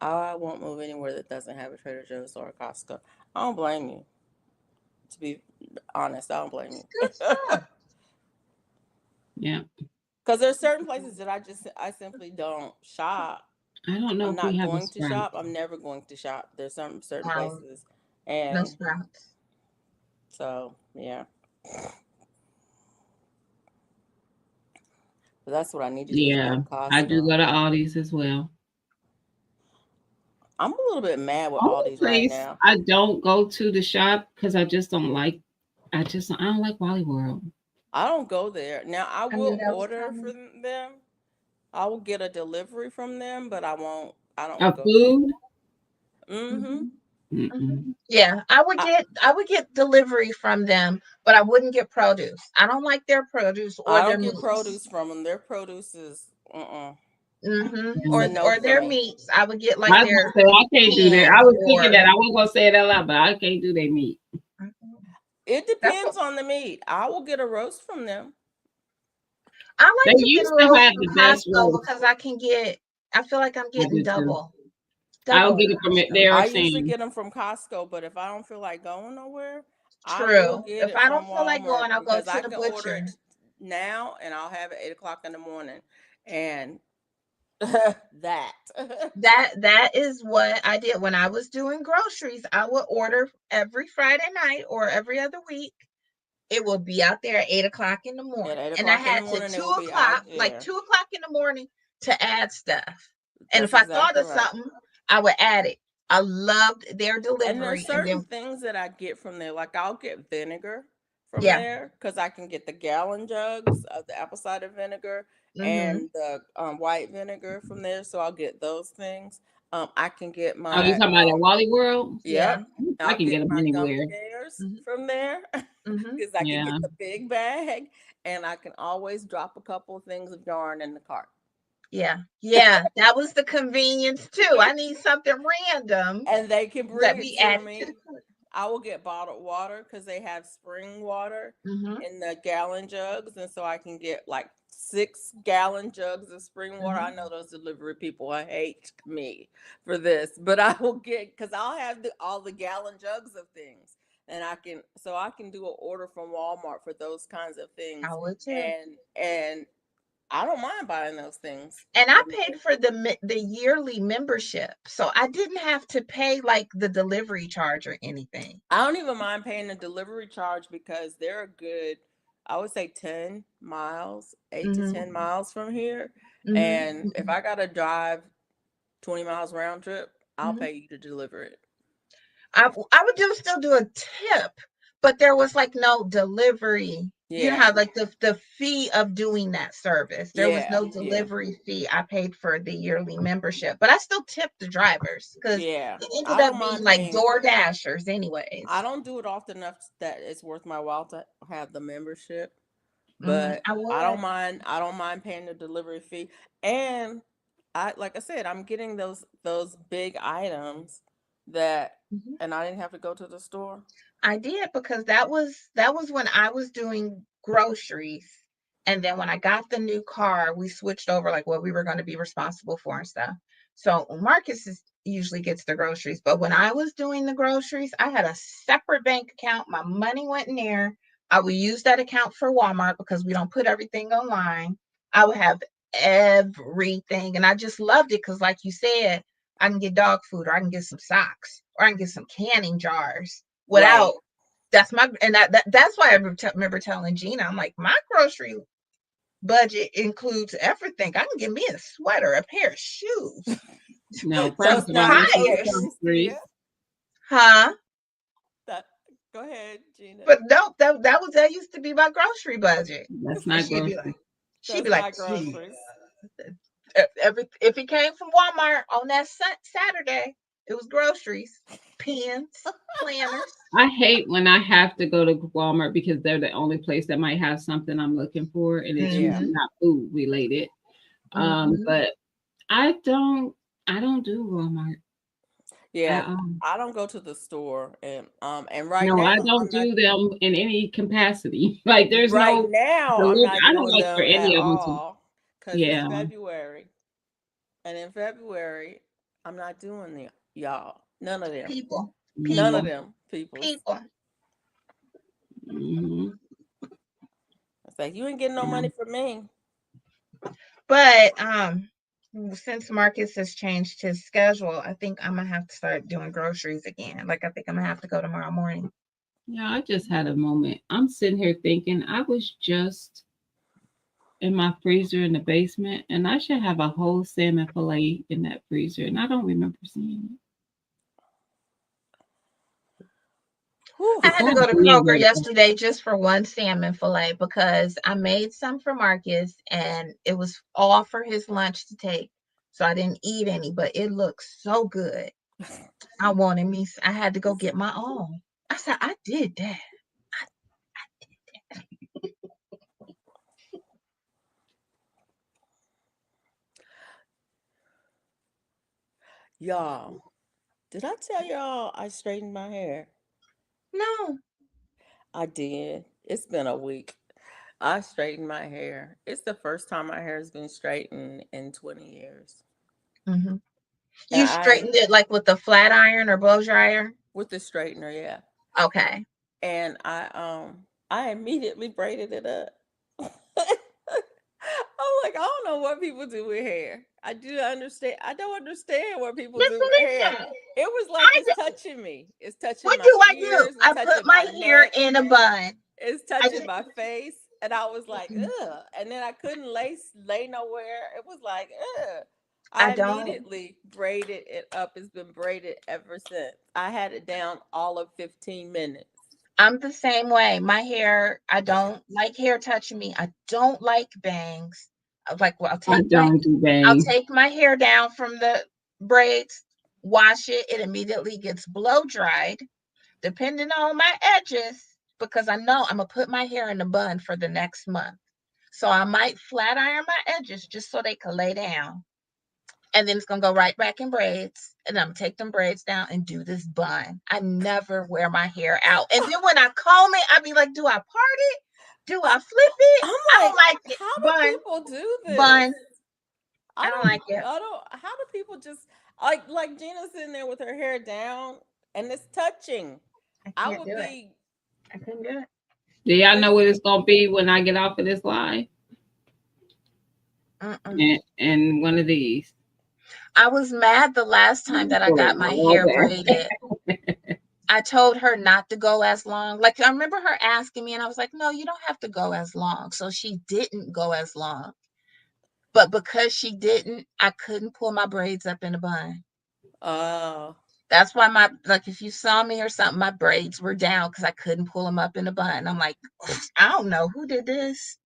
I won't move anywhere that doesn't have a Trader Joe's or a Costco. I don't blame you. To be honest, I don't blame It's you. good stuff. Yeah, Because there's certain places that I simply don't shop. I don't know I'm if we not have a going to Sprout. shop. I'm never going to shop. There's some certain Um, places, no and sprouts. so yeah. But that's what I need to do is go Yeah, to I do Costco. go to Aldi's as well. I'm a little bit mad with Only Aldi's right place now. I don't go to the shop because I just don't like. I don't like Wally World. I don't go there. Now I I knew will that was order coming. from them. I will get a delivery from them, but I won't. I don't A go. food? Mm-hmm. Mhm. Mhm. Mm-mm. Yeah, I, I would get delivery from them, but I wouldn't get produce. I don't like their produce or I their don't get meats. produce from them. Their produce is it's a Mm. no Or for their me. meats. I would get I like was their gonna say I can't do that. I hens was thinking or that I wasn't gonna say it out loud, but I can't do their meat. Mhm. It That's what depends on the meat. I will get a roast from them. I They like to get a used to roast have from the best Costco roast. because I feel like I'm I getting do too. I'll double get it from it. Costco. They are I usually saying, get them from Costco, but if I don't feel like going nowhere, I will True. get If it I don't from feel like Walmart going, I'll go because to I the can order butcher. it now and I'll have it 8 o'clock in the morning. And that. That is what I did when I was doing groceries. I would order every Friday night or every other week. It would be out there at 8 o'clock in the At morning. eight And I o'clock in the had to morning, it two will be out o'clock, like there. 2 o'clock in the morning to add stuff. And That's if I thought exactly of right. something, I would add it. I loved their And there's delivery. And certain then, things that I get from there. Like I'll get vinegar from yeah. there because I can get the gallon jugs of the apple cider vinegar Mm-hmm. and the white vinegar from there. So I'll get those things. I can get "Oh, you my talking about at Wally World? Yeah. yep. I I'll can get get them my gummy anywhere." bears Mm-hmm. from there Mm-hmm. because I can Yeah. get the big bag and I can always drop a couple of things of yarn in the cart. Yeah. Yeah. That was the convenience too. I need something random. And they can bring Let it me to add it to the me. cart. I will get bottled water because they have spring water Mm-hmm. in the gallon jugs, and so I can get like 6 gallon jugs of spring water. I Mm-hmm. know those delivery people hate me for this, but I will get because I'll have all the gallon jugs of things, and I can do an order from Walmart for those kinds of I things, would too. and I don't mind buying those things And I from there. paid for the yearly membership, so I didn't have to pay like the delivery charge or anything. I don't even mind paying the delivery charge because they're a good, I would say 10 miles, 8 to Mhm. 10 miles from here. Mhm. And if I got to drive 20 miles round trip, I'll Mhm. pay you to deliver it. I would still do a tip, but there was like no delivery. You know Yeah. how like the fee of doing that service. There was Yeah. no Yeah. delivery fee. I paid for the yearly membership, but I still tipped the drivers because Yeah. it ended I up don't being mind like paying. Door Dashers I anyways. don't do it often enough that it's worth my while to have the membership, Mhm. but I I don't would. mind. I don't mind paying the delivery fee, and like I said, I'm getting those big items that, Mhm. and I didn't have to go to the store. I did because that was when I was doing groceries. And then when I got the new car, we switched over like what we were going to be responsible for and stuff. So usually gets the groceries, but when I was doing the groceries, I had a separate bank account. My money went in there. I would use that account for Walmart because we don't put everything online. I would have everything, and I just loved it because, like you said, I can get dog food, or I can get some socks, or I can get some canning jars without Right, that's my and that's why I remember telling Gina, I'm like, my grocery budget includes everything. I can get me a sweater, a pair of shoes, No, so first some it's of not all, your this is tires. groceries, Tia. groceries. Huh? That Go ahead, Gina. But no, that used to be my grocery budget. That's And not groceries. she'd be That's like, not gee, groceries. if it came from Walmart on that Saturday, it was groceries, pens, planners. I hate when I have to go to Walmart because they're the only place that might have something I'm looking for, and it's Yeah, usually Mm-hmm. not food related. Mm-hmm. But I don't, I don't do Walmart yeah. at all. I don't go to the store, and right No, now I don't I'm not. do them in any capacity. Like there's Right no now I'm delivery. not I don't doing like for them any at of them to. all because it's Yeah. February, and in February I'm not doing the y'all. None of them. People, None of people, Mm-hmm. them peoples. people. Mm-hmm. It's like you ain't getting no Yeah. money from me. But since Marcus has changed his schedule, I think I'm gonna have to start doing groceries again. Like I think I'm gonna have to go tomorrow morning. Yeah, I just had a moment. I'm sitting here thinking I was just in my freezer in the basement, and I should have a whole salmon fillet in that freezer, and I don't remember seeing Whew. I had to Before go to being Kroger vertical. yesterday just for one salmon fillet because I made some for Marcus and it was all for his lunch to take. So I didn't eat any, but it looks so good. I had to go get my own. I said, I did that. Y'all, did I tell y'all I straightened my hair? No. I did. It's been a week. I straightened my hair. It's the first time my hair has been straightened in 20 years. Hmm. And You straightened it like with the flat iron or blow dryer? with the straightener, yeah. Okay. And I immediately braided it up. I'm like, I don't know what people do with hair. I do understand. I don't understand what people That's do with hair. what It was like I it's do. touching me. It's touching What my do I do? ears. It's I put touching my my hair neck. in a bun. It's I touching take, my face. And I was like, ugh. And then I couldn't lay nowhere. It was like, ugh. I I don't. immediately braided it up. It's been braided ever since. I had it down all of 15 minutes. I'm the same way. My hair, I don't like hair touching me. I don't like bangs. I was like, well, I don't do I'll bangs. take my hair down from the braids, wash it. It immediately gets blow dried, depending on my edges, because I know I'm gonna put my hair in a bun for the next month. So I might flat iron my edges just so they can lay down. And then it's gonna go right back in braids. And I'm gonna take them braids down and do this bun. I never wear my hair out. And then when I comb it, I be like, do I part it? Do I flip it? I'm I don't like, like it. how do Bun, people do this? bun. I don't like it. I don't, how do people just, like Gina sitting there with her hair down and it's touching? I I can't would do it. be, I couldn't do it. Do y'all know it's, what it's gonna be when I get off of this live? Mm-mm. And one of these. I was mad the last time that I got my hair braided. I told her not to go as long. Like, I remember her asking me, and I was like, no, you don't have to go as long. So she didn't go as long. But because she didn't, I couldn't pull my braids up in a bun. uh, That's why like, if you saw me or something, my braids were down because I couldn't pull them up in a bun. I'm like, I don't know who did this.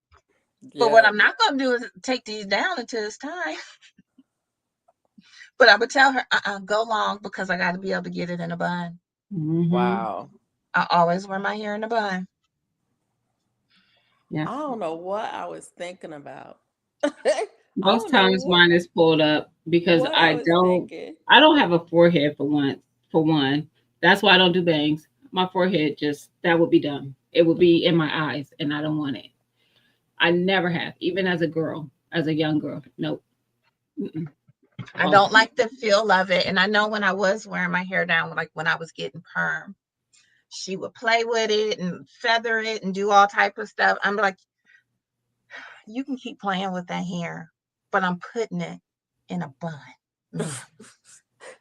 But what yeah, I'm not going to do is take these down until it's time. But I would tell her, go long because I got to be able to get it in a bun. Mm-hmm. wow. I always wear my hair in a bun. Yeah. I don't know what I was thinking about. I Most don't know times mine is pulled up because what I was thinking. I don't have a forehead for one. That's why I don't do bangs. My forehead just that would be done. It would be in my eyes and I don't want it. I never have, even as a girl, as a young girl. Nope. Mm-mm. I Oh, don't like the feel of it. And I know when I was wearing my hair down, like when I was getting perm, she would play with it and feather it and do all type of stuff. I'm like, you can keep playing with that hair, but I'm putting it in a bun. No,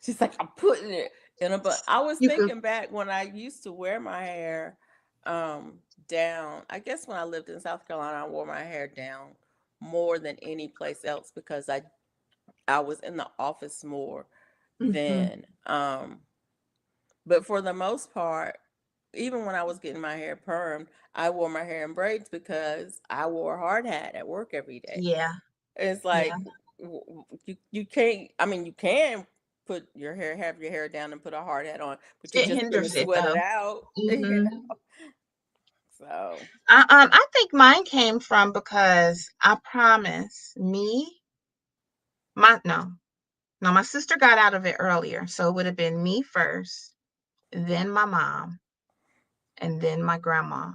She's like, I'm putting it in a bun. I was you can. thinking back when I used to wear my hair down. I guess when I lived in South Carolina, I wore my hair down more than any place else because I was in the office more Mm-hmm. then. But for the most part, even when I was getting my hair permed, I wore my hair in braids because I wore a hard hat at work every day. Yeah, It's yeah. like you can't. I mean, you can have your hair down and put a hard hat on, but you're It just gonna hinders it sweat it though. out. Mm-hmm. So, I think mine came from because I promise me, my no, no, my sister got out of it earlier, so it would have been me first, then my mom, and then my grandma.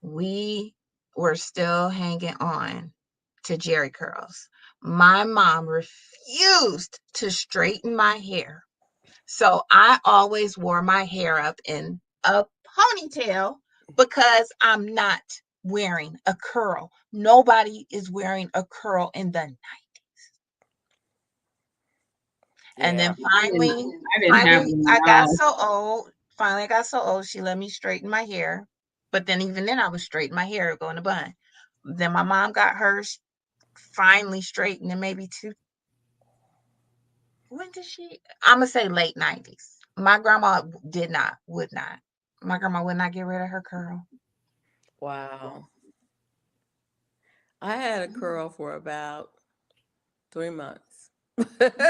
We were still hanging on to Jerry curls. My mom refused to straighten my hair. So I always wore my hair up in a ponytail because I'm not wearing a curl. Nobody is wearing a curl in the night. And then yeah. I didn't have finally, one I at got all. so old. Finally, I got so old. She let me straighten my hair. But then, even then, I was straightening my hair, going to bun. Then my mom got hers finally straightened in maybe two. When did she? I'm gonna say late 90s. My grandma would not. My grandma would not get rid of her curl. Wow. I had a curl for about 3 months.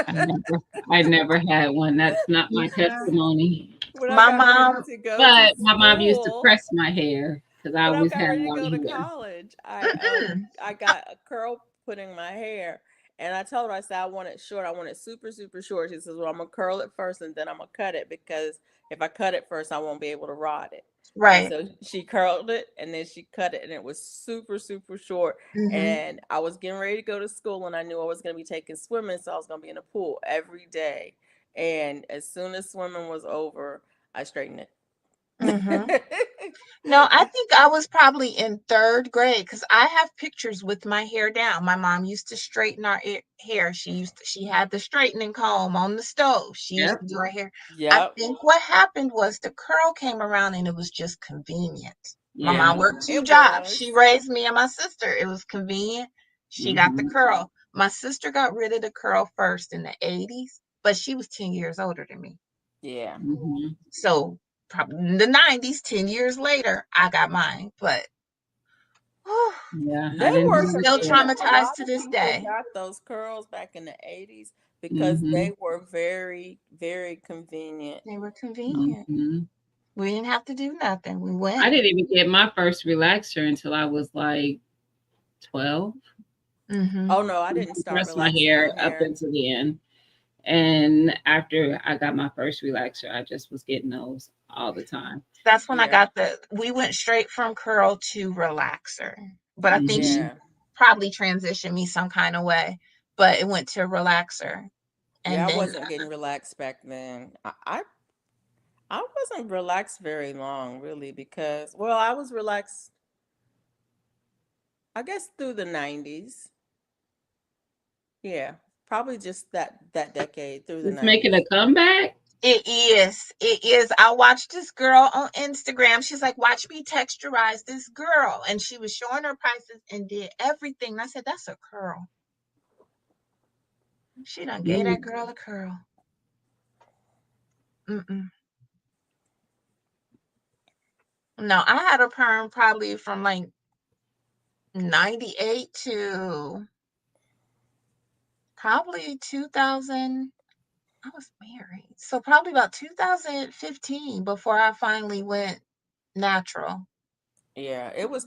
I never, I never had one. That's not my Yeah. testimony. When I My got ready mom, to go to But my mom used to school, press my hair because I when I always got had a ready to lot go to of hair. college, mm, I got a curl put in my hair, and I told her, I said I want it short. I want it super super short. She says, "Well, I'm gonna curl it first, and then I'm gonna cut it because if I cut it first, I won't be able to rod it." And right. so she curled it, and then she cut it, and it was super super short. Hmm. And I was getting ready to go to school, and I knew I was gonna be taking swimming, so I was gonna be in the pool every day. And as soon as swimming was over, I straightened Hmm. it. No, I think I was probably in third grade because I have pictures with my hair down. My mom used to straighten our hair. She had the straightening comb on the stove. She used Yep. to do her hair. I Yep. think what happened was the curl came around and it was just convenient. My Yeah. mom worked two It jobs. was. She raised me and my sister. It was convenient. She got the Hmm. curl. My sister got rid of the curl first in the 80s, but she was 10 years older than me. Yeah. Hmm. So probably in the 90s, 10 years later, I got mine. But Yeah, They I didn't were do the still hair. convenient. A traumatized lot to of this people day. got those curls back in the 80s because Hmm. they were very, very convenient. They were convenient. Hmm. We didn't have to do nothing. We I went. didn't even get my first relaxer until I was like 12. Mm-hmm. Oh no, I I didn't used to start press my relaxing hair my up hair. until the end. And after I got my first relaxer, I just was getting those all the time. That's when I Yeah. got we went straight from curl to relaxer. But I think she Hmm. Yeah. probably transitioned me some kind of way. But it went to relaxer. Yeah, And I then, wasn't getting relaxed back then. I wasn't relaxed very long really because well, I was relaxed I guess through the 90s. Yeah. Probably just that decade through the It's making a 90s. comeback. it is. It is. I watched this girl on Instagram. She's like, watch me texturize this girl. And she was showing her prices and did everything. And I said, that's a curl. She done gave that Mm. girl a curl. Mm-mm. No, I had a perm probably from like 98 to probably 2000. I was married. So probably about 2015 before I finally went natural. Yeah, it was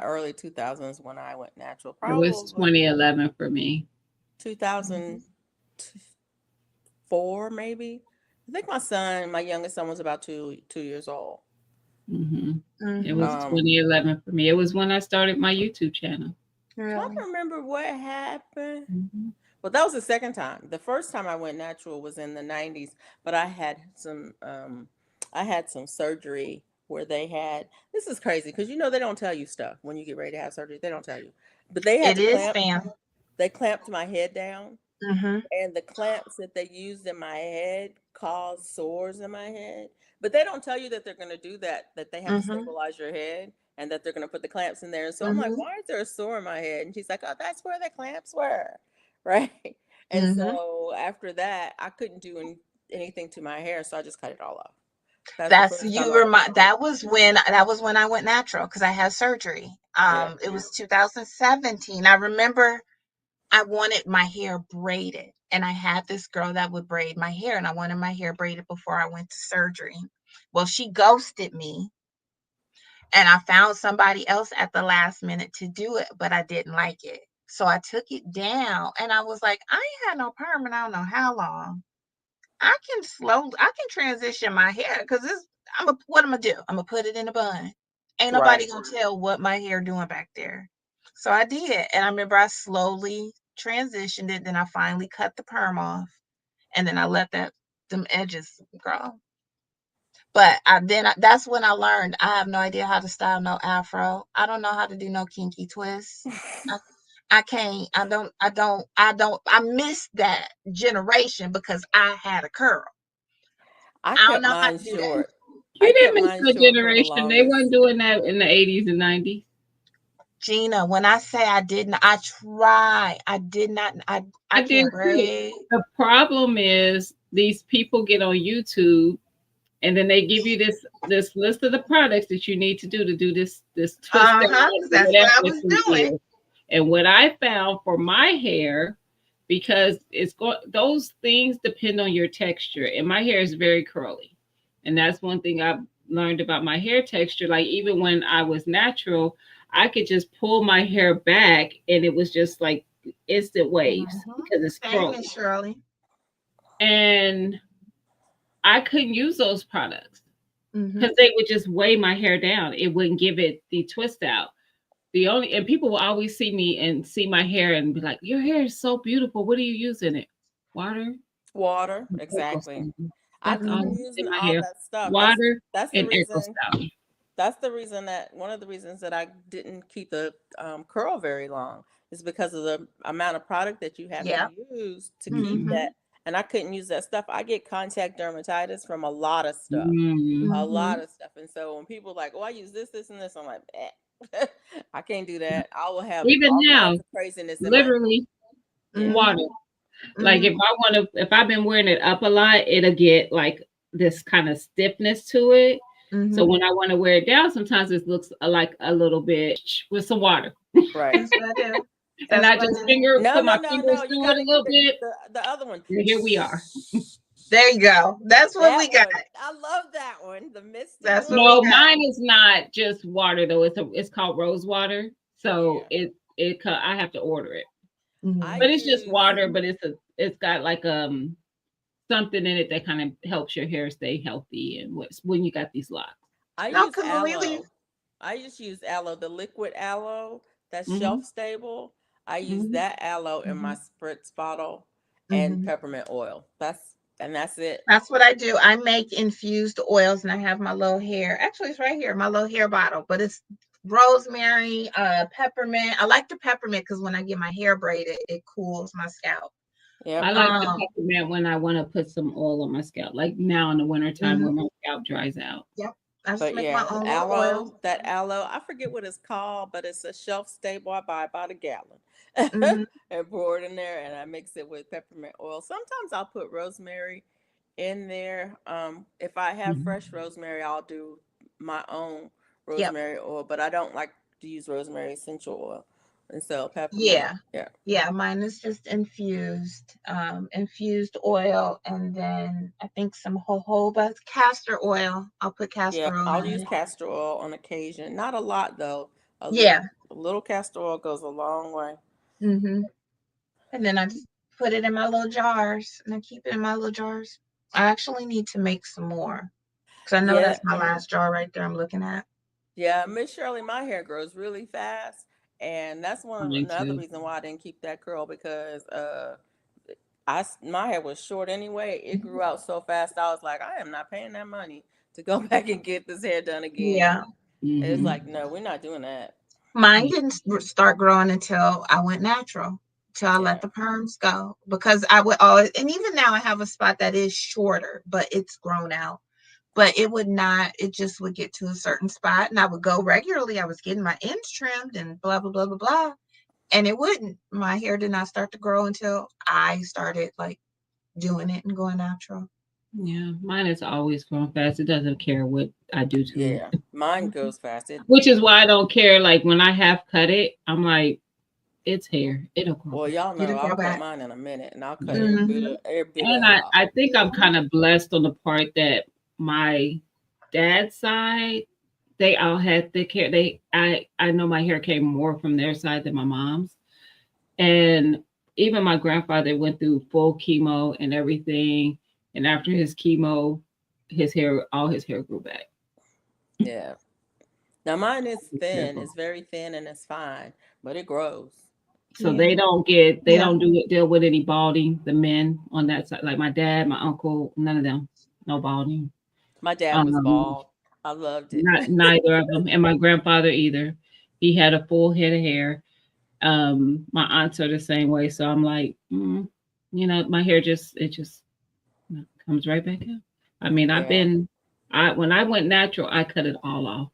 early 2000s when I went natural. It was Probably 2011 for me. 2004 maybe. I think my youngest son was about 2 years old. Hmm. It Mm-hmm. was Um, 2011 for me. It was when I started my YouTube channel. trying to Really? remember what happened. Hmm. Well, that was the second time. The first time I went natural was in the 90s, but I had some surgery where they had this is crazy because they don't tell you stuff when you get ready to have surgery. They don't tell you. But It is fam. they clamped my head down, Mm-hmm. and the clamps that they used in my head caused sores in my head. But they don't tell you that they're going to do that, that they have to Mm-hmm. stabilize your head and that they're going to put the clamps in there. And so I'm like, Mm-hmm. why is there a sore in my head? And she's like, oh, that's where the clamps were. Right. And Mm-hmm. so after that, I couldn't do anything to my hair. So I just cut it all off. That's the That's first time you I went remind natural. that was when I went natural because I had surgery. Yeah. It was 2017. I remember I wanted my hair braided, and I had this girl that would braid my hair, and I wanted my hair braided before I went to surgery. Well, she ghosted me, and I found somebody else at the last minute to do it, but I didn't like it. So I took it down, and I was like, I ain't had no perm in I don't know how long. I can transition my hair because what I'm gonna do? I'm gonna put it in a bun. Ain't nobody Right. gonna tell what my hair doing back there. So I did, and I remember I slowly transitioned it. Then I finally cut the perm off, and then I let them edges grow. But that's when I learned I have no idea how to style no afro. I don't know how to do no kinky twists. I, I can't. I miss that generation because I had a curl. I I don't kept know how mine to do that. short. I You kept didn't miss mine the short for the generation. They longest. weren't doing that in the 80s and 90s. Gina, when I say I didn't, I did not, I I did can't too. braid. The problem is these people get on YouTube and then they give you this list of the products that you need to do this twist Uh down huh. or That's what whatever I the was thing doing. is. And what I found for my hair, because those things depend on your texture, and my hair is very curly, and that's one thing I've learned about my hair texture. Like even when I was natural, I could just pull my hair back, and it was just like instant waves because it's Same curly, as Shirley. and I couldn't use those products Mm-hmm. because they would just weigh my hair down. It wouldn't give it the twist out. The only and people will always see me and see my hair and be like, "Your hair is so beautiful. What are you using it? Water, Water, and Echo exactly. Stone. I That's all couldn't Mm-hmm. that's in using my all hair. that stuff. Water That's the and Echo reason. Stone. That's the reason that one of the reasons that I didn't keep the curl very long is because of the amount of product that you have to Yeah. use to keep Mm-hmm. Mm-hmm. that. And I couldn't use that stuff. I get contact dermatitis from a lot of stuff, Mm. a Mm-hmm. lot of stuff. And so when people are like, "Oh, I use this, this, and this," I'm like, eh. I can't do that. I will have Even all now, kinds of craziness in my literally yeah. Mm-hmm. water. Like Mm-hmm. if I've been wearing it up a lot, it'll get like this kind of stiffness to it. So Mm-hmm. when I want to wear it down, sometimes it looks like a little bit with some water. Right. That's what I do. And That's I what just I do. put my No. fingers You through got it a to do little bit, the other one. and here we are. There you go. That's what we That got. one. I love that one. The misty That's what one. we No, got. mine is not just water though. It's called rose water. So Yeah. I have to order it. I Mm-hmm. But it's just use water, but it's got like something in it that kind of helps your hair stay healthy and when you got these locks. I No, use completely. aloe. I just use aloe, the liquid aloe that's Mm-hmm. shelf stable. I use Mm-hmm. that aloe in Mm-hmm. my spritz bottle and Mm-hmm. peppermint oil. That's it. That's what I do. I make infused oils and I have my little hair. Actually, it's right here, my little hair bottle, but it's rosemary, peppermint. I like the peppermint because when I get my hair braided, it cools my scalp. I Yep. like the Um, peppermint when I want to put some oil on my scalp, like now in the wintertime mhm, where my scalp dries out. yep. I just But make my yeah, own little oil. aloe, that aloe, I forget what it's called, but it's a shelf stable. I buy about a gallon Hmm. and pour it in there and I mix it with peppermint oil. Sometimes I'll put rosemary in there. If I have Mhm. fresh rosemary, I'll do my own Yep. rosemary oil, but I don't like to use rosemary essential oil. And so peppermint, Yeah. yeah. Yeah. Mine is just infused oil, and then I think some jojoba castor oil. I'll put Yeah, castor oil I'll in use it. castor oil on occasion. Not a lot though. Yeah. A little castor oil goes a long way. Hmm. And then I just put it in my little jars, and I keep it in my little jars. I actually need to make some more because I know Yeah, that's my last jar right there. I'm looking at. yeah, Miss Shirley, my hair grows really fast, and that's Mine another too. reason why I didn't keep that curl because my hair was short anyway. It grew out so fast. I was like, I am not paying that money to go back and get this hair done again. Yeah. And it's Hmm. like, no, we're not doing that. Mine didn't start growing until I went natural, till I let Yeah, the perms go because I would always, and even now I have a spot that is shorter, but it's grown out. But it would not, it just would get to a certain spot and I would go regularly. I was getting my ends trimmed and blah, blah, blah, blah, blah. And it wouldn't. My hair did not start to grow until I started like doing it and going natural. Yeah, mine is always growing fast. It doesn't care what I do to yeah. it, Mine goes fast. which is why I don't care. Like when I have cut it, I'm like, it's hair. It'll grow Well, back. y'all know It'll I'll grow cut back. mine in a minute, and I'll cut Yeah. Hmm. every bit of And it off. I think I'm Hmm. kind of blessed on the part that my dad's side, they all had thick hair. I know my hair came more from their side than my mom's. And even my grandfather went through full chemo and everything. And after his chemo, all his hair grew back. Yeah. Now mine is Be thin. careful. It's very thin and it's fine, but it grows. So Yeah. they Yeah. don't deal with any balding, the men on that side, like my dad, my uncle, none of them, no balding. My dad was Um, bald. I loved it. not neither of them, and my grandfather either. He had a full head of hair. My aunts are the same way, so I'm like, my hair just comes right back up. I mean, Yeah. when I went natural, I cut it all off.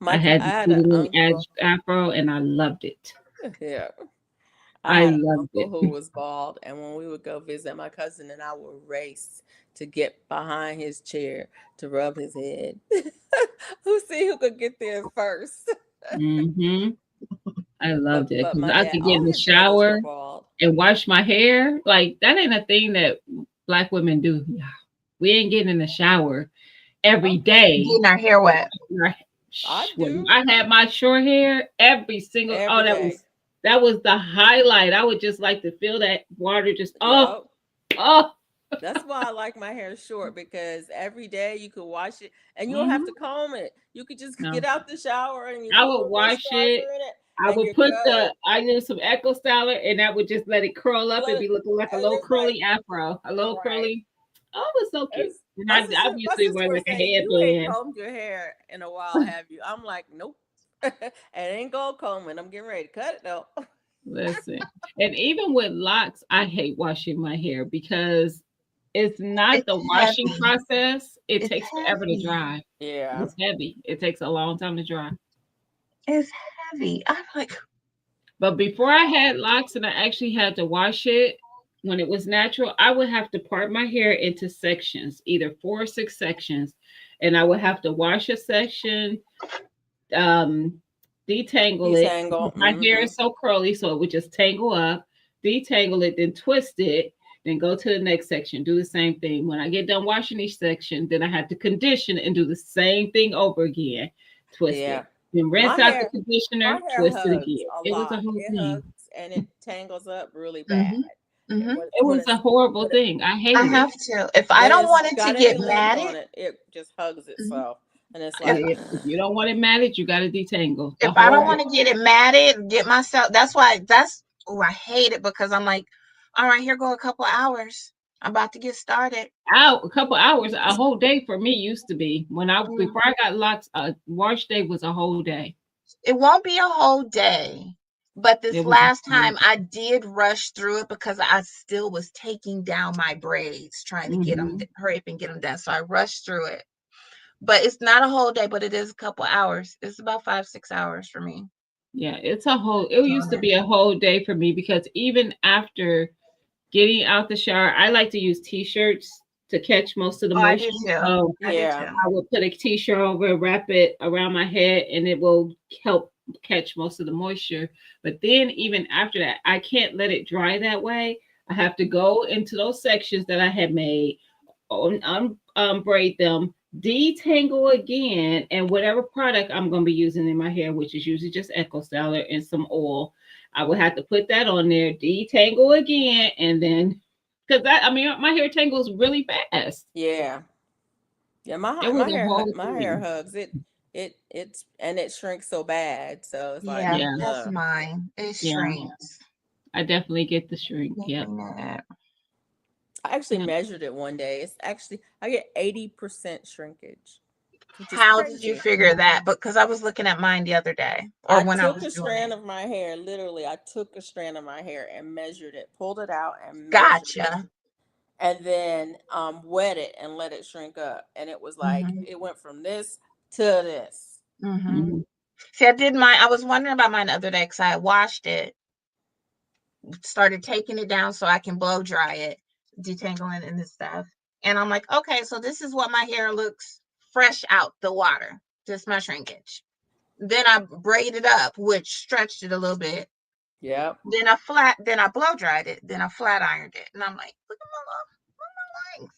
I I had the had an little uncle. afro, and I loved it. Yeah. I I had an loved uncle it. who was bald, and when we would go visit my cousin, and I would race to get behind his chair to rub his head. Who could get there first? Mm-hmm. I loved it But because my I dad, could get all in the his brothers were shower bald. and wash my hair. Like that ain't a thing that black women do. We ain't getting in the shower every day. Getting our hair wet. I When do I had my short hair, every single every day. that was the highlight. I would just like to feel that water just Yep. oh. That's why I like my hair short because every day you could wash it and you don't have to Hmm. comb it. You could just get No, out the shower and you I put a would little wash it. moisturizer in it I and would you're put good. I use some Echo Styler and that would just let it curl up and Let it, be looking like a and little it's like curly afro, a little right. curly. Oh, it was so cute. It's, And my I sister, my obviously sister wear would like a say, "You ain't headband. combed your hair in a while, have you?" I'm like, "Nope." It ain't gold combing. I'm getting ready to cut it though. Listen, and even with locks, I hate washing my hair because it's not It's the washing heavy. process. It It's takes forever to heavy. dry. Yeah. It's heavy. It takes a long time to dry. It's heavy. I'm like, But before I had locks and I actually had to wash it when it was natural, I would have to part my hair into sections, either 4 or 6 sections, and I would have to wash a section, um, detangle it. Detangle. My hair Mm-hmm. is so curly, so it would just tangle up, detangle it, then twist it, then go to the next section, do the same thing. When I get done washing each section, then I had to condition and do the same thing over again, twist Yeah. it, then My rinse out the hair, conditioner, my hair twist it hugs again. a It was a lot. whole It thing. hugs and it tangles up really bad. mm-hmm, mm-hmm. It was a horrible thing. I I hated it. have to. If I When don't it's want it to got any get length matted, on it, it just hugs mhm. itself, and it's if like, If you don't want it matted, you got to detangle the if I don't whole. want to get it matted, get myself. That's why. That's oh, I hate it because I'm like, all right, here go a couple of hours. I'm about to get started. Out a couple hours, a whole day for me used to be when I Mm. before I got locks. A wash day was a whole day. It won't be a whole day, but It this was. last time I did rush through it because I still was taking down my braids, trying to get them Mm-hmm. hurry up and get them done. So I rushed through it. But it's not a whole day, but it is a couple hours. It's about 5, 6 hours for me. Yeah, it's a whole. It used to Doing be a whole day for me because even after getting out the shower, I like to use t-shirts to catch most of the Oh, I do moisture. too. So I do yeah, too. I will put a t-shirt over, wrap it around my head, and it will help catch most of the moisture. But then even after that, I can't let it dry that way. I have to go into those sections that I had made, braid them, detangle again, and whatever product I'm going to be using in my hair, which is usually just Echo Styler and some oil, I would have to put that on there, detangle again, and then because that I mean my hair tangles really fast. yeah, yeah. It was a whole My hair thing. hugs it's and it shrinks so bad, so it's like, Yeah, Yeah, that's mine. It yeah. shrinks. I definitely get the shrink. Yep. Definitely not. I actually Yep. measured it one day. It's actually I get 80% shrinkage, which is How did you crazy. figure that? Because I was looking at mine the other day, or I when I took was a doing strand it. of my hair, literally, I took a strand of my hair and measured it, pulled it out and measured it, Gotcha. and then wet it and let it shrink up. And it was like, Hmm. it went from this to this. Hmm. Mhm. See, I did mine. I was wondering about mine the other day because I had washed it, started taking it down so I can blow dry it, detangling it and this stuff. And I'm like, okay, so this is what my hair looks fresh out the water. Just my shrinkage. Then I braided up, which stretched it a little bit. Yep. Then I blow dried it. Then I flat ironed it. And I'm like, look at my length.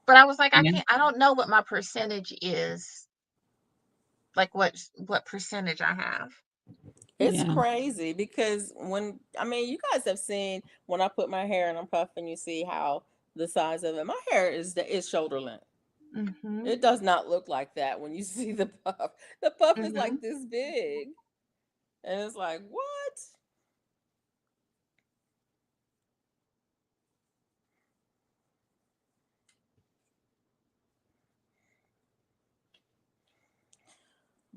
But I was like, Yeah. I don't know what my percentage is. Like what percentage I have. It's Yeah. crazy because I mean, you guys have seen when I put my hair and I'm puffing, you see how the size of it. My hair is shoulder length. Mm-hmm. It does not look like that when you see the puff. The puff is Mm-hmm. like this big. And it's like, what?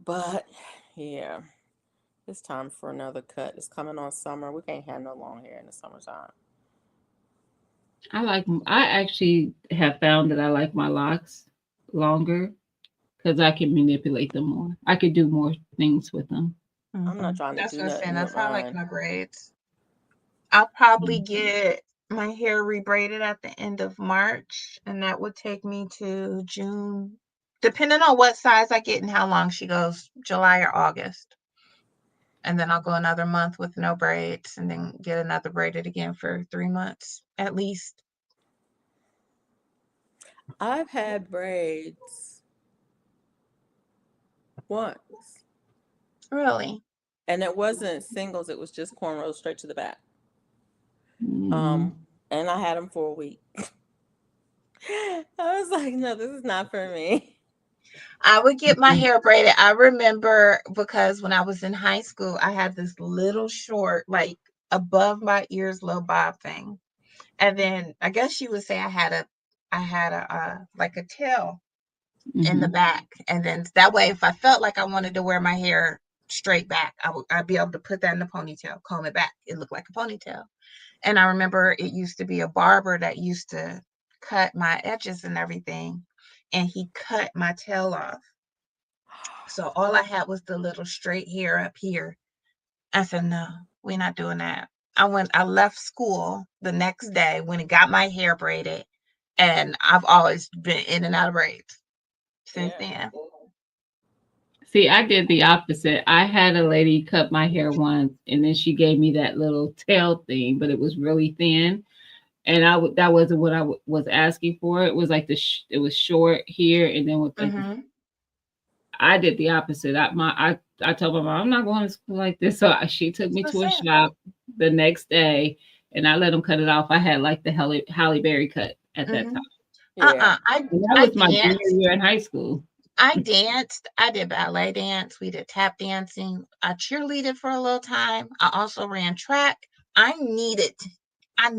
But yeah, it's time for another cut. It's coming on summer. We can't have no long hair in the summertime. I actually have found that I like my locks longer because I can manipulate them more. I could do more things with them. I'm not Mm-hmm. trying to That's do what I'm saying. nothing with That's how I like mine. my braids. I'll probably Mm. get my hair rebraided at the end of March, and that would take me to June, depending on what size I get and how long she goes, July or August. And then I'll go another month with no braids and then get another braided again for 3 months at least. I've had braids once, Really? and it wasn't singles, it was just cornrows straight to the back. Mm. Um, and I had them for a week. I was like, no, this is not for me. I would get my hair braided. I remember because when I was in high school, I had this little short, like above my ears, low bob thing. And then I guess you would say I had a like a tail in the Mm-hmm. back. And then that way, if I felt like I wanted to wear my hair straight back, I'd be able to put that in a ponytail, comb it back. It looked like a ponytail. And I remember it used to be a barber that used to cut my edges and everything. And he cut my tail off. So all I had was the little straight hair up here. I said, no, we're not doing that. I left school the next day when it got my hair braided. And I've always been in and out of braids since Yeah. then. See, I did the opposite. I had a lady cut my hair once, and then she gave me that little tail thing, but it was really thin, and that wasn't what was asking for. It was like it was short here, and then with like Mm-hmm. I did the opposite. I told my mom I'm not going to school like this, so she took me So to a sad. shop the next day, and I let them cut it off. I had like the Halle Berry cut at that Mm-hmm. time, Yeah. and that I was my junior danced. year in high school. I danced. I did ballet dance. We did tap dancing. I cheerleaded for a little time. I also ran track. I needed, I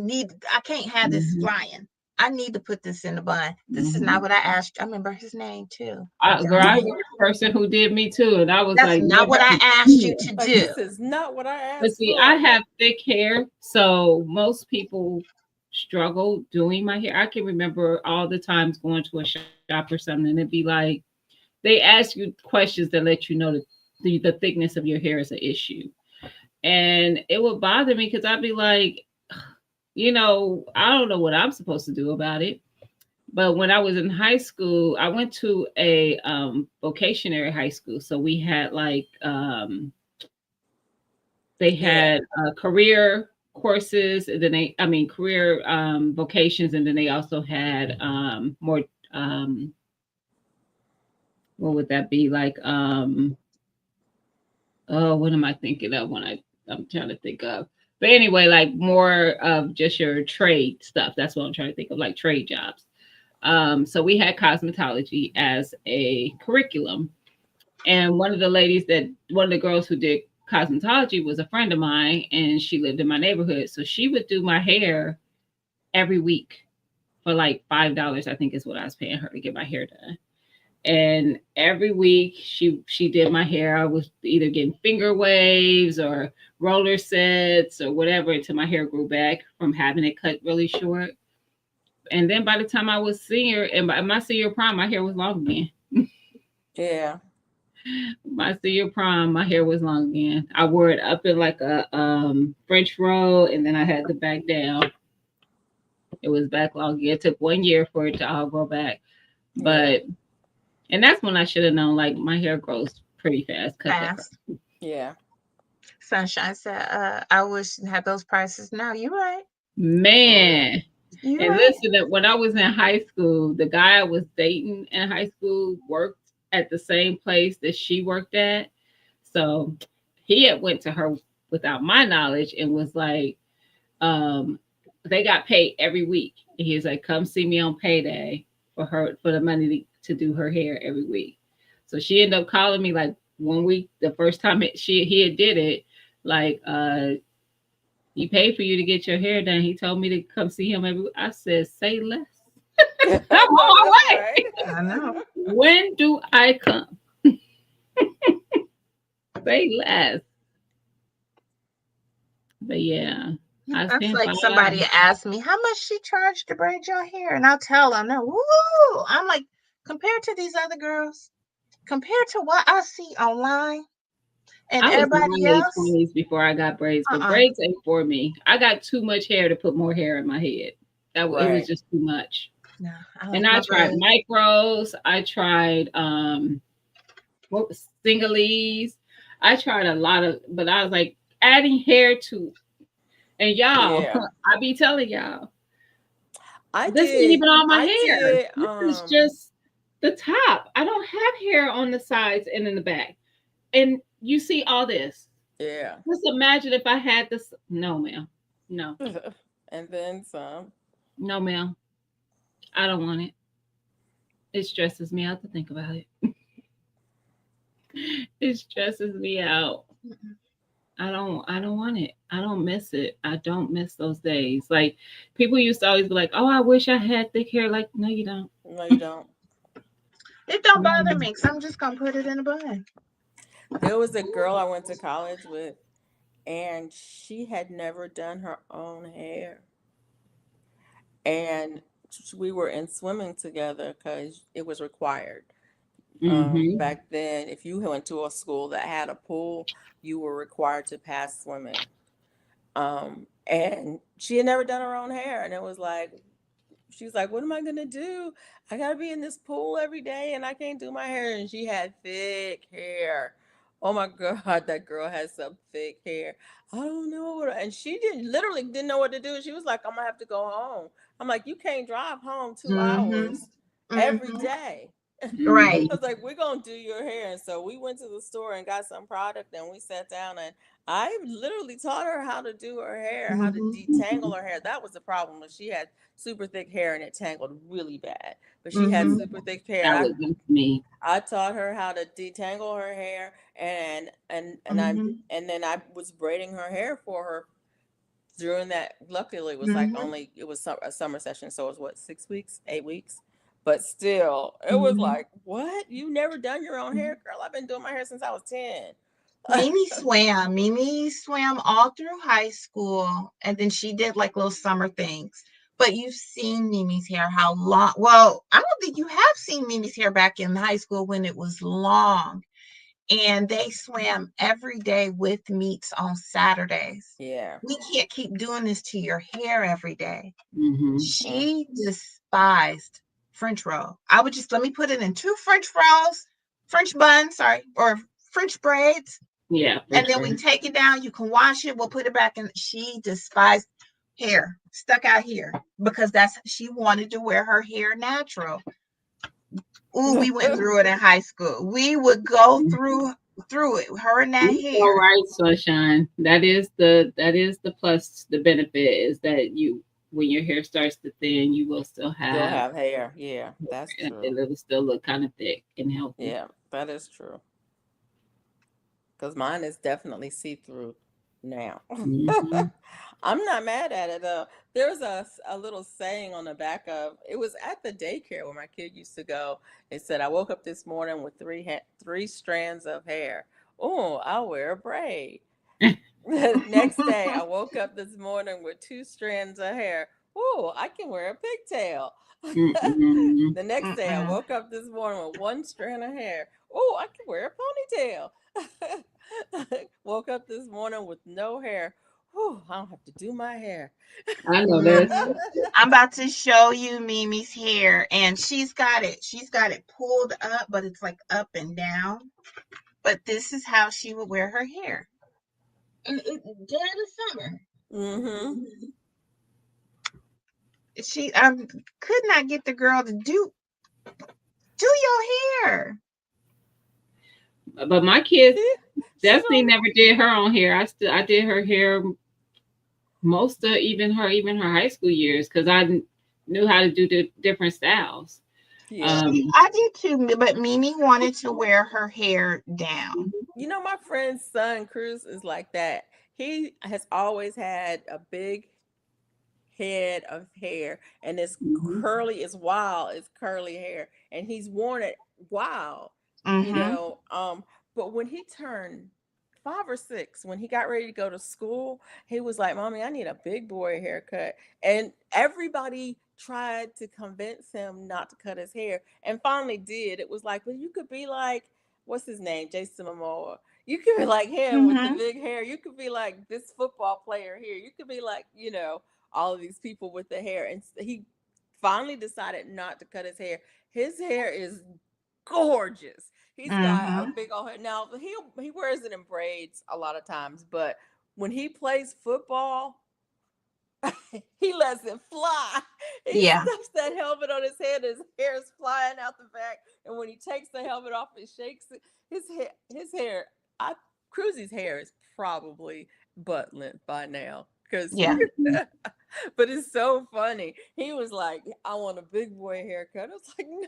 can't have this Mhm, flying. I need to put this in the bun. This is not mhm. what I asked. I remember his name too. Girl, I Johnny. was the person who did me too, and I was That's like, not "Lord, what help I me." asked you to Like, do. this is not what I But asked see, I for. have thick hair, so most people struggle doing my hair. I can remember all the times going to a shop or something, and it'd be like they ask you questions that let you know that the thickness of your hair is an issue, and it would bother me because I'd be like, I don't know what I'm supposed to do about it. But when I was in high school, I went to a vocationary high school, so we had like they Yeah. had career courses, and then I mean, career vocations, and then they also had more. Um, what would that be like? Oh, what am I thinking of when I'm trying to think of? But anyway, like more of just your trade stuff. That's what I'm trying to think of, like trade jobs. So we had cosmetology as a curriculum, and one of the girls who did cosmetology was a friend of mine, and she lived in my neighborhood. So she would do my hair every week for like $5, I think is what I was paying her to get my hair done. And every week she did my hair. I was either getting finger waves or roller sets or whatever until my hair grew back from having it cut really short. And then by the time I was senior, and by my senior prom, my hair was long again. Yeah. My senior prom, my hair was long again. I wore it up in like a French roll, and then I had the back down. It was back long again. It took 1 year for it to all grow back, Yeah. but and that's when I should have known. Like my hair grows pretty fast. Cut that crap. Fast. Yeah. Sunshine said, I wish I had those prices now. You right. For real. Man. You And right. listen, that when I was in high school, the guy I was dating in high school worked at the same place that she worked at. So he had went to her without my knowledge and was like, um, they got paid every week. And he was like, come see me on payday for the money to do her hair every week. So she ended up calling me like 1 week, the first time he had did it, like he paid for you to get your hair done. He told me to come see him every week. I said, say less. I'm I know on that's my way. right. I know. When do I come? Say less. But yeah, I That's spent like 5. somebody asked me how much she charged to braid your hair, and I'll tell them, no, woo! I'm like, compared to these other girls, compared to what I see online, And I was in my everybody late else, 20s before I got braids, but uh-uh. braids ain't for me. I got too much hair to put more hair in my head. It was Right. just too much. No, I And like I my tried braids. micros. I tried what was singleys. I tried a lot of, but I was like adding hair to, and y'all, Yeah. I be telling y'all, I this ain't did. even all my I hair. did. This is just the top. I don't have hair on the sides and in the back. And you see all this. Yeah. Just imagine if I had this. No, ma'am. No, And then some. no, ma'am. I don't want it. It stresses me out to think about it. It stresses me out. Mm-mm. I don't want it. I don't miss it. I don't miss those days. Like people used to always be like, "Oh, I wish I had thick hair." Like, no, you don't. No, you don't. It don't bother Mm. me because I'm just gonna put it in a bun. There was a girl I went to college with, and she had never done her own hair. And we were in swimming together because it was required. Mhm. Back then, if you went to a school that had a pool, you were required to pass swimming. And she had never done her own hair, and it was like, she's like, "What am I gonna do? I gotta be in this pool every day, and I can't do my hair." And she had thick hair. Oh my God, that girl has some thick hair. I don't know what, and she didn't know what to do. She was like, "I'm gonna have to go home." I'm like, "You can't drive home two Mm-hmm. hours every Mm-hmm. day." Right. I was like, "We're gonna do your hair." And so we went to the store and got some product, and we sat down, and I literally taught her how to do her hair, how to Mm-hmm. detangle her hair. That was the problem, was she had super thick hair and it tangled really bad. But she had Mm-hmm. super thick hair. That was me. I taught her how to detangle her hair, Mm-hmm. and then I was braiding her hair for her during that. Luckily, it was like Mm-hmm. only, it was a summer session, so it was what, 6 weeks, 8 weeks. But still, it was Mm-hmm. like, "What? You never done your own hair, girl? I've been doing my hair since I was 10." Mimi swam. Mimi swam all through high school, and then she did like little summer things. But you've seen Mimi's hair, how long? Well, I don't think you have seen Mimi's hair back in high school when it was long. And they swam every day with meets on Saturdays. Yeah. We can't keep doing this to your hair every day. Mhm. Mm. She despised French roll. I would just let me put it in two French rolls, French buns, sorry, or French braids, Yeah, and French then we braid. take it down. You can wash it. We'll put it back in. She despised hair stuck out here because that's she wanted to wear her hair natural. Ooh, we went through it in high school. We would go through it. Her and that You so hair. right, sunshine. That is the plus. The benefit is that you, when your hair starts to thin, you will still Still have, have hair. Yeah, that's true. it will still look kind of thick and healthy. Yeah, that is true. Because mine is definitely see through now. Mhm. I'm not mad at it though. There's a little saying on the back of it, was at the daycare where my kid used to go. It said, "I woke up this morning with three strands of hair. Oh, I'll wear a braid." Next day, I woke up this morning with two strands of hair. Oh, I can wear a pigtail. Mm-mm. The next day, I Mm-mm. woke up this morning with one strand of hair. Oh, I can wear a ponytail. Woke up this morning with no hair. Oh, I don't have to do my hair. I know that's Mhm. I'm about to show you Mimi's hair, and she's got it. She's got it pulled up, but it's like up and down. But this is how she would wear her hair. And it's dead of summer. Mm-hmm. She could not get the girl to do your hair. but my kids, She Destiny don't. never did her own hair. I did her hair most of even her high school years because knew how to do the different styles. Yeah. Um, I did too, but Mimi wanted to wear her hair down. You know, my friend's son, Cruz, is like that. He has always had a big head of hair, and it's mhm, curly, it's wild, it's curly hair, and he's worn it wild, you Mm-hmm. know. But when he turned 5 or 6, when he got ready to go to school, he was like, "Mommy, I need a big boy haircut." And everybody tried to convince him not to cut his hair, and finally did. It was like, "Well, you could be like, what's his name, Jason Momoa. You could be like him with the Mm-hmm. big hair. You could be like this football player here. You could be like, all of these people with the hair. And he finally decided not to cut his hair. His hair is gorgeous. He's got a Mm-hmm. big old head. Now he wears it in braids a lot of times, but when he plays football, he lets it fly. He Yeah. stuffs that helmet on his head. His hair is flying out the back, and when he takes the helmet off, it shakes it. His hair. I Cruzy's hair is probably butt length by now, because Yeah. but it's so funny. He was like, "I want a big boy haircut." I was like, "No,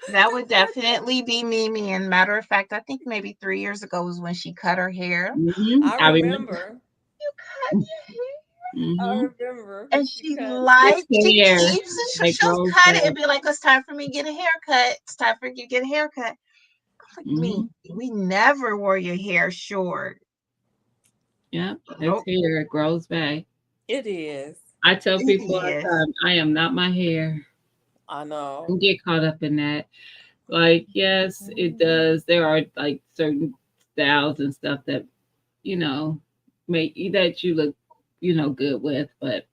That don't would cut that." definitely be Mimi. And matter of fact, I think maybe 3 years ago was when she cut her hair. I I remember. remember. You cut your hair? I Mm-hmm. remember when And she she cut. It's liked, she hair keeps it, that she'll grows cut back. it and be like, it's time for me to get a haircut. It's time for you to get a haircut. I'm like, me, Mm-hmm. we never wore your hair short. Yep, it's Nope. hair. It grows back. It is. I tell It people all the is. time, I am not my hair. I know. Don't get caught up in that. Like, yes, it does. There are like certain styles and stuff that, you know, make that you look, good with, but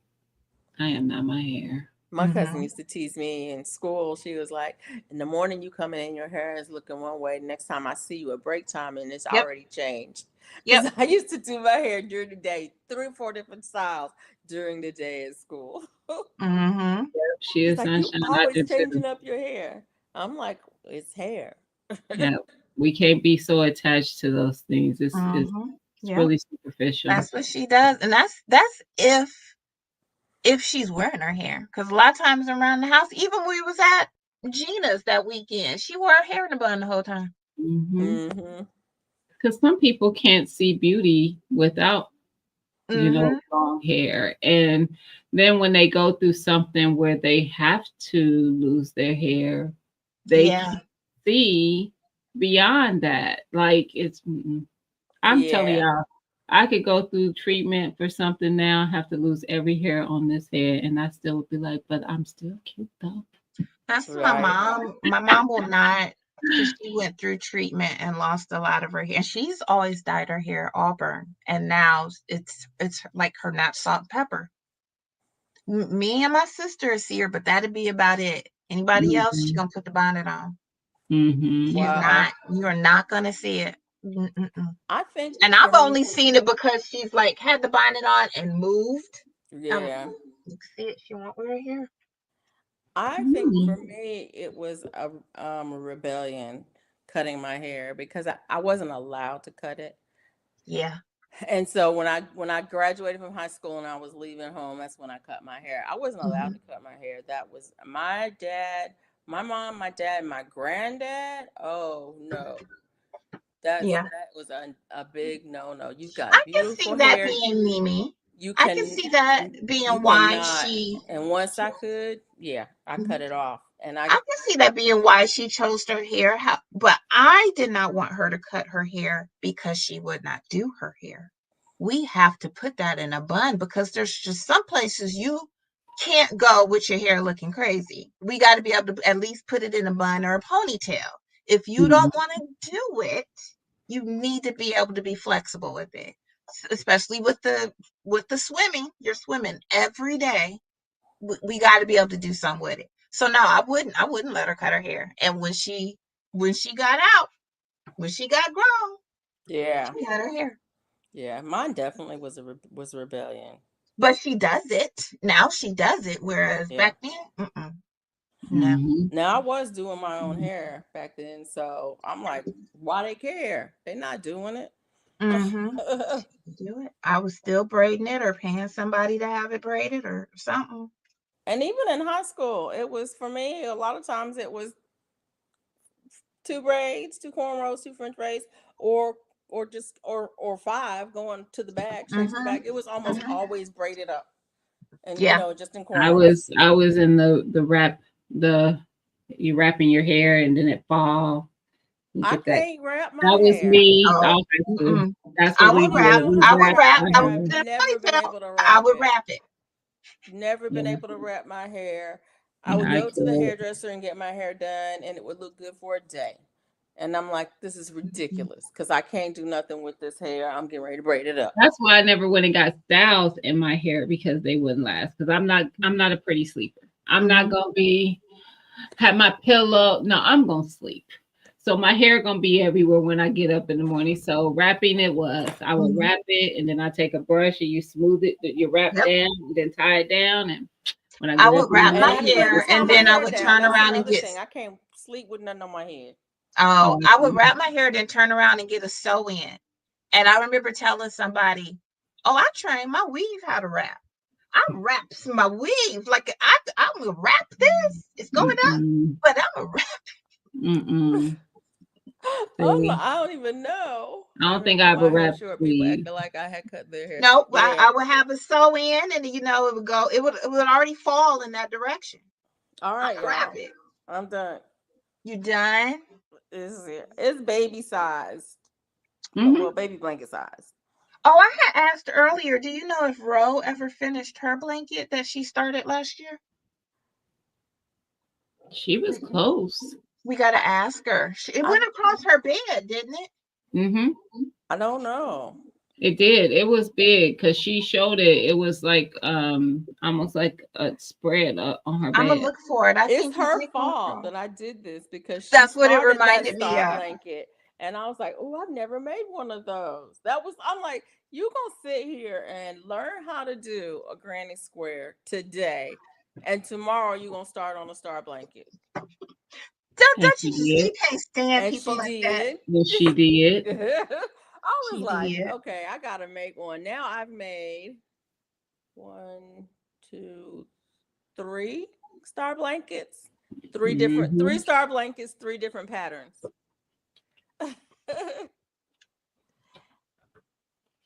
I am not my hair. My cousin Mm-hmm. used to tease me in school. She was like, "In the morning you come in, your hair is looking one way. Next time I see you at break time, and it's Yep. already changed." Yep. Because I used to do my hair during the day, 3 or 4 different styles during the day at school. Mm-hmm. She She's is like, "You sunshine. I always do too. changing up your hair." I'm like, "It's hair." Yeah. We can't be so attached to those things. It's it's, Mm-hmm. it's Yep. really superficial. That's what she does. And that's if she's wearing her hair. Because a lot of times around the house, even when we was at Gina's that weekend, she wore her hair in a bun the whole time. Mm-hmm. Mm-hmm. Because some people can't see beauty without, Mm-hmm. long hair. And then when they go through something where they have to lose their hair, they Yeah. can't see beyond that. Like I'm telling Yeah. y'all, I could go through treatment for something now, have to lose every hair on this head, and I still would be like, but I'm still cute though. That's my Right. mom. My mom will not, because she went through treatment and lost a lot of her hair. She's always dyed her hair auburn, and now it's like her not salt and pepper. Me and my sister see her, but that'd be about it. Anybody else, she Mm-hmm. gonna put the bonnet on. Mm-hmm. Wow. You're not gonna see it. Mm-mm-mm. I think And for I've me, only seen it because she's like had the bonnet on and moved. yeah. You can see it. She won't wear her hair. I think for Mm-hmm. me, it was a rebellion cutting my hair, because I wasn't allowed to cut it. Yeah. And so when I graduated from high school and I was leaving home, that's when I cut my hair. I wasn't allowed Hmm. to cut my hair. That was my dad, my mom, my dad, my granddad. Oh no. Yeah. That was a big no no. You've I got can see beautiful that hair. being Mimi. You I can can see that you being why cannot. she. And once I could, yeah, I cut Mhm. it off. And I can see that being why she chose her hair. But I did not want her to cut her hair because she would not do her hair. We have to put that in a bun because there's just some places you can't go with your hair looking crazy. We got to be able to at least put it in a bun or a ponytail. If you don't want to do it, you need to be able to be flexible with it, especially with the swimming. You're swimming every day. We got to be able to do something with it. So no, I wouldn't let her cut her hair. And when she got out, when she got grown, yeah, she had her hair. yeah, mine definitely was a rebellion. But she does it now. She does it, whereas Yeah. back then, no. Mm-hmm. Now I was doing my own hair back then, so I'm like, why they care? They're not doing it. Mm-hmm. Do it. I was still braiding it or paying somebody to have it braided or something. And even in high school, it was for me. A lot of times, it was two braids, two cornrows, two French braids, or or five going to the back, straight to the Mm-hmm. back. It was almost Mm-hmm. always braided up, and Yeah. just in I cornrows. was I was in the wrap the you wrapping your hair and then it fall. You I get that. can't wrap my That was hair. me Oh. all high school. Mm-mm. That's I what we would I don't wrap. did. know We I would how, wrapped wrap. our but I would I've put hair. it in never a been ponytail. able to I wrap would it. wrap it. Never been Yeah, able to wrap my hair. I yeah, would I go to the could. hairdresser and get my hair done, and it would look good for a day. And I'm like, this is ridiculous because I can't do nothing with this hair. I'm getting ready to braid it up. That's why I never went and got styles in my hair because they wouldn't last. Because I'm not a pretty sleeper. I'm not gonna be have my pillow. No, I'm gonna sleep. So my hair gonna be everywhere when I get up in the morning. So wrapping it was I would wrap it and then I take a brush and you smooth it, you wrap Yep. down, and then tie it down. And when I I get up would in the wrap And my I morning, couldn't hair tie and my then I hair would down. turn That's around and another get. thing. I can't sleep with nothing on my head. Oh, oh, I would wrap my hair, then turn around and get a sew in. And I remember telling somebody, "Oh, I trained my weave how to wrap. I wraps my weave like I'm gonna wrap this. It's going up, mm-mm, but I'm gonna wrap." mm-mm. I'm like, See, I don't even know. I I don't think remember I ever my hair wrapped short. People weave. acting like I had cut their hair. No, Yeah. I would have a sew in, and it would go. It would already fall in that direction. All I right, wrap y'all. it. I'm done. You done? It's baby sized. Hmm. Well, baby blanket sized. Oh, I had asked earlier. Do you know if Ro ever finished her blanket that she started last year? She was We close. we got to ask her. It I went across her bed, didn't it? Hmm. I don't know. It did. It was big because she showed it. It was like almost like a spread on her I'm gonna bed. look for it. I It's think it her did go fault across. that I did this because she That's what it started that reminded me star of. blanket, and I was like, "Oh, I've never made one of those." That was I'm like, "You gonna sit here and learn how to do a granny square today, and tomorrow you gonna start on a star blanket." And Don't she you just? You did. can't stand And people she like that. did. Yes, she did. I was She like, did. "Okay, I gotta make one." Now I've made one, two, three star blankets, three Hmm. star blankets, three different patterns.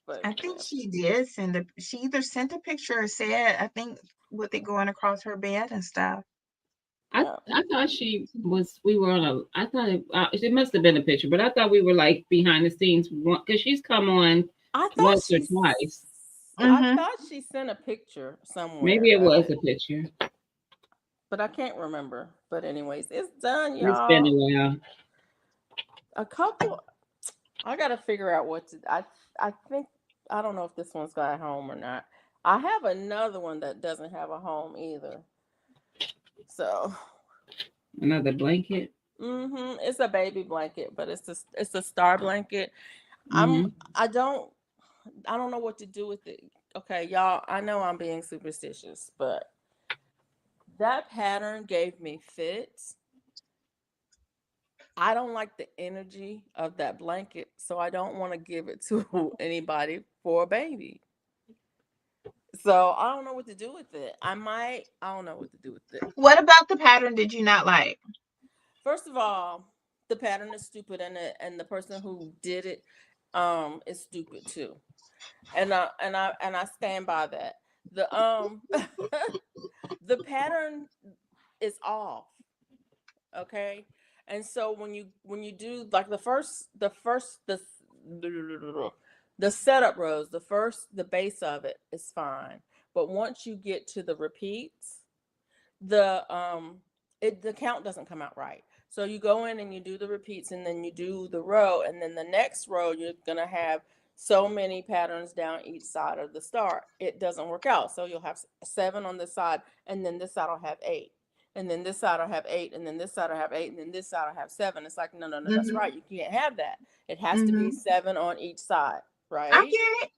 But I think yeah. she did send a. She either sent a picture or said, I think, with it going across her bed and stuff. Yeah. I thought she was. We were on a. I thought it must have been a picture, but I thought we were like behind the scenes because she's come on I thought once or twice. I Mm-hmm. thought she sent a picture somewhere Maybe it of was it, a picture. but I can't remember. But anyways, it's done, It's been a y'all. while. A couple. I gotta figure out what to. I think I don't know if this one's got a home or not. I have another one that doesn't have a home either. So, Another blanket. it's a baby blanket, but it's a star blanket. I'm Hmm. I don't I don't know what to do with it. Okay, y'all, I know I'm being superstitious, but that pattern gave me fits. I don't like the energy of that blanket, so I don't want to give it to anybody for a baby. So I don't know what to do with it. I don't know what to do with it. What about the pattern did you not like? First of all, the pattern is stupid, and the person who did it is stupid too. And I stand by that. The the pattern is off, okay? And so when you do like the setup rows, the base of it is fine. But once you get to the repeats, the count doesn't come out right. So you go in and you do the repeats and then you do the row, and then the next row you're gonna have so many patterns down each side of the star. It doesn't work out. So you'll have 7 on this side, and then this side will have 8. And then this side will have 8, and then this side will have 8, and then this side will have 7. It's like, no, no, no, that's right. Mm-hmm. You can't have that. It has to be Mm-hmm. 7 on each side, I right? get it.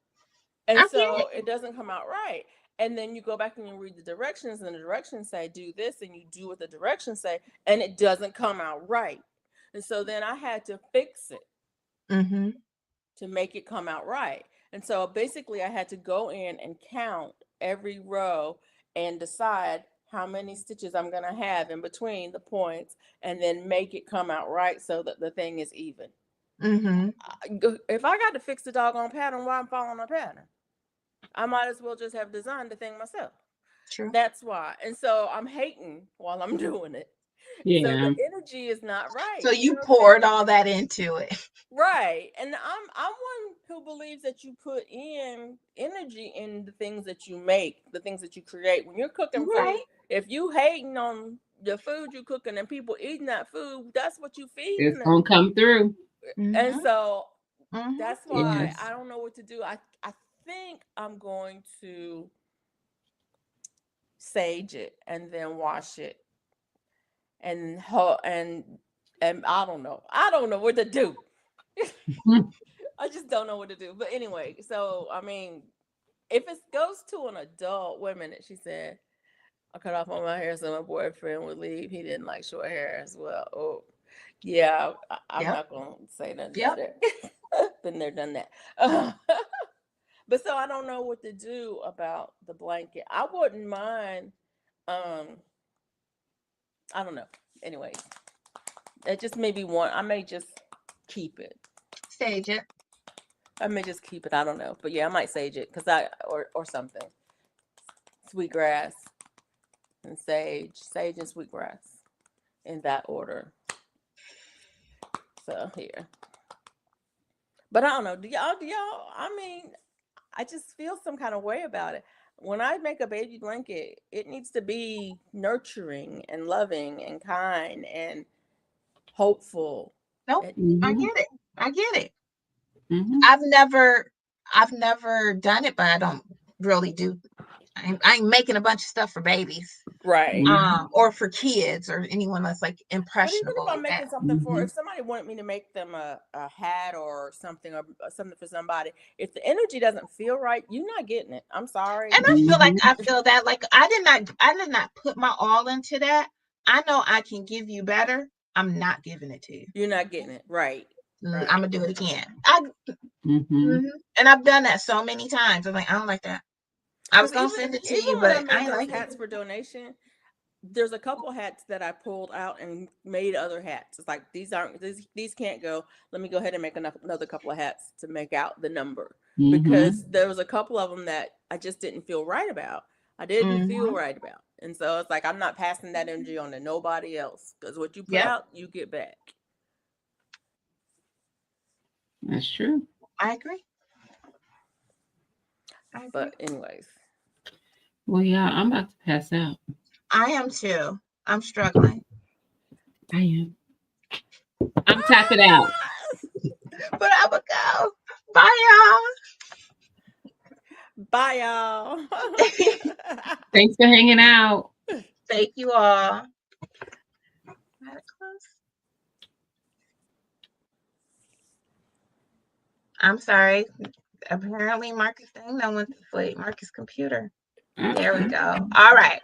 And I get so it. it doesn't come out right. And then you go back and you read the directions, and the directions say do this, and you do what the directions say, and it doesn't come out right. And so then I had to fix it Mm-hmm. to make it come out right. And so basically I had to go in and count every row and decide how many stitches I'm going to have in between the points, and then make it come out right so that the thing is even. Mm-hmm. If I got to fix the doggone pattern, why I'm following a pattern? I might as well just have designed the thing myself. True. That's why. And so I'm hating while I'm doing it. So the Yeah. energy is not right. So You know you what I'm saying? poured all that into it. Right. And I'm one who believes that you put in energy in the things that you make, the things that you create. When you're cooking food, Right. if you hating on the food you cooking and people eating that food, that's what you It's feeding them. gonna come through. And Mm-hmm. so Mm-hmm. that's why Yes. I don't know what to do. I think I'm going to sage it and then wash it and and I don't know. I don't know what to do. I just don't know what to do. But anyway, so I mean, if it goes to an adult, wait a minute, she said, I cut off all my hair so my boyfriend would leave. He didn't like short hair as well. Oh, yeah, I'm Yep. not going to say nothing about Yep. it. Been there, done that. But so I don't know what to do about the blanket. I wouldn't mind, um, I don't know. Anyway, it just may be one. I may just keep it. Sage it. I may just keep it. I don't know. But yeah, I might sage it because or something. Sweetgrass and sage and sweetgrass in that order. So here, but I don't know. Do y'all? I mean, I just feel some kind of way about it. When I make a baby blanket, it needs to be nurturing and loving and kind and hopeful. Nope. It, I Hmm. get it. I get it. Hmm. I've never I've never done it, but I don't really do. I ain't making a bunch of stuff for babies. right. Hmm. Or for kids or anyone that's like But even if impressionable I'm like that. making something for, Hmm. if somebody wanted me to make them a hat or something for somebody, if the energy doesn't feel right, you're not getting it. I'm sorry. And Hmm. I feel that like I did not put my all into that. I know I can give you better. I'm not giving it to you. You're not getting it. Right. I'm Right. gonna do it again. Hmm. And I've done that so many times. I'm like, I don't like that. I was Because gonna even send it to even you, when I but I made ain't those like it. hats for donation, there's a couple hats that I pulled out and made other hats. It's like these can't go. Let me go ahead and make another couple of hats to make out the number Hmm. because there was a couple of them that I just didn't feel right about. I didn't feel Mm-hmm. right about, and so it's like I'm not passing that energy on to nobody else because what you put Yep, out, you get back. That's true. I agree. I But agree. anyways, Well, yeah, I'm about to pass out. I am too. I'm struggling. I am. I'm tapping out. But I would go. Bye bye y'all. y'all. Thanks for hanging out. Thank you all. I'm sorry. Apparently Marcus thing done went to sleep. Marcus' computer. There we Uh-uh. go. All right.